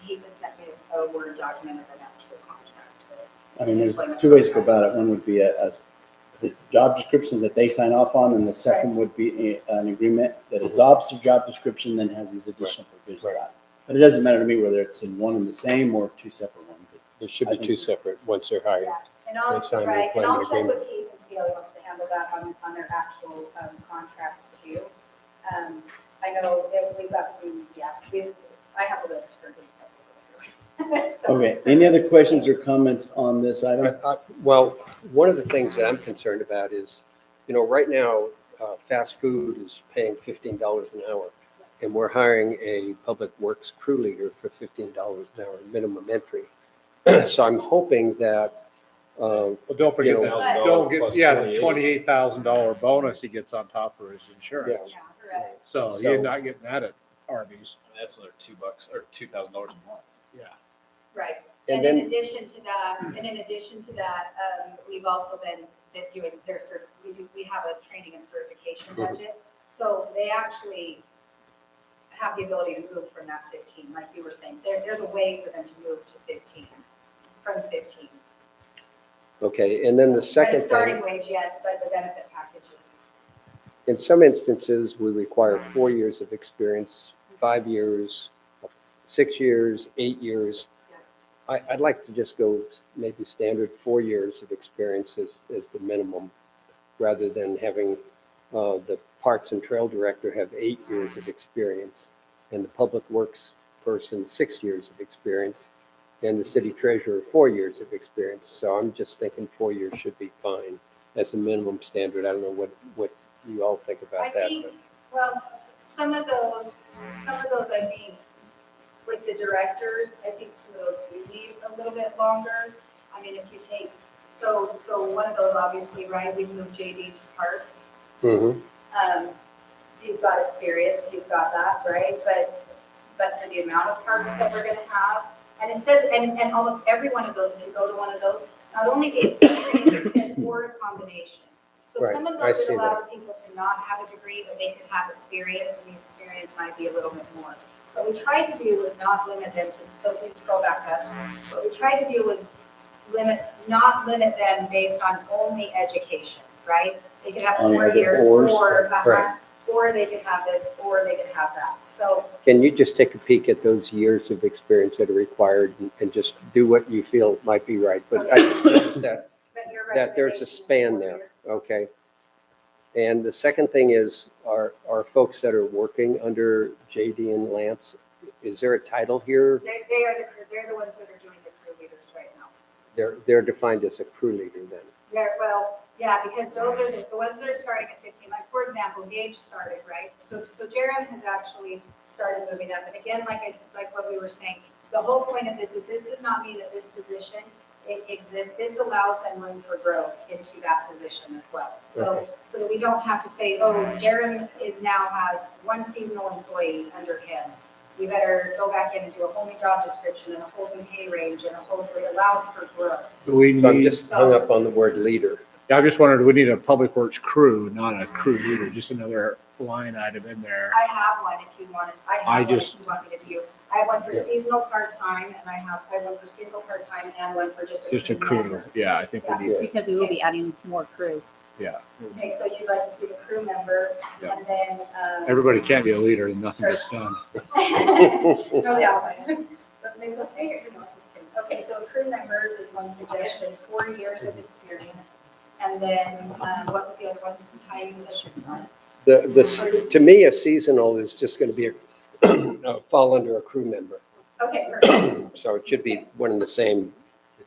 [SPEAKER 6] he even sent me a Word document of an actual contract.
[SPEAKER 1] I mean, there's two ways to go about it. One would be the job description that they sign off on, and the second would be an agreement that adopts the job description, then has these additional provisions
[SPEAKER 4] Right.
[SPEAKER 1] on it. But it doesn't matter to me whether it's in one and the same or two separate ones.
[SPEAKER 4] There should
[SPEAKER 1] I
[SPEAKER 4] be
[SPEAKER 1] think-
[SPEAKER 4] two separate, once they're hired.
[SPEAKER 6] Yeah, and I'll,
[SPEAKER 4] They sign the
[SPEAKER 6] right, and I'll
[SPEAKER 4] employment
[SPEAKER 6] check
[SPEAKER 4] agreement.
[SPEAKER 6] with Heath and see how he wants to handle that on their actual contracts too. I know that we've got some, I have a list for Heath. So-
[SPEAKER 1] Okay, any other questions or comments on this item?
[SPEAKER 4] Well, one of the things that I'm concerned about is, right now, fast food is paying $15 an hour, and we're hiring a public works crew leader for $15 an hour minimum entry. So I'm hoping that,
[SPEAKER 7] Well, don't forget that,
[SPEAKER 2] $1,000
[SPEAKER 7] don't get,
[SPEAKER 2] plus
[SPEAKER 7] yeah, the
[SPEAKER 2] $28,000
[SPEAKER 7] $28,000 bonus he gets on top of his insurance.
[SPEAKER 6] Yeah, correct.
[SPEAKER 7] So
[SPEAKER 4] So-
[SPEAKER 7] you're not getting that at Arby's.
[SPEAKER 9] That's another $2 or $2,000 a month.
[SPEAKER 7] Yeah.
[SPEAKER 6] Right,
[SPEAKER 4] and
[SPEAKER 6] and in
[SPEAKER 4] then,
[SPEAKER 6] addition to that, we've also been doing we have a training and certification
[SPEAKER 4] Mhm.
[SPEAKER 6] budget. So they actually, have the ability to move from that 15, like you were saying. There's a way for them to move to 15, from 15.
[SPEAKER 4] Okay, and then the
[SPEAKER 6] But
[SPEAKER 4] second
[SPEAKER 6] it's starting
[SPEAKER 4] thing,
[SPEAKER 6] wage, yes, but the benefit packages.
[SPEAKER 4] in some instances, we require 4 years of experience, 5 years, 6 years, 8 years. I'd like to just go maybe standard 4 years of experience as the minimum, rather than having the Parks and Trail Director have 8 years of experience, and the Public Works person 6 years of experience, and the City Treasurer 4 years of experience. So I'm just thinking 4 years should be fine as a minimum standard. I don't know what you all think
[SPEAKER 6] I
[SPEAKER 4] about that.
[SPEAKER 6] think, well, some of those, I think, with the directors, I think some of those do need a little bit longer. I mean, if you take, so one of those, obviously, right, we moved JD to Parks.
[SPEAKER 4] Mhm.
[SPEAKER 6] He's got experience, he's got that, right? But for the amount of parks that we're gonna have, and it says, and almost every one of those, if you go to one of those, not only the experience, it says or a combination. So
[SPEAKER 4] Right,
[SPEAKER 6] some of
[SPEAKER 4] I
[SPEAKER 6] those, it
[SPEAKER 4] see
[SPEAKER 6] allows people to not have a degree, but they could have experience, and the experience might be a little bit more. What we tried to do was not limit them to, so if you scroll back up, what we tried to do was not limit them based on only education, right? They could have
[SPEAKER 1] Oh,
[SPEAKER 6] 4
[SPEAKER 1] yeah, the
[SPEAKER 6] years,
[SPEAKER 1] ors.
[SPEAKER 4] Right.
[SPEAKER 6] or they could have this, or they could have that. So,
[SPEAKER 4] Can you just take a peek at those years of experience that are required and just do what you feel might be right? But I just noticed that
[SPEAKER 6] but your
[SPEAKER 4] that there's a
[SPEAKER 6] recommendation is
[SPEAKER 4] span
[SPEAKER 6] 4
[SPEAKER 4] there,
[SPEAKER 6] years.
[SPEAKER 4] okay? And the second thing is, are folks that are working under JD and Lance, is there a title here?
[SPEAKER 6] They are the crew, they're the ones that are doing the crew leaders right now.
[SPEAKER 4] They're defined as a crew leader then.
[SPEAKER 6] Well, yeah, because those are the ones that are starting at 15. Like, for example, Gage started, right? So Jerem has actually started moving up. And again, like what we were saying, the whole point of this is this does not mean that this position exists. This allows them room for growth into that position as well. So that we don't have to say, oh, Jerem now has one seasonal employee under him. We better go back in and do a whole new job description and a whole new pay range and a whole, it allows for growth.
[SPEAKER 7] We
[SPEAKER 4] So I'm
[SPEAKER 7] need,
[SPEAKER 4] just hung up on the word leader.
[SPEAKER 7] I just wondered, we need a public works crew, not a crew leader, just another line item in there.
[SPEAKER 6] I have one if you want it. I have one if you want me to do. I have one for seasonal part-time and I have one for seasonal part-time and one for just a crew
[SPEAKER 7] Crew,
[SPEAKER 6] member.
[SPEAKER 7] yeah, I think we need,
[SPEAKER 10] Because we will be adding more crew.
[SPEAKER 7] yeah.
[SPEAKER 6] Okay, so you'd like to see the crew member
[SPEAKER 7] Yeah.
[SPEAKER 6] and then,
[SPEAKER 7] Everybody can't be a leader and nothing gets done.
[SPEAKER 6] no, yeah, but maybe they'll stay here, you know, just kidding. Okay, so a crew member is one suggestion, 4 years of experience. And then, what was the other one? Some time session.
[SPEAKER 4] To me, a seasonal is just going to be fall under a crew member.
[SPEAKER 6] Okay, perfect.
[SPEAKER 4] So it should be one and the same.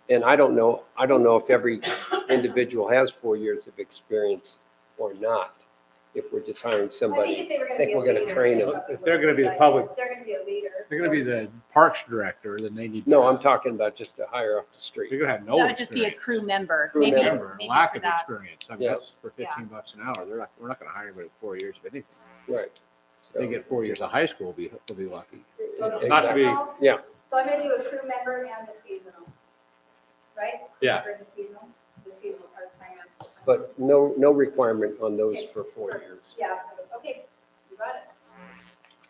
[SPEAKER 4] And I don't know if every individual has 4 years of experience or not. If we're just hiring
[SPEAKER 6] I think
[SPEAKER 4] somebody,
[SPEAKER 6] if they were
[SPEAKER 4] I
[SPEAKER 6] gonna
[SPEAKER 4] think
[SPEAKER 6] be a
[SPEAKER 4] we're gonna
[SPEAKER 6] leader,
[SPEAKER 4] train
[SPEAKER 6] they
[SPEAKER 4] them.
[SPEAKER 6] probably
[SPEAKER 7] If they're gonna be the
[SPEAKER 6] would.
[SPEAKER 7] public-
[SPEAKER 6] If they're gonna be a leader.
[SPEAKER 7] They're gonna be the parks director, then they need.
[SPEAKER 4] No, I'm talking about just to hire off the
[SPEAKER 7] They're
[SPEAKER 4] street.
[SPEAKER 7] gonna have no
[SPEAKER 10] That would just be a
[SPEAKER 7] experience.
[SPEAKER 10] crew member.
[SPEAKER 4] Crew
[SPEAKER 10] Maybe-
[SPEAKER 4] member,
[SPEAKER 10] maybe
[SPEAKER 7] Lack
[SPEAKER 10] for
[SPEAKER 7] of
[SPEAKER 10] that.
[SPEAKER 7] experience. I mean,
[SPEAKER 4] Yeah.
[SPEAKER 7] that's for $15 an hour. We're not gonna hire anybody with 4 years of anything.
[SPEAKER 4] Right.
[SPEAKER 7] If they get 4 years of high school, we'll be lucky.
[SPEAKER 6] So the
[SPEAKER 7] Not to be-
[SPEAKER 6] seasonal-
[SPEAKER 4] Yeah.
[SPEAKER 6] So I'm gonna do a crew member and a seasonal, right?
[SPEAKER 7] Yeah.
[SPEAKER 6] For the seasonal part-time and full-time.
[SPEAKER 4] But no requirement on those for 4 years.
[SPEAKER 6] Yeah, okay, you got it.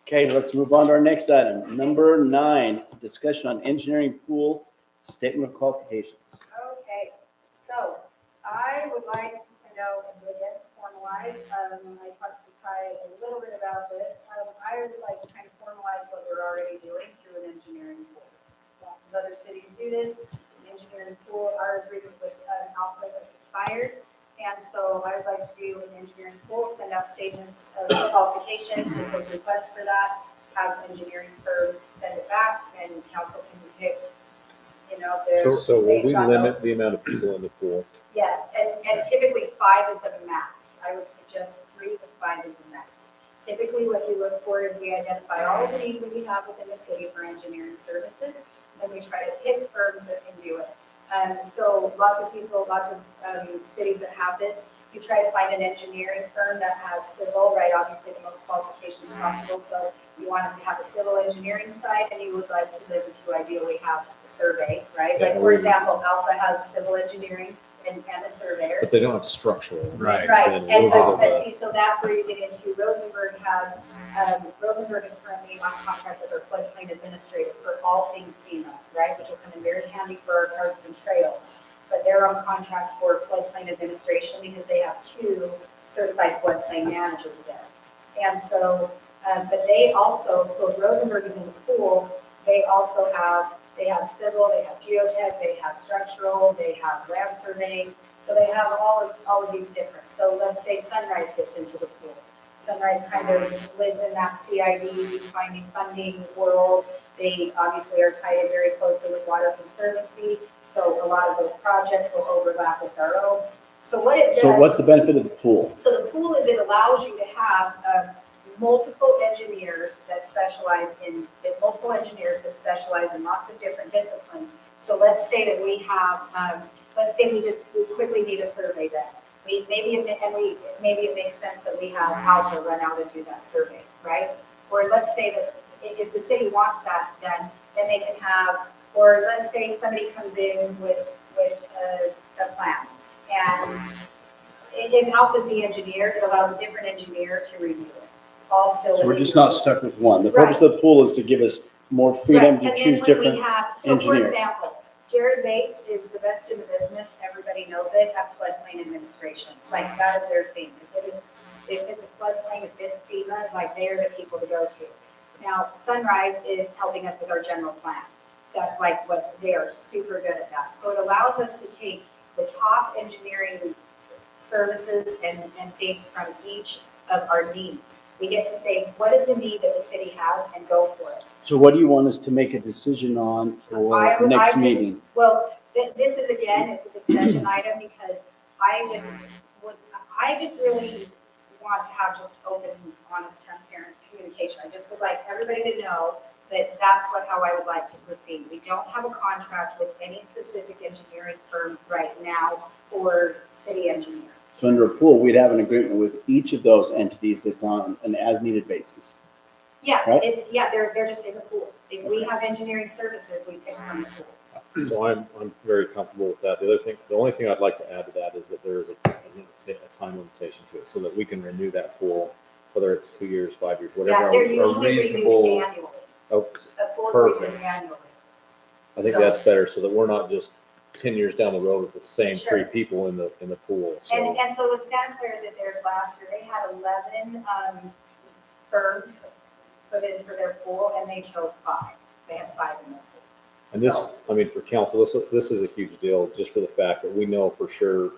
[SPEAKER 1] Okay, let's move on to our next item. Number 9, discussion on engineering pool statement of qualifications.
[SPEAKER 6] Okay, so I would like to send out and do again, formalize, I talked to Ty a little bit about this. I would like to kind of formalize what we're already doing through an engineering pool. Lots of other cities do this. An engineering pool, our agreement with Alpha has expired. And so I would like to do an engineering pool, send out statements of qualification, just those requests for that, have engineering firms send it back, and council can pick, you know, if there's
[SPEAKER 2] So will we
[SPEAKER 6] based on
[SPEAKER 2] limit
[SPEAKER 6] those.
[SPEAKER 2] the amount of people in the pool?
[SPEAKER 6] Yes, and typically 5 is the max. I would suggest 3 to 5 is the max. Typically, what you look for is we identify all of the needs that we have within the city for engineering services, and we try to pick firms that can do it. So lots of people, lots of cities that have this, you try to find an engineering firm that has civil, right? Obviously, the most qualifications possible. So you want to have a civil engineering side, and you would like to live to ideally have a survey, right?
[SPEAKER 2] Yeah,
[SPEAKER 6] Like, for example, Alpha has civil engineering,
[SPEAKER 10] and a surveyor.
[SPEAKER 2] But they don't have structural.
[SPEAKER 7] Right.
[SPEAKER 2] It's
[SPEAKER 10] Right,
[SPEAKER 2] been a
[SPEAKER 10] and
[SPEAKER 2] little bit
[SPEAKER 10] but
[SPEAKER 2] of a-
[SPEAKER 10] see, so that's where you get into, Rosenberg is currently on contract as our floodplain administrator for all things FEMA, right? Which will come in very handy for our parks and trails. But they're on contract for floodplain administration because they have 2 certified floodplain managers there. And so, but they also, so if Rosenberg is in the pool, they also have, they have civil, they have geotech, they have structural, they have land surveying. So they have all of these different. So let's say Sunrise gets into the pool. Sunrise kind of lives in that CID, finding funding world. They obviously are tied in very closely with Water Conservancy. So a lot of those projects will overlap with our own. So what it does.
[SPEAKER 1] So what's the benefit of the pool?
[SPEAKER 10] So the pool is, it allows you to have multiple engineers that specialize in lots of different disciplines. So let's say that we have, let's say we quickly need a survey done. Maybe it makes sense that we have Alpha run out and do that survey, right? Or let's say that if the city wants that done, then they can have, or let's say somebody comes in with a plan. And if Alpha's the engineer, it allows a different engineer to review it. All still.
[SPEAKER 1] So we're just not stuck with one. The purpose of the pool is to give us more freedom
[SPEAKER 10] Right,
[SPEAKER 1] to
[SPEAKER 10] and
[SPEAKER 1] choose
[SPEAKER 10] then when we
[SPEAKER 1] different
[SPEAKER 10] have, so for
[SPEAKER 1] engineers.
[SPEAKER 10] example, Jared Bates is the best in the business, everybody knows it, at floodplain administration, like that is their thing. If it's a floodplain, if it's FEMA, like they are the people to go to. Now, Sunrise is helping us with our general plan. That's like what, they are super good at that. So it allows us to take the top engineering services and things from each of our needs. We get to say, what is the need that the city has, and go for it.
[SPEAKER 1] So what do you want us to make a decision on for
[SPEAKER 10] I
[SPEAKER 1] next
[SPEAKER 10] just-
[SPEAKER 1] meeting?
[SPEAKER 10] Well, this is, again, it's a discussion item because I just really want to have just open, honest, transparent communication. I just would like everybody to know that that's how I would like to proceed. We don't have a contract with any specific engineering firm right now for city engineer.
[SPEAKER 1] So under a pool, we'd have an agreement with each of those entities that's on an as-needed basis.
[SPEAKER 10] Yeah,
[SPEAKER 1] Right.
[SPEAKER 10] they're just in the pool. If we have engineering services, we pick from the pool.
[SPEAKER 2] So I'm very comfortable with that. The only thing I'd like to add to that is that there is a time limitation to it so that we can renew that pool, whether it's 2 years, 5 years,
[SPEAKER 10] Yeah,
[SPEAKER 2] whatever.
[SPEAKER 10] they're
[SPEAKER 2] a
[SPEAKER 10] usually
[SPEAKER 2] reasonable.
[SPEAKER 10] renewed annually.
[SPEAKER 2] Oh,
[SPEAKER 10] A pool's
[SPEAKER 2] Perfect.
[SPEAKER 10] renewed annually.
[SPEAKER 2] I think
[SPEAKER 10] So-
[SPEAKER 2] that's better so that we're not just 10 years down the road with the same
[SPEAKER 10] Sure.
[SPEAKER 2] 3 people in the pool. So
[SPEAKER 10] And so what Santa Clara did theirs last year, they had 11 firms put in for their pool, and they chose 5. They had 5 in their pool.
[SPEAKER 2] And this, I mean, for council, this is a huge deal, just for the fact that we know for sure,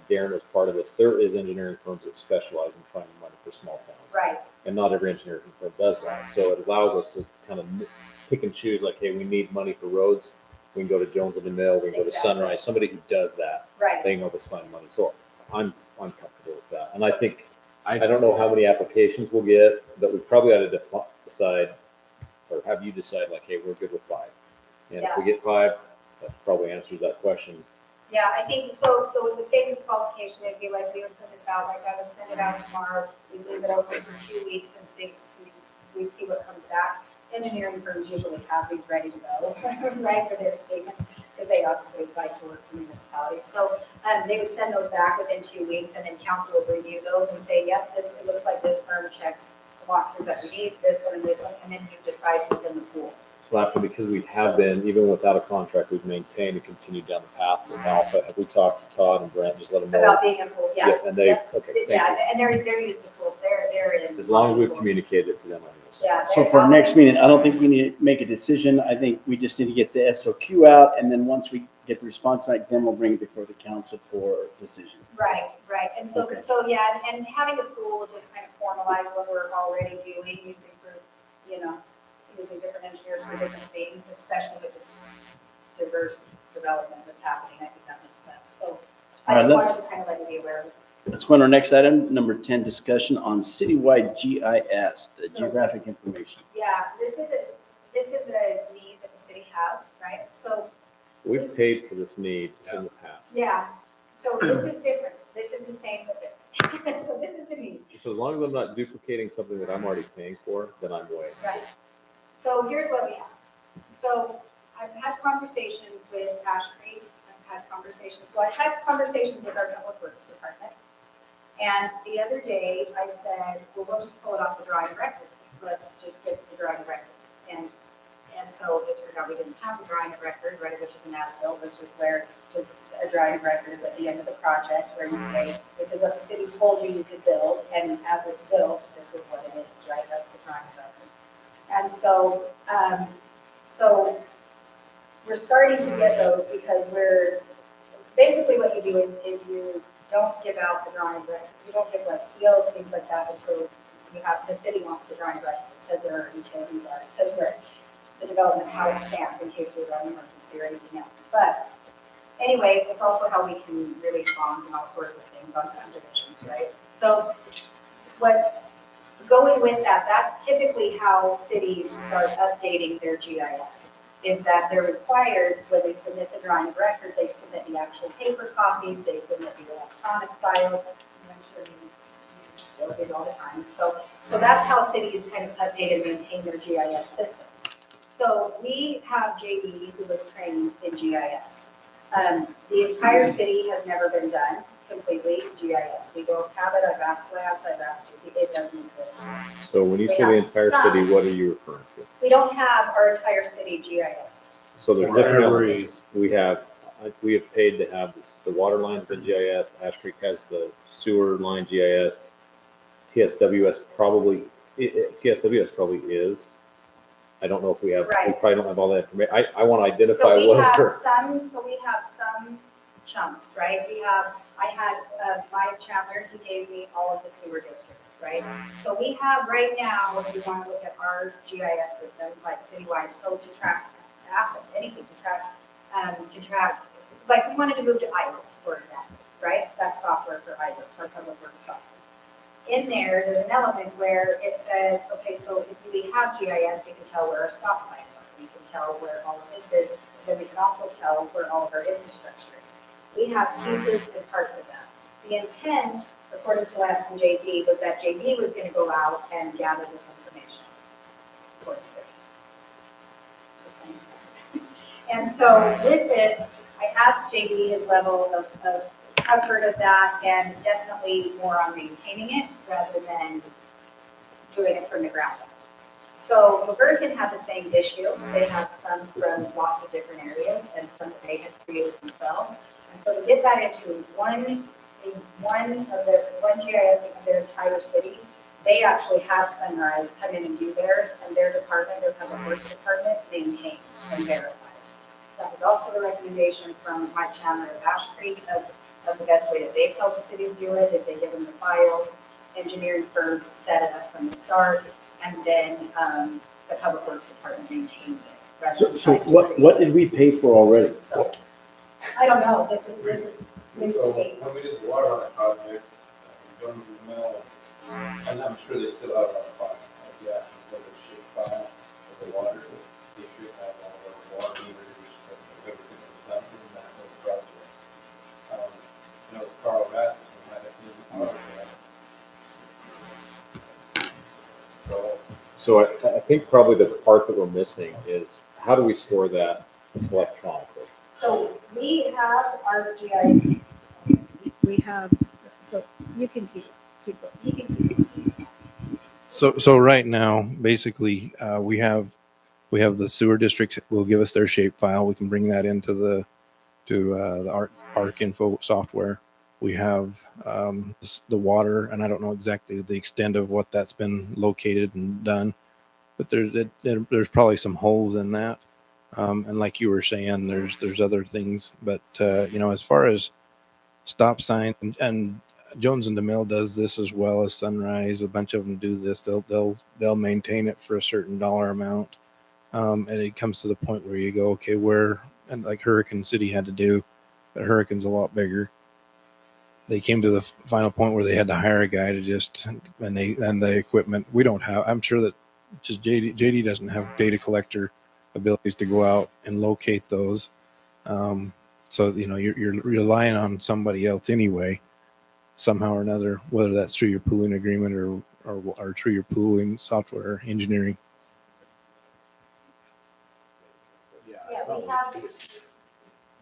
[SPEAKER 2] Darren was part of this. There is engineering firms that specialize in finding money for small towns.
[SPEAKER 10] Right,
[SPEAKER 2] And not every engineering firm does that. So it allows us to kind of pick and choose, like, hey, we need money for roads. We can go to Jones and DeMille, we can go to
[SPEAKER 10] Exactly.
[SPEAKER 2] Sunrise, somebody who does that.
[SPEAKER 10] right.
[SPEAKER 2] They know this find money. So I'm comfortable with that. And I think, I don't know how many applications we'll get, but we probably ought to decide, or have you decide, like, hey, we're good with 5. And if we get 5, that probably answers that question.
[SPEAKER 10] Yeah, I think, so with the statements of qualification, it'd be like, we would put this out, like I would send it out tomorrow, we'd leave it open for 2 weeks and we'd see what comes back. Engineering firms usually have these ready to go, right, for their statements, because they obviously like to work for municipalities. So they would send those back within 2 weeks, and then council would review those and say, yep, it looks like this firm checks the boxes that we need, this one, and then you decide who's in the pool.
[SPEAKER 2] So after, because we have been, even without a contract, we've maintained and continued down the path with Alpha. Have we talked to Todd and Brent, just let them know?
[SPEAKER 10] About being in pool, yeah.
[SPEAKER 2] And they,
[SPEAKER 10] Yep.
[SPEAKER 2] okay, thank
[SPEAKER 10] Yeah, and they're used to pools, they're in.
[SPEAKER 2] you. As long as we've
[SPEAKER 10] pools.
[SPEAKER 2] communicated it to them, I think it's.
[SPEAKER 10] Yeah.
[SPEAKER 1] So for our next meeting, I don't think we need to make a decision. I think we just need to get the SOQ out, and then once we get the response tonight, then we'll bring it before the council for decision.
[SPEAKER 10] Right, and so,
[SPEAKER 1] Okay.
[SPEAKER 10] yeah, and having a pool will just kind of formalize what we're already doing, using different engineers for different things, especially with the diverse development that's happening. I think that makes sense. So
[SPEAKER 1] All
[SPEAKER 10] I
[SPEAKER 1] right,
[SPEAKER 10] just
[SPEAKER 1] let's-
[SPEAKER 10] wanted to kind of let you be aware of it.
[SPEAKER 1] Let's go on our next item, number 10, discussion on citywide GIS, the
[SPEAKER 10] So-
[SPEAKER 1] geographic information.
[SPEAKER 10] Yeah, this is a need that the city has, right? So,
[SPEAKER 2] So we've paid for this need in the past.
[SPEAKER 10] yeah, so this is different. This is the same, but different. So this is the need.
[SPEAKER 2] So as long as I'm not duplicating something that I'm already paying for, then I'm way.
[SPEAKER 10] Right. So here's what we have. So I've had conversations with Ash Creek, had conversations, well, I've had conversations with our public works department. And the other day I said, well, we'll just pull it off the drawing record. Let's just get the drawing record. And so it turned out we didn't have a drawing record, right, which is an as-built, which is where just a drawing record is at the end of the project where you say, this is what the city told you you could build, and as it's built, this is what it is, right? That's the drawing record. And so, so we're starting to get those because we're, basically what you do is you don't give out the drawing record. You don't give like seals, things like that until you have, the city wants the drawing record. It says where our utilities are, it says where the development, how it stands in case we run an emergency or anything else. But anyway, it's also how we can release bonds and all sorts of things on subdivisions, right? So what's going with that, that's typically how cities start updating their GIS, is that they're required, when they submit the drawing of record, they submit the actual paper copies, they submit the electronic files. I'm sure you utilities all the time. So that's how cities kind of update and maintain their GIS system. So we have JD who was trained in GIS. The entire city has never been done completely GIS. We don't have it. I've asked labs, I've asked JD, it doesn't exist.
[SPEAKER 2] So when you
[SPEAKER 10] We
[SPEAKER 2] say the
[SPEAKER 10] have
[SPEAKER 2] entire
[SPEAKER 10] some.
[SPEAKER 2] city, what are you referring to?
[SPEAKER 10] We don't have our entire city GIS.
[SPEAKER 2] So there's
[SPEAKER 9] For
[SPEAKER 2] different
[SPEAKER 9] every-
[SPEAKER 2] elements. We have paid to have the water line been GIS. Ash Creek has the sewer line GIS. TSWS probably is. I don't know if we have, we
[SPEAKER 10] Right.
[SPEAKER 2] probably don't have all that information. I want to
[SPEAKER 10] So
[SPEAKER 2] identify
[SPEAKER 10] we
[SPEAKER 2] what
[SPEAKER 10] have
[SPEAKER 2] are.
[SPEAKER 10] some chunks, right? I had Mike Chandler, he gave me all of the sewer districts, right? So we have right now, if you want to look at our GIS system, like Citywide, so to track assets, anything to track, like we wanted to move to iWorks, for example, right? That's software for iWorks, our public works software. In there's an element where it says, okay, so if we have GIS, we can tell where our stop signs are. We can tell where all of this is, then we can also tell where all of our infrastructure is. We have pieces and parts of that. The intent, according to Lance and JD, was that JD was going to go out and gather this information for the city. So same. And so with this, I asked JD his level of comfort of that, and definitely more on maintaining it rather than doing it from the ground up. So Laverton had the same issue. They had some from lots of different areas and some that they had created themselves. And so to get that into one GIS of their entire city, they actually have Sunrise come in and do theirs, and their department, their public works department, maintains and verifies. That was also the recommendation from Mike Chandler of Ash Creek of the best way that they've helped cities do it is they give them the files, engineering firms set it up from the start, and then the public works department maintains it. rather than
[SPEAKER 1] So
[SPEAKER 10] tries to
[SPEAKER 1] what
[SPEAKER 10] create
[SPEAKER 1] did we pay for already?
[SPEAKER 10] it. So, I don't know, this is news
[SPEAKER 8] So
[SPEAKER 10] to me.
[SPEAKER 8] when we did the water line project, Jones and Mill, and I'm sure they still have a project. You asked them for the shape file of the water district, have all of our water meters, everything that was done in that whole project. Carl Rasmussen had a new water test.
[SPEAKER 2] So I think probably the part that we're missing is how do we store that electronically?
[SPEAKER 10] So we have our GIS.
[SPEAKER 6] We have, so you can keep going.
[SPEAKER 10] He can keep
[SPEAKER 11] So right now, basically, we have the sewer districts will give us their shape file. We can bring that into the ARC info software. We have the water, and I don't know exactly the extent of what that's been located and done, but there's probably some holes in that. And like you were saying, there's other things, but as far as stop sign and Jones and DeMille does this as well as Sunrise. A bunch of them do this. They'll maintain it for a certain dollar amount, and it comes to the point where you go, okay, and like Hurricane City had to do, but Hurricane's a lot bigger. They came to the final point where they had to hire a guy to and the equipment we don't have. I'm sure that just JD doesn't have data collector abilities to go out and locate those. So you're relying on somebody else anyway, somehow or another, whether that's through your pooling agreement or through your pooling software engineering.
[SPEAKER 10] Yeah, we have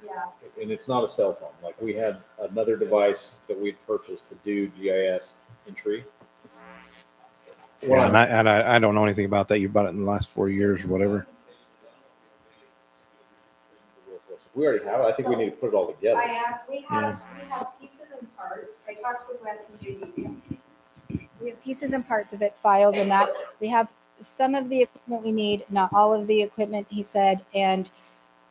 [SPEAKER 10] Yeah,
[SPEAKER 2] And it's not a cell phone. Like we had another device that we'd purchased to do GIS entry.
[SPEAKER 11] Yeah, I don't know anything about that. You bought it in the last 4 years or whatever.
[SPEAKER 2] We already have it. I think we need to put it all together.
[SPEAKER 10] we have pieces and parts. I talked with Lance and JD.
[SPEAKER 6] We have pieces and parts of it, files and that. We have some of the equipment we need, not all of the equipment, he said. And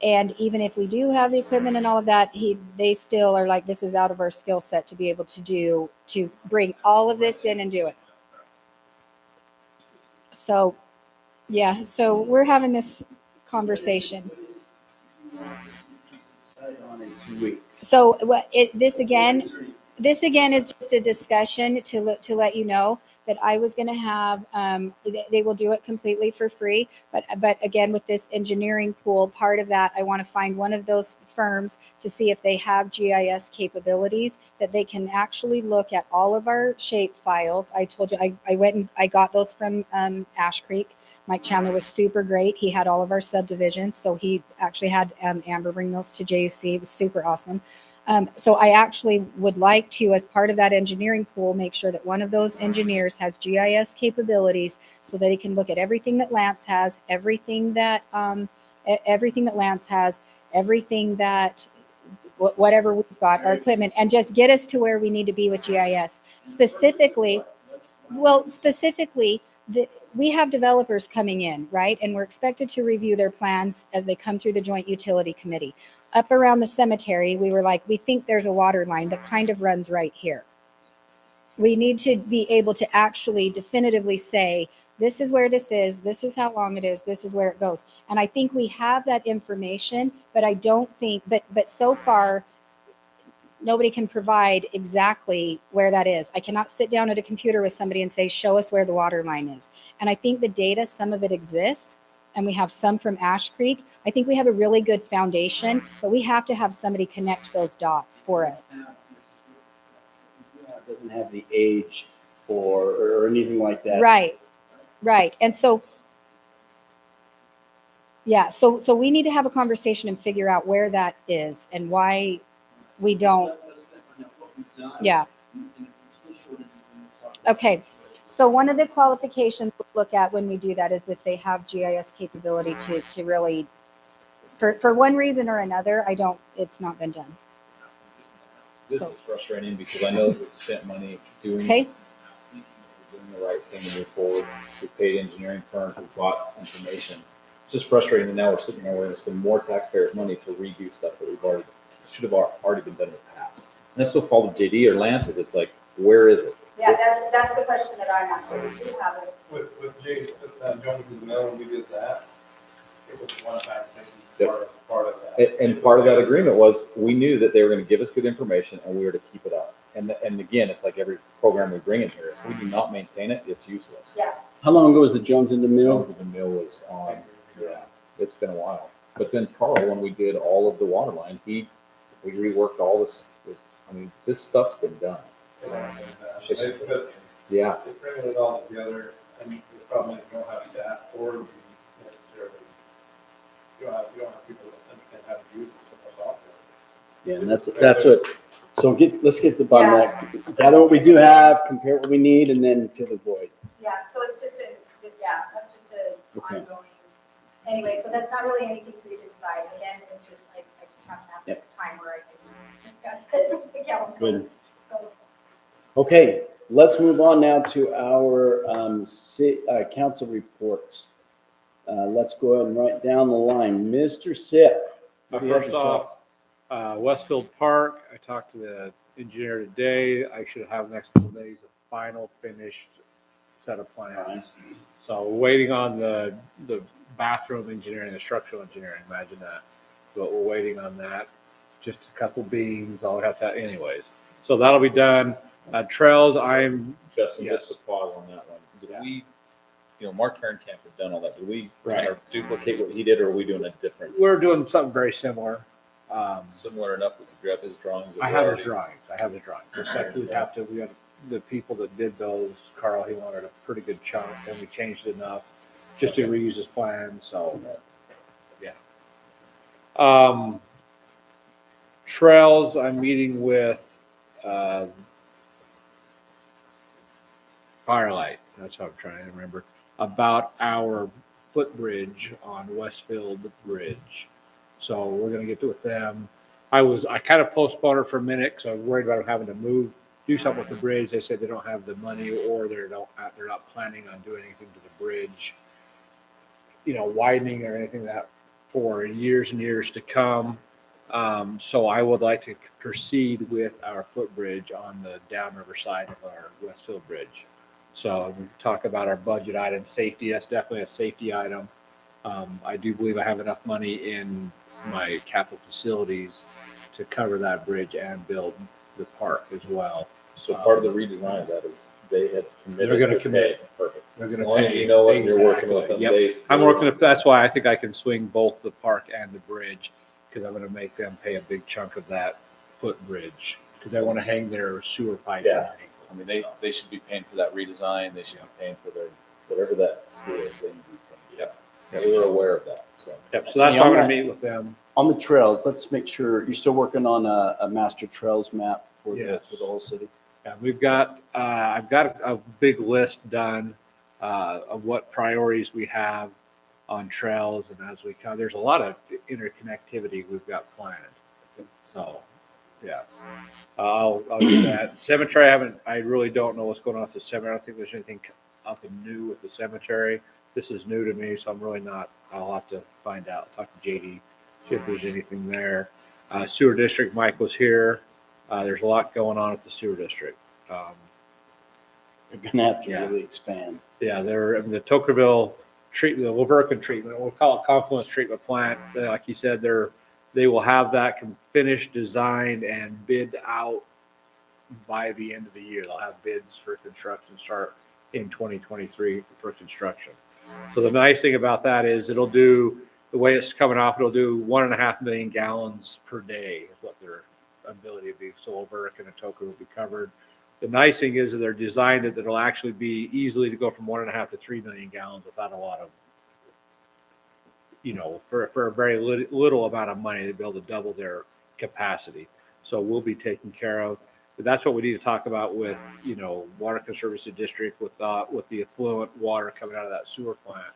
[SPEAKER 6] even if we do have the equipment and all of that, they still are like, this is out of our skill set to be able to bring all of this in and do it. So, yeah, so we're having this conversation.
[SPEAKER 1] Decide on in 2 weeks.
[SPEAKER 6] So this again is just a discussion to let you know that I was going to have. They will do it completely for free, but again with this engineering pool, part of that I want to find one of those firms to see if they have GIS capabilities that they can actually look at all of our shape files. I told you I went and I got those from Ash Creek. Mike Chandler was super great. He had all of our subdivisions, so he actually had Amber bring those to JUC. It was super awesome. So I actually would like to, as part of that engineering pool, make sure that one of those engineers has GIS capabilities so that he can look at everything that Lance has, everything that Lance has, everything that whatever we've got, our equipment, and just get us to where we need to be with GIS. Specifically, we have developers coming in, right? And we're expected to review their plans as they come through the Joint Utility Committee. Up around the cemetery, we were like, we think there's a water line that kind of runs right here. We need to be able to actually definitively say, this is where this is how long it is, this is where it goes. And I think we have that information, but I don't think, but so far, nobody can provide exactly where that is. I cannot sit down at a computer with somebody and say, show us where the water line is. And I think the data, some of it exists, and we have some from Ash Creek. I think we have a really good foundation, but we have to have somebody connect those dots for us.
[SPEAKER 1] It doesn't have the age or anything like that.
[SPEAKER 6] Right. And so, yeah, so we need to have a conversation and figure out where that is and why we don't. Yeah. Okay. So one of the qualifications we'll look at when we do that is if they have GIS capability to really, for one reason or another, it's not been done.
[SPEAKER 2] This is frustrating because I know that we've spent money doing
[SPEAKER 6] Okay.
[SPEAKER 2] this. We're doing the right thing to move forward. We've paid engineering firms, we've bought information. It's just frustrating that now we're sitting there, we're going to spend more taxpayers' money to redo stuff that should have already been done in the past. And I still follow JD or Lance's. It's like, where is it?
[SPEAKER 10] Yeah, that's the question that I'm asking. We do have it.
[SPEAKER 8] With Jones and Mill, when we did that, it was one time thing,
[SPEAKER 2] Yep.
[SPEAKER 8] part of that.
[SPEAKER 2] And part of that agreement was we knew that they were going to give us good information and we were to keep it up. And again, it's like every program we bring in here, if we do not maintain it, it's useless.
[SPEAKER 10] Yeah.
[SPEAKER 1] How long ago was the Jones in the Mill?
[SPEAKER 2] Jones and Mill was on, yeah, it's been a while. But then Carl, when we did all of the water line, we reworked all this. This stuff's been done.
[SPEAKER 8] But
[SPEAKER 2] Yeah.
[SPEAKER 8] it's bringing it all together, and the problem is you don't have staff or necessarily, you don't have people that understand how to use the software.
[SPEAKER 1] Yeah, and that's what. So let's get to the bottom of that. Gather what we do have, compare what we need, and then fill the void.
[SPEAKER 10] Yeah, so it's just that's just a
[SPEAKER 1] Okay.
[SPEAKER 10] ongoing. Anyway, so that's not really anything for you to decide. Again, it's just, I just have to have time where I can discuss this with the council.
[SPEAKER 1] Good.
[SPEAKER 10] So,
[SPEAKER 1] Okay, let's move on now to our council reports. Let's go ahead and write down the line. Mr. Sip. what do you have to
[SPEAKER 7] First
[SPEAKER 1] tell
[SPEAKER 7] off,
[SPEAKER 1] us?
[SPEAKER 7] Westfield Park, I talked to the engineer today. I should have next couple days a final finished set of plans. So we're waiting on the bathroom engineering, the structural engineering, imagine that. But we're waiting on that. Just a couple beams, all we have to have anyways. So that'll be done. Trails,
[SPEAKER 2] Justin,
[SPEAKER 7] Yes.
[SPEAKER 2] just to pause on that one. Did we, Mark Fahrenkamp had done all that. Did we kind of duplicate what he did, or are we doing a different,
[SPEAKER 7] we're doing something very similar.
[SPEAKER 2] similar enough we could grab his drawings?
[SPEAKER 7] I have his drawings. Just like we got the people that did those, Carl, he wanted a pretty good chunk, and we changed it enough just to reuse his plan, so, yeah. Trails, I'm meeting with Firelight, that's what I'm trying to remember, about our footbridge on Westfield Bridge. So we're gonna get with them. I kind of postponed it for a minute because I was worried about having to do something with the bridge. They said they don't have the money, or they're not planning on doing anything to the bridge, widening or anything that for years and years to come. So I would like to proceed with our footbridge on the downriver side of our Westfield Bridge. So we talk about our budget item, safety. That's definitely a safety item. I do believe I have enough money in my capital facilities to cover that bridge and build the park as well.
[SPEAKER 2] So part of the redesign of that is they had committed.
[SPEAKER 7] They're gonna
[SPEAKER 2] to
[SPEAKER 7] commit.
[SPEAKER 2] pay. Perfect.
[SPEAKER 7] They're
[SPEAKER 2] As
[SPEAKER 7] going to
[SPEAKER 2] long as
[SPEAKER 7] pay.
[SPEAKER 2] you know what you're working with them.
[SPEAKER 7] Yep. I'm working. That's why I think I can swing both the park and the bridge, because I'm going to make them pay a big chunk of that footbridge, because they want to hang their sewer pipe.
[SPEAKER 2] Yeah.
[SPEAKER 7] underneath it.
[SPEAKER 2] I mean, they should be paying for that redesign. They should be paying for their, whatever that is, they need to be paying.
[SPEAKER 7] Yep.
[SPEAKER 2] They were aware of that, so.
[SPEAKER 7] Yep. So that's
[SPEAKER 1] Yeah,
[SPEAKER 7] why I'm
[SPEAKER 1] I'm
[SPEAKER 7] going to
[SPEAKER 1] not-
[SPEAKER 7] meet with them.
[SPEAKER 1] On the trails, let's make sure, you're still working on a master trails map for
[SPEAKER 7] Yes.
[SPEAKER 1] the whole city?
[SPEAKER 7] Yeah, we've got, I've got a big list done of what priorities we have on trails, and as we come, there's a lot of interconnectivity we've got planned. So, yeah, I'll do that. Cemetery, I really don't know what's going on with the cemetery. I don't think there's anything up and new with the cemetery. This is new to me, so I'm really not. I'll have to find out. Talk to JD, see if there's anything there. Sewer district, Mike was here. There's a lot going on at the sewer district.
[SPEAKER 1] They're gonna have to
[SPEAKER 7] Yeah.
[SPEAKER 1] really expand.
[SPEAKER 7] Yeah, the Tuckerville treatment, the Lavercan treatment, we'll call it Confluence Treatment Plant. Like you said, they will have that finished, designed, and bid out by the end of the year. They'll have bids for construction start in 2023 for construction. So the nice thing about that is it'll do, the way it's coming off, it'll do 1.5 million gallons per day is what their ability to be. So Lavercan and Tuckerville will be covered. The nice thing is that they're designed it that it'll actually be easily to go from 1.5 to 3 million gallons without a lot of, for a very little amount of money, they'll be able to double their capacity. So we'll be taken care of. But that's what we need to talk about with, Water Conservancy District with the effluent water coming out of that sewer plant.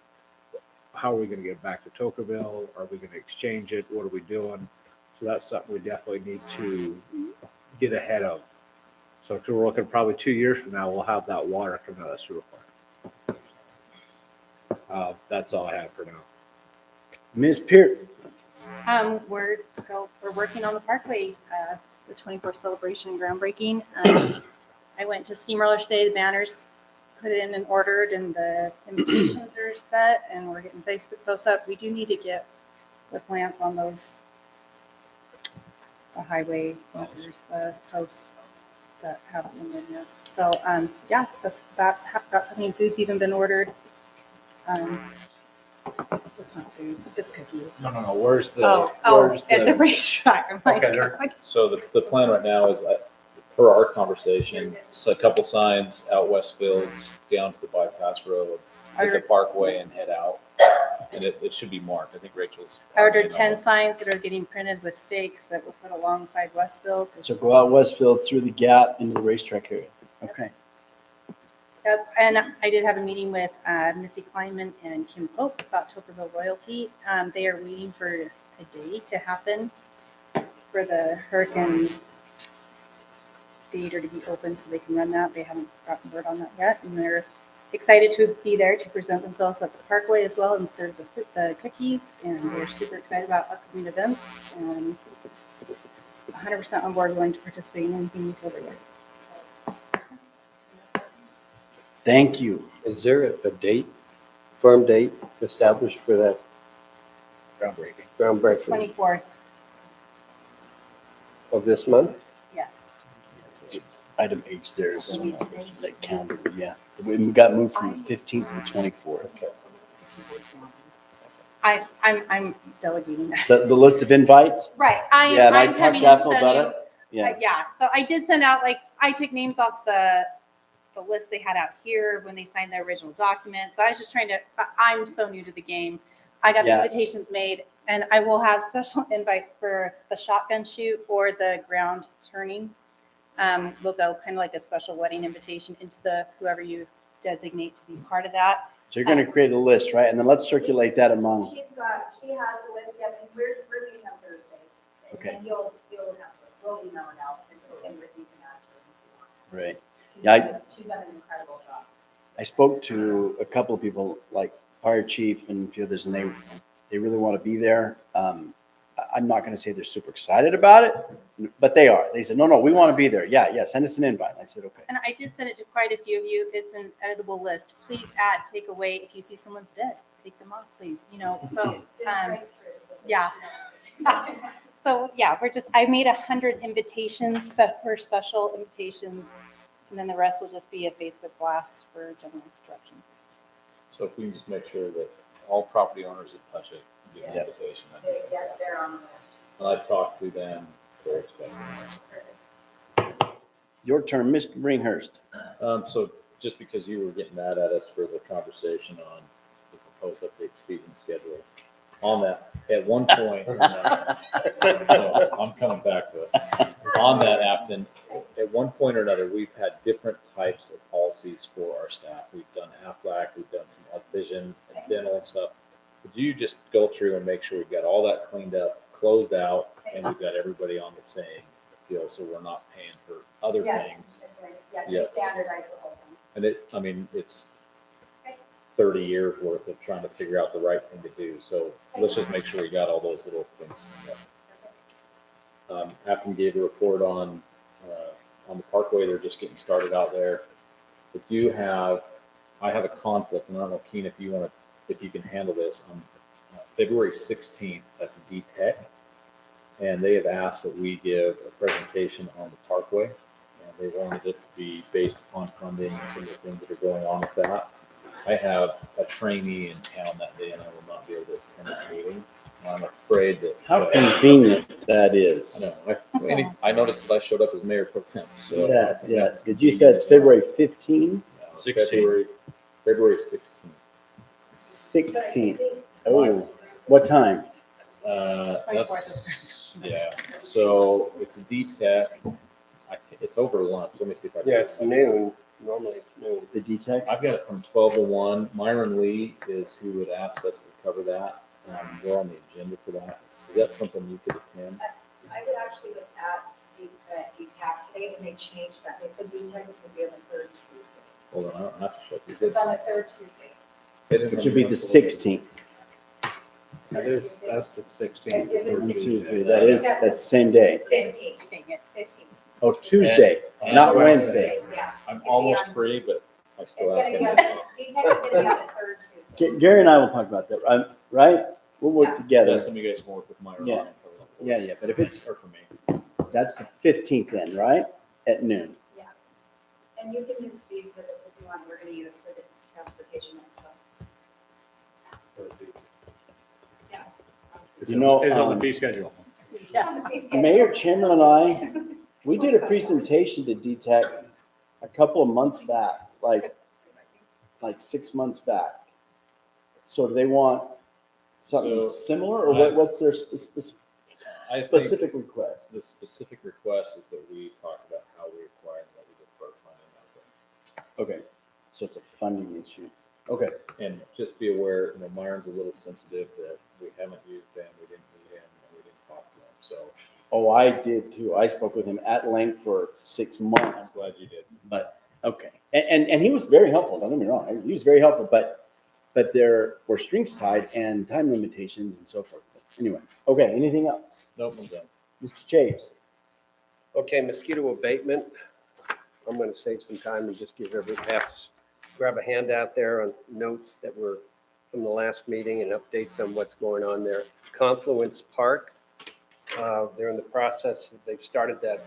[SPEAKER 7] How are we going to get it back to Tokenville? Are we going to exchange it? What are we doing? So that's something we definitely need to get ahead of. So 'cause we're looking probably 2 years from now, we'll have that water coming out of that sewer plant. That's all I have for now.
[SPEAKER 1] Ms. Peart,
[SPEAKER 12] We're working on the Parkway, the 24th celebration groundbreaking. I went to Steamroller today, the banners put in and ordered, and the invitations are set, and we're getting Facebook posts up. We do need to get with Lance on those, the highway markers, the posts that haven't been in yet. So, yeah, that's happening. Food's even been ordered. It's not food, it's cookies.
[SPEAKER 7] No. Where's
[SPEAKER 12] At the racetrack. I'm like,
[SPEAKER 7] Okay, there-
[SPEAKER 2] So the plan right now is, per our conversation, a couple signs out Westfields down to the bypass road, hit the parkway and head out. And it should be marked. I think Rachel's.
[SPEAKER 12] I ordered 10 signs that are getting printed with stakes that will put alongside Westfield.
[SPEAKER 1] so go out Westfield through the gap into the racetrack area. Okay.
[SPEAKER 12] Yep, and I did have a meeting with Missy Kleinman and Kim Pope about Tuckerville royalty. They are waiting for a day to happen for the Hurricane Theater to be open so they can run that. They haven't gotten word on that yet, and they're excited to be there to present themselves at the Parkway as well and serve the cookies. And they're super excited about upcoming events and 100% on board, willing to participate in anything we throw their way.
[SPEAKER 1] Thank you.
[SPEAKER 4] Is there a date, firm date established for that
[SPEAKER 7] groundbreaking?
[SPEAKER 4] groundbreaking
[SPEAKER 12] 24th,
[SPEAKER 4] of this month?
[SPEAKER 12] yes.
[SPEAKER 1] Item H there is that calendar, yeah. We got moved from the 15th to the 24th.
[SPEAKER 12] I'm delegating that.
[SPEAKER 1] The list of invites?
[SPEAKER 12] Right,
[SPEAKER 1] Yeah, and I
[SPEAKER 12] I'm
[SPEAKER 1] talked
[SPEAKER 12] having
[SPEAKER 1] to
[SPEAKER 12] to
[SPEAKER 1] Ethel
[SPEAKER 12] send
[SPEAKER 1] about
[SPEAKER 12] you.
[SPEAKER 1] it. Yeah.
[SPEAKER 12] Yeah, so I did send out, I took names off the list they had out here when they signed the original document. So I was just trying to, I'm so new to the game. I got the
[SPEAKER 1] Yeah.
[SPEAKER 12] invitations made, and I will have special invites for the shotgun shoot or the ground turning. We'll go kind of like a special wedding invitation into whoever you designate to be part of that.
[SPEAKER 1] So you're going to create a list, right? And then let's circulate that among,
[SPEAKER 10] She has the list, yep, and we're meeting on Thursday.
[SPEAKER 1] Okay.
[SPEAKER 10] And you'll have this, we'll email it out, and so then Rick, you can add to it.
[SPEAKER 1] right.
[SPEAKER 10] She's
[SPEAKER 1] Yeah,
[SPEAKER 10] done- She's done an incredible job.
[SPEAKER 1] I spoke to a couple of people like fire chief and a few others, and they really want to be there. I'm not going to say they're super excited about it, but they are. They said, no, we want to be there. Yeah, send us an invite. I said, okay.
[SPEAKER 12] And I did send it to quite a few of you. It's an editable list. Please add, take away. If you see someone's dead, take them off, please. So
[SPEAKER 10] Just straight through, so that
[SPEAKER 12] yeah.
[SPEAKER 10] she knows.
[SPEAKER 12] So yeah, I made 100 invitations for special invitations, and then the rest will just be a Facebook blast for general directions.
[SPEAKER 2] So if we can just make sure that all property owners that touch it get an
[SPEAKER 10] Yes.
[SPEAKER 2] invitation. that'd be
[SPEAKER 10] Yeah,
[SPEAKER 2] fantastic.
[SPEAKER 10] they're on the list.
[SPEAKER 2] And I've talked to them, they're expecting this.
[SPEAKER 10] Perfect.
[SPEAKER 1] Your turn, Mr. Bringhurst.
[SPEAKER 2] So just because you were getting mad at us for the conversation on the proposed updates, fees and schedule, on that, at one point, no, I'm coming back to it. On that, Afton, at one point or another, we've had different types of policies for our staff. We've done AFLAC, we've done some vision and dental and stuff. Could you just go through and make sure we've got all that cleaned up, closed out, and we've got everybody on the same deal, so we're not paying for other
[SPEAKER 10] Yeah.
[SPEAKER 2] things?
[SPEAKER 10] Yeah,
[SPEAKER 2] Yeah.
[SPEAKER 10] just standardize the whole thing.
[SPEAKER 2] And it's 30 years worth of trying to figure out the right thing to do. So let's just make sure we got all those little things cleaned up. Afton gave a report on the Parkway. They're just getting started out there. I have a conflict, and I don't know, Keen, if you can handle this. On February 16th, that's DTEC, and they have asked that we give a presentation on the Parkway. And they wanted it to be based upon funding and some of the things that are going on with that. I have a trainee in town that day, and I will not be able to attend the meeting. I'm afraid that.
[SPEAKER 1] How convenient that is.
[SPEAKER 2] I know. I noticed that I showed up as mayor pro tem. So
[SPEAKER 1] Yeah. Did you say it's February 15?
[SPEAKER 2] February 16th.
[SPEAKER 1] 16th. Oh, what time?
[SPEAKER 2] Yeah. So it's a DTEC. It's over lunch. Let me see if I.
[SPEAKER 4] Yeah, it's noon. Normally it's noon.
[SPEAKER 1] The DTEC?
[SPEAKER 2] I've got it from 12 to 1. Myron Lee is who had asked us to cover that. We're on the agenda for that. Is that something you could attend?
[SPEAKER 10] I actually was at DTAC today, and they changed that. They said DTAC is going to be on the third Tuesday.
[SPEAKER 2] Hold on, I don't have to show you.
[SPEAKER 10] It's on the third Tuesday.
[SPEAKER 1] It should be the 16th.
[SPEAKER 7] That's the 16th.
[SPEAKER 10] Is it
[SPEAKER 1] One,
[SPEAKER 10] 16th?
[SPEAKER 1] two, three. That's the same day.
[SPEAKER 10] 15th. 15th.
[SPEAKER 1] Oh, Tuesday,
[SPEAKER 2] And-
[SPEAKER 1] not Wednesday.
[SPEAKER 10] Yeah.
[SPEAKER 2] I'm
[SPEAKER 10] It's gonna be
[SPEAKER 2] almost
[SPEAKER 10] on-
[SPEAKER 2] free, but I
[SPEAKER 10] It's
[SPEAKER 2] still
[SPEAKER 10] going to be on,
[SPEAKER 2] have.
[SPEAKER 10] DTAC is going to be on the third Tuesday.
[SPEAKER 1] Gary and I will talk about that, right? We'll work
[SPEAKER 10] Yeah.
[SPEAKER 2] So
[SPEAKER 1] together.
[SPEAKER 2] that's something you guys can work with Myron.
[SPEAKER 1] Yeah.
[SPEAKER 2] on and cover that for us.
[SPEAKER 1] Yeah, but if it's,
[SPEAKER 2] Or for me.
[SPEAKER 1] that's the 15th then, right? At noon.
[SPEAKER 10] And you can use the exhibits if you want, we're going to use for the transportation and stuff. Yeah.
[SPEAKER 1] You know,
[SPEAKER 7] It's on the fee schedule.
[SPEAKER 1] Mayor Chairman and I, we did a presentation to DTEC a couple of months back, like 6 months back. So do they want something
[SPEAKER 2] So,
[SPEAKER 1] similar, or what's their
[SPEAKER 2] I think
[SPEAKER 1] specific request?
[SPEAKER 2] The specific request is that we talk about how we acquire and what we get for our funding out there.
[SPEAKER 1] Okay, so it's a funding issue. Okay,
[SPEAKER 2] And just be aware, Myron's a little sensitive that we haven't used him, we didn't meet him, and we didn't talk to him. So
[SPEAKER 1] oh, I did too. I spoke with him at length for 6
[SPEAKER 2] I'm
[SPEAKER 1] months.
[SPEAKER 2] glad you did.
[SPEAKER 1] But, okay. And he was very helpful, don't get me wrong. He was very helpful, but there were strings tied and time limitations and so forth. But anyway, okay, anything else?
[SPEAKER 2] Nope, I'm done.
[SPEAKER 1] Mr. Chase?
[SPEAKER 4] Okay, mosquito abatement. I'm going to save some time and just give grab a handout there on notes that were from the last meeting and updates on what's going on there. Confluence Park, they're in the process, they've started that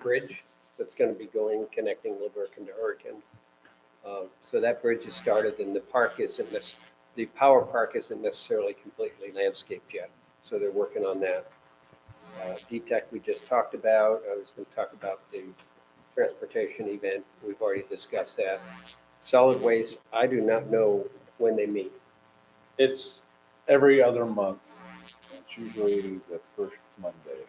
[SPEAKER 4] bridge that's going to be connecting Liverpool to Hurricane. So that bridge is started, and the power park isn't necessarily completely landscaped yet. So they're working on that. DTEC we just talked about. I was going to talk about the transportation event. We've already discussed that. Solid waste, I do not know when they meet.
[SPEAKER 7] It's every other month. It's usually the first Monday.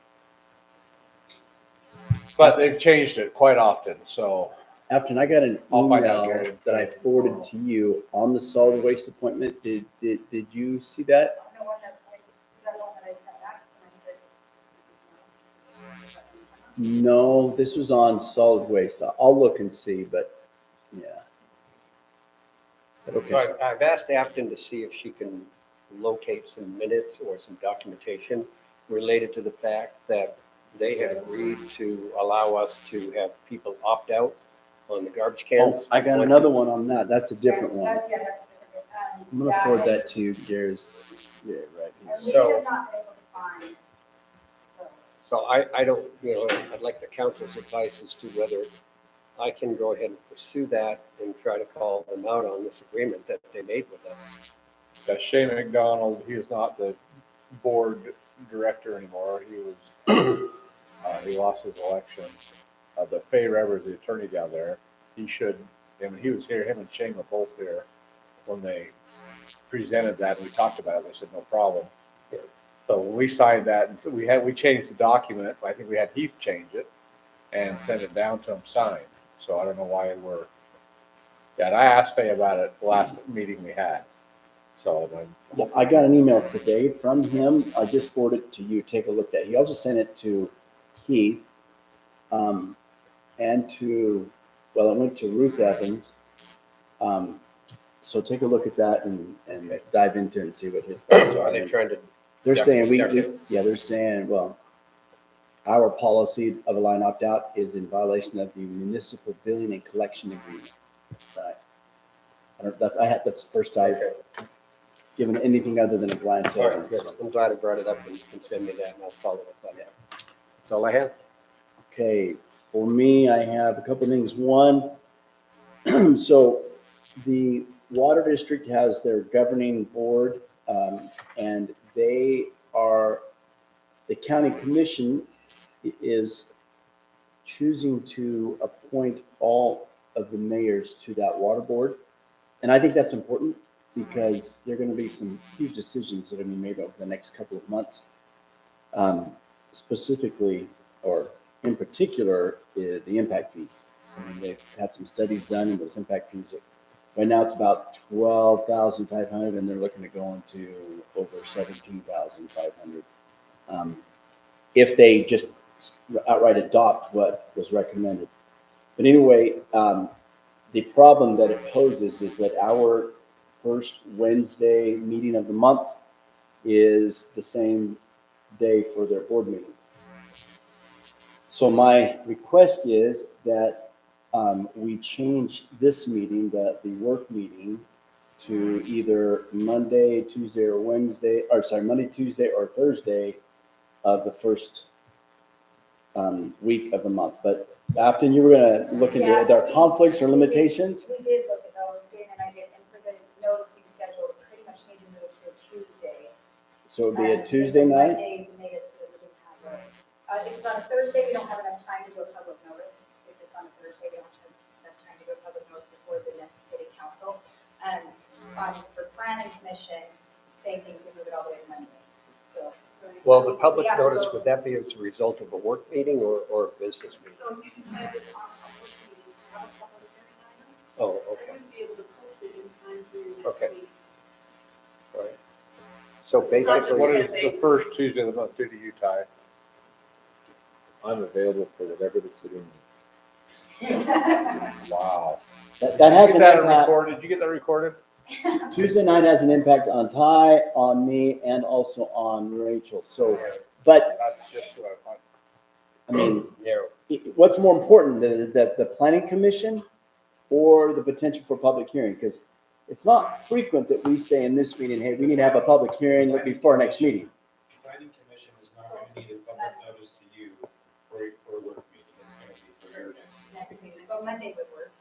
[SPEAKER 7] But they've changed it quite often, so
[SPEAKER 1] After I got an
[SPEAKER 7] I'll find out,
[SPEAKER 1] email
[SPEAKER 7] Gary.
[SPEAKER 1] that I forwarded to you on the solid waste appointment. Did you see that?
[SPEAKER 10] The one that, is that the one that I sent back and I said?
[SPEAKER 1] No, this was on solid waste. I'll look and see, but yeah. But
[SPEAKER 4] So
[SPEAKER 1] okay.
[SPEAKER 4] I've asked Afton to see if she can locate some minutes or some documentation related to the fact that they had agreed to allow us to have people opt out on the garbage cans.
[SPEAKER 1] Oh, I got another one on that. That's a different one.
[SPEAKER 10] Yeah, that's different.
[SPEAKER 1] I'm gonna forward that to you, Gary's. Yeah, right here.
[SPEAKER 10] We
[SPEAKER 4] So-
[SPEAKER 10] have not been able to find those.
[SPEAKER 4] So I don't, I'd like the council's advice as to whether I can go ahead and pursue that and try to call them out on this agreement that they made with us.
[SPEAKER 7] Shane McDonald, he is not the board director anymore. He was, he lost his election. But Fay Revers, the attorney down there, he was here, him and Shane were both here when they presented that, and we talked about it. They said, no problem. So when we signed that, and so we changed the document. I think we had Heath change it and send it down to him signed. So I don't know why and I asked Fay about it the last meeting we had. So then,
[SPEAKER 1] Yeah, I got an email today from him. I just forwarded it to you. Take a look at it. He also sent it to Keith, and to, well, it went to Ruth Evans. So take a look at that and dive into it and see what his thoughts
[SPEAKER 4] Are
[SPEAKER 1] are.
[SPEAKER 4] they trying to,
[SPEAKER 1] They're saying
[SPEAKER 4] Yeah.
[SPEAKER 1] they're saying, well, our policy of a line opt-out is in violation of the municipal billing and collection agreement. Right. That's the first I've given anything other than a glance
[SPEAKER 4] all
[SPEAKER 1] over.
[SPEAKER 4] right, good. I'm glad I brought it up and you can send me that and I'll follow up on that. That's all I have.
[SPEAKER 1] Okay, for me, I have a couple things. One, so the water district has their governing board, and the county commission is choosing to appoint all of the mayors to that water board. And I think that's important because there are going to be some huge decisions that are going to be made over the next couple of months. Specifically, or in particular, the impact fees. I mean, they've had some studies done, and those impact fees right now it's about 12,500, and they're looking to go into over 17,500 if they just outright adopt what was recommended. But anyway, the problem that it poses is that our first Wednesday meeting of the month is the same day for their board meetings. So my request is that we change this meeting, the work meeting, to either Monday, Tuesday, or Wednesday, or sorry, Monday, Tuesday, or Thursday of the first week of the month. But Afton, you were going to look into are there conflicts or limitations?
[SPEAKER 10] We did look at those, Dan and I did, and for the noticing schedule, we pretty much need to move to a Tuesday.
[SPEAKER 1] So it'd be a Tuesday night?
[SPEAKER 10] Monday, we made it so that we didn't have if it's on a Thursday, we don't have enough time to do a public notice. If it's on a Thursday, we don't have enough time to do a public notice before the next city council. For planning commission, same thing, we move it all the way to Monday, so.
[SPEAKER 4] Well, the public
[SPEAKER 10] We have to
[SPEAKER 4] notice,
[SPEAKER 10] go-
[SPEAKER 4] would that be as a result of a work meeting or a business meeting?
[SPEAKER 13] So if you decided on a work meeting to have a public hearing item,
[SPEAKER 4] Oh,
[SPEAKER 13] I
[SPEAKER 4] okay,
[SPEAKER 13] wouldn't be able to post it in time for your next
[SPEAKER 4] Okay.
[SPEAKER 13] meeting.
[SPEAKER 4] all right. So basically,
[SPEAKER 7] what is the first Tuesday of the month due to you, Ty?
[SPEAKER 2] I'm available for whatever the city needs.
[SPEAKER 7] Wow.
[SPEAKER 1] That has an impact.
[SPEAKER 7] Did you get that recorded?
[SPEAKER 1] Tuesday night has an impact on Ty, on me, and also on Rachel. So, but
[SPEAKER 7] That's just what
[SPEAKER 1] I mean,
[SPEAKER 4] narrow.
[SPEAKER 1] what's more important, the planning commission or the potential for public hearing? Because it's not frequent that we say in this meeting, hey, we need to have a public hearing before our next meeting.
[SPEAKER 9] Planning commission is not going to need a public notice to you for a work meeting. It's going to be for your
[SPEAKER 10] Next meeting, so Monday would work.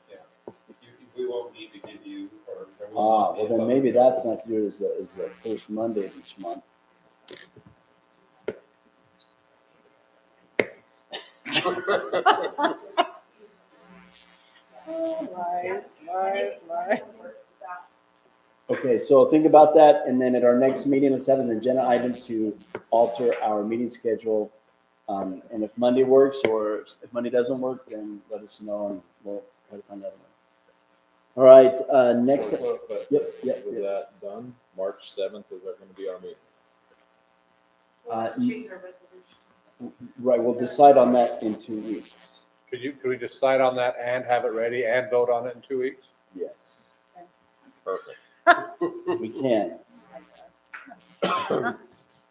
[SPEAKER 9] we won't need to give you, or there will
[SPEAKER 1] Ah,
[SPEAKER 9] not be a
[SPEAKER 1] well then
[SPEAKER 9] public
[SPEAKER 1] maybe
[SPEAKER 9] notice.
[SPEAKER 1] that's not good as the first Monday of each month.
[SPEAKER 12] Lies,
[SPEAKER 10] I think Monday would work.
[SPEAKER 1] Okay, so think about that, and then at our next meeting, let's have an agenda item to alter our meeting schedule. And if Monday works, or if Monday doesn't work, then let us know, and we'll try to find out. All right, next,
[SPEAKER 2] But
[SPEAKER 1] yep, yep,
[SPEAKER 2] Was
[SPEAKER 1] yep.
[SPEAKER 2] that done? March 7th, is that going to be our meeting?
[SPEAKER 13] We'll have to change our resolutions.
[SPEAKER 1] Right, we'll decide on that in 2 weeks.
[SPEAKER 7] Could we decide on that and have it ready and vote on it in 2 weeks?
[SPEAKER 1] Yes,
[SPEAKER 2] Perfect.
[SPEAKER 1] we can.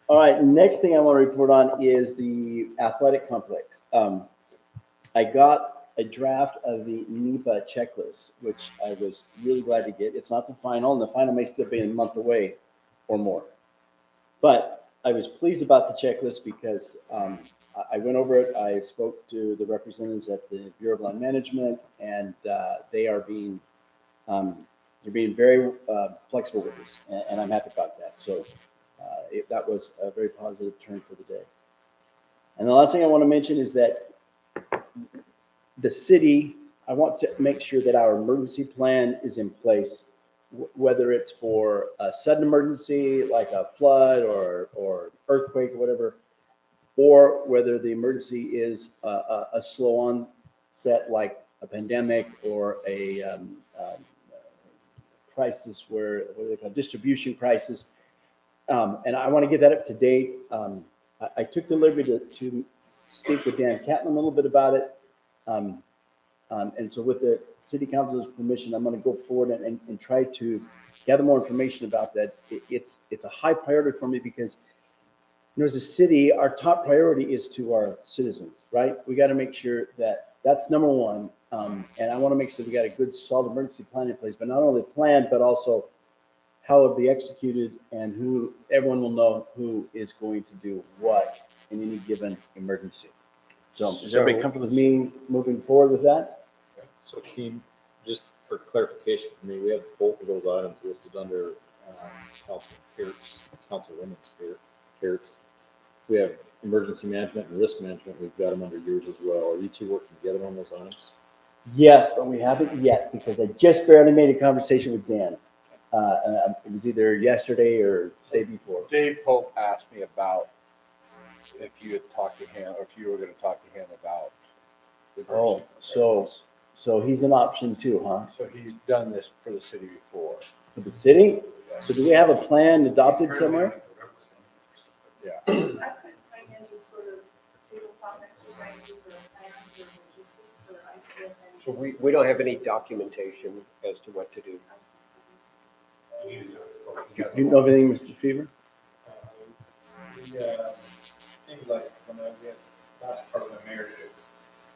[SPEAKER 1] All right, next thing I want to report on is the athletic complex. I got a draft of the Nepa checklist, which I was really glad to get. It's not the final, and the final may still be a month away or more. But I was pleased about the checklist because I went over it. I spoke to the representatives at the Bureau of Land Management, and they are being they're being very flexible with this, and I'm happy about that. So that was a very positive turn for the day. And the last thing I want to mention is that the city, I want to make sure that our emergency plan is in place, whether it's for a sudden emergency like a flood or earthquake or whatever, or whether the emergency is a slow onset like a pandemic or a crisis where, what do they call it, distribution crisis. And I want to get that up to date. I took the liberty to speak with Dan Catlin a little bit about it. And so with the city council's permission, I'm going to go forward and try to gather more information about that. It's a high priority for me because, you know, as a city, our top priority is to our citizens, right? We got to make sure that that's number one. And I want to make sure we got a good, solid emergency plan in place, but not only plan, but also how it'll be executed and who everyone will know who is going to do what in any given emergency. So is everybody comfortable with me moving forward with that?
[SPEAKER 2] So Keem, just for clarification for me, we have both of those items listed under Councilwoman's Pierce. We have emergency management and risk management. We've got them under yours as well. Are you two working together on those items?
[SPEAKER 1] Yes, but we haven't yet because I just barely made a conversation with Dan. It was either yesterday or the day before.
[SPEAKER 7] Dave Pope asked me about if you had talked to him, or if you were going to talk to him about. the
[SPEAKER 1] Oh,
[SPEAKER 7] emergency
[SPEAKER 1] so he's an option too, huh?
[SPEAKER 7] preparedness. So he's done this for the city before.
[SPEAKER 1] For the city? So do we have a plan adopted somewhere?
[SPEAKER 7] Yeah.
[SPEAKER 13] I couldn't find any sort of tabletop exercises or plans or logistics or ICS.
[SPEAKER 4] So we don't have any documentation as to what to do.
[SPEAKER 1] Do you know everything, Mr. Fever?
[SPEAKER 8] Seems like when we had last part of the mayorship,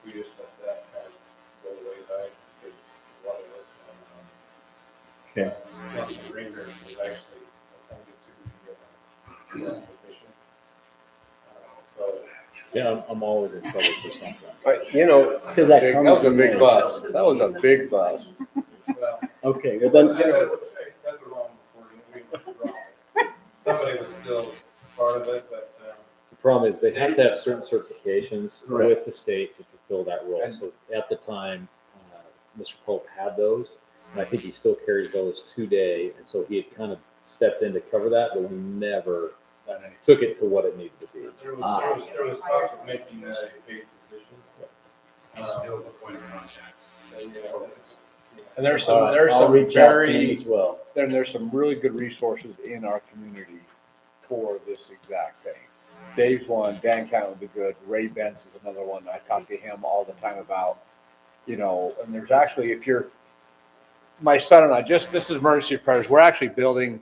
[SPEAKER 8] we just let that kind of go to the wayside because a lot of work going on.
[SPEAKER 1] Okay.
[SPEAKER 8] Councilman Greenberg was actually appointed to the position. So.
[SPEAKER 2] Yeah, I'm always in trouble for something.
[SPEAKER 4] But, you know,
[SPEAKER 1] It's because that.
[SPEAKER 7] That was a big bus. That was a big bus.
[SPEAKER 8] Well,
[SPEAKER 1] Okay, well then,
[SPEAKER 8] that's a wrong wording. Somebody was still part of it, but.
[SPEAKER 2] The problem is they have to have certain certifications
[SPEAKER 1] Correct.
[SPEAKER 2] with the state to fulfill that role. So at the time, Mr. Pope had those, and I think he still carries those today. And so he had kind of stepped in to cover that, but we never took it to what it needed to be.
[SPEAKER 8] There was talks of making that a paid position.
[SPEAKER 9] He's still the point of contact.
[SPEAKER 7] And there's
[SPEAKER 1] I'll
[SPEAKER 7] some
[SPEAKER 1] reach out to him
[SPEAKER 7] very,
[SPEAKER 1] as well.
[SPEAKER 7] then there's some really good resources in our community for this exact thing. Dave's one, Dan Count would be good. Ray Benz is another one. I talk to him all the time about, you know, and there's actually, if you're, my son and I this is emergency preparedness. We're actually building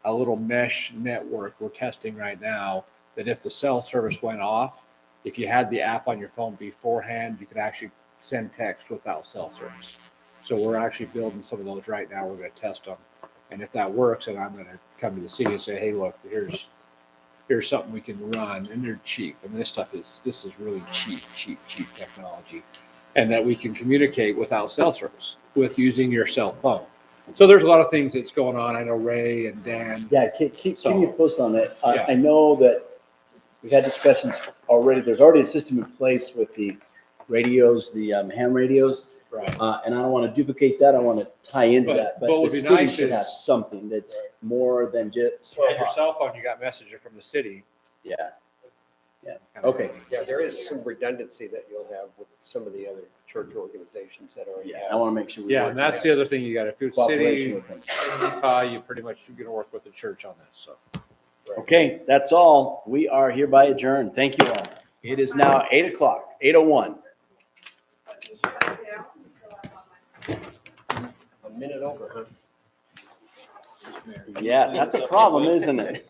[SPEAKER 7] a little mesh network we're testing right now that if the cell service went off, if you had the app on your phone beforehand, you could actually send text without cell service. So we're actually building some of those right now. We're going to test them. And if that works, then I'm going to come to the city and say, hey, look, here's something we can run, and they're cheap. I mean, this is really cheap technology, and that we can communicate without cell service with using your cell phone. So there's a lot of things that's going on. I know Ray and Dan.
[SPEAKER 1] Yeah, keep me posted on it.
[SPEAKER 7] Yeah.
[SPEAKER 1] I know that we've had discussions already. There's already a system in place with the radios, the ham radios.
[SPEAKER 7] Right.
[SPEAKER 1] And I don't want to duplicate that. I want to tie into
[SPEAKER 7] But-
[SPEAKER 1] that.
[SPEAKER 7] but
[SPEAKER 1] But
[SPEAKER 7] what
[SPEAKER 1] the
[SPEAKER 7] would be
[SPEAKER 1] city
[SPEAKER 7] nice
[SPEAKER 1] should have
[SPEAKER 7] is-
[SPEAKER 1] something that's more than just.
[SPEAKER 7] On your cell phone, you got messaging from the city.
[SPEAKER 1] Yeah. Yeah. Okay.
[SPEAKER 4] Yeah, there is some redundancy that you'll have with some of the other church organizations that already
[SPEAKER 1] Yeah. I
[SPEAKER 4] have.
[SPEAKER 1] want to make sure. we
[SPEAKER 7] Yeah,
[SPEAKER 1] work
[SPEAKER 7] and that's
[SPEAKER 1] with
[SPEAKER 7] the other thing you got. If you're
[SPEAKER 1] cooperation
[SPEAKER 7] city,
[SPEAKER 1] with them.
[SPEAKER 7] Nepa, you pretty much you're gonna work with the church on this, so.
[SPEAKER 1] Okay, that's all. We are hereby adjourned. Thank you all. It is now 8:00, 8:01.
[SPEAKER 4] A minute over, huh?
[SPEAKER 1] Yes, that's a problem, isn't it?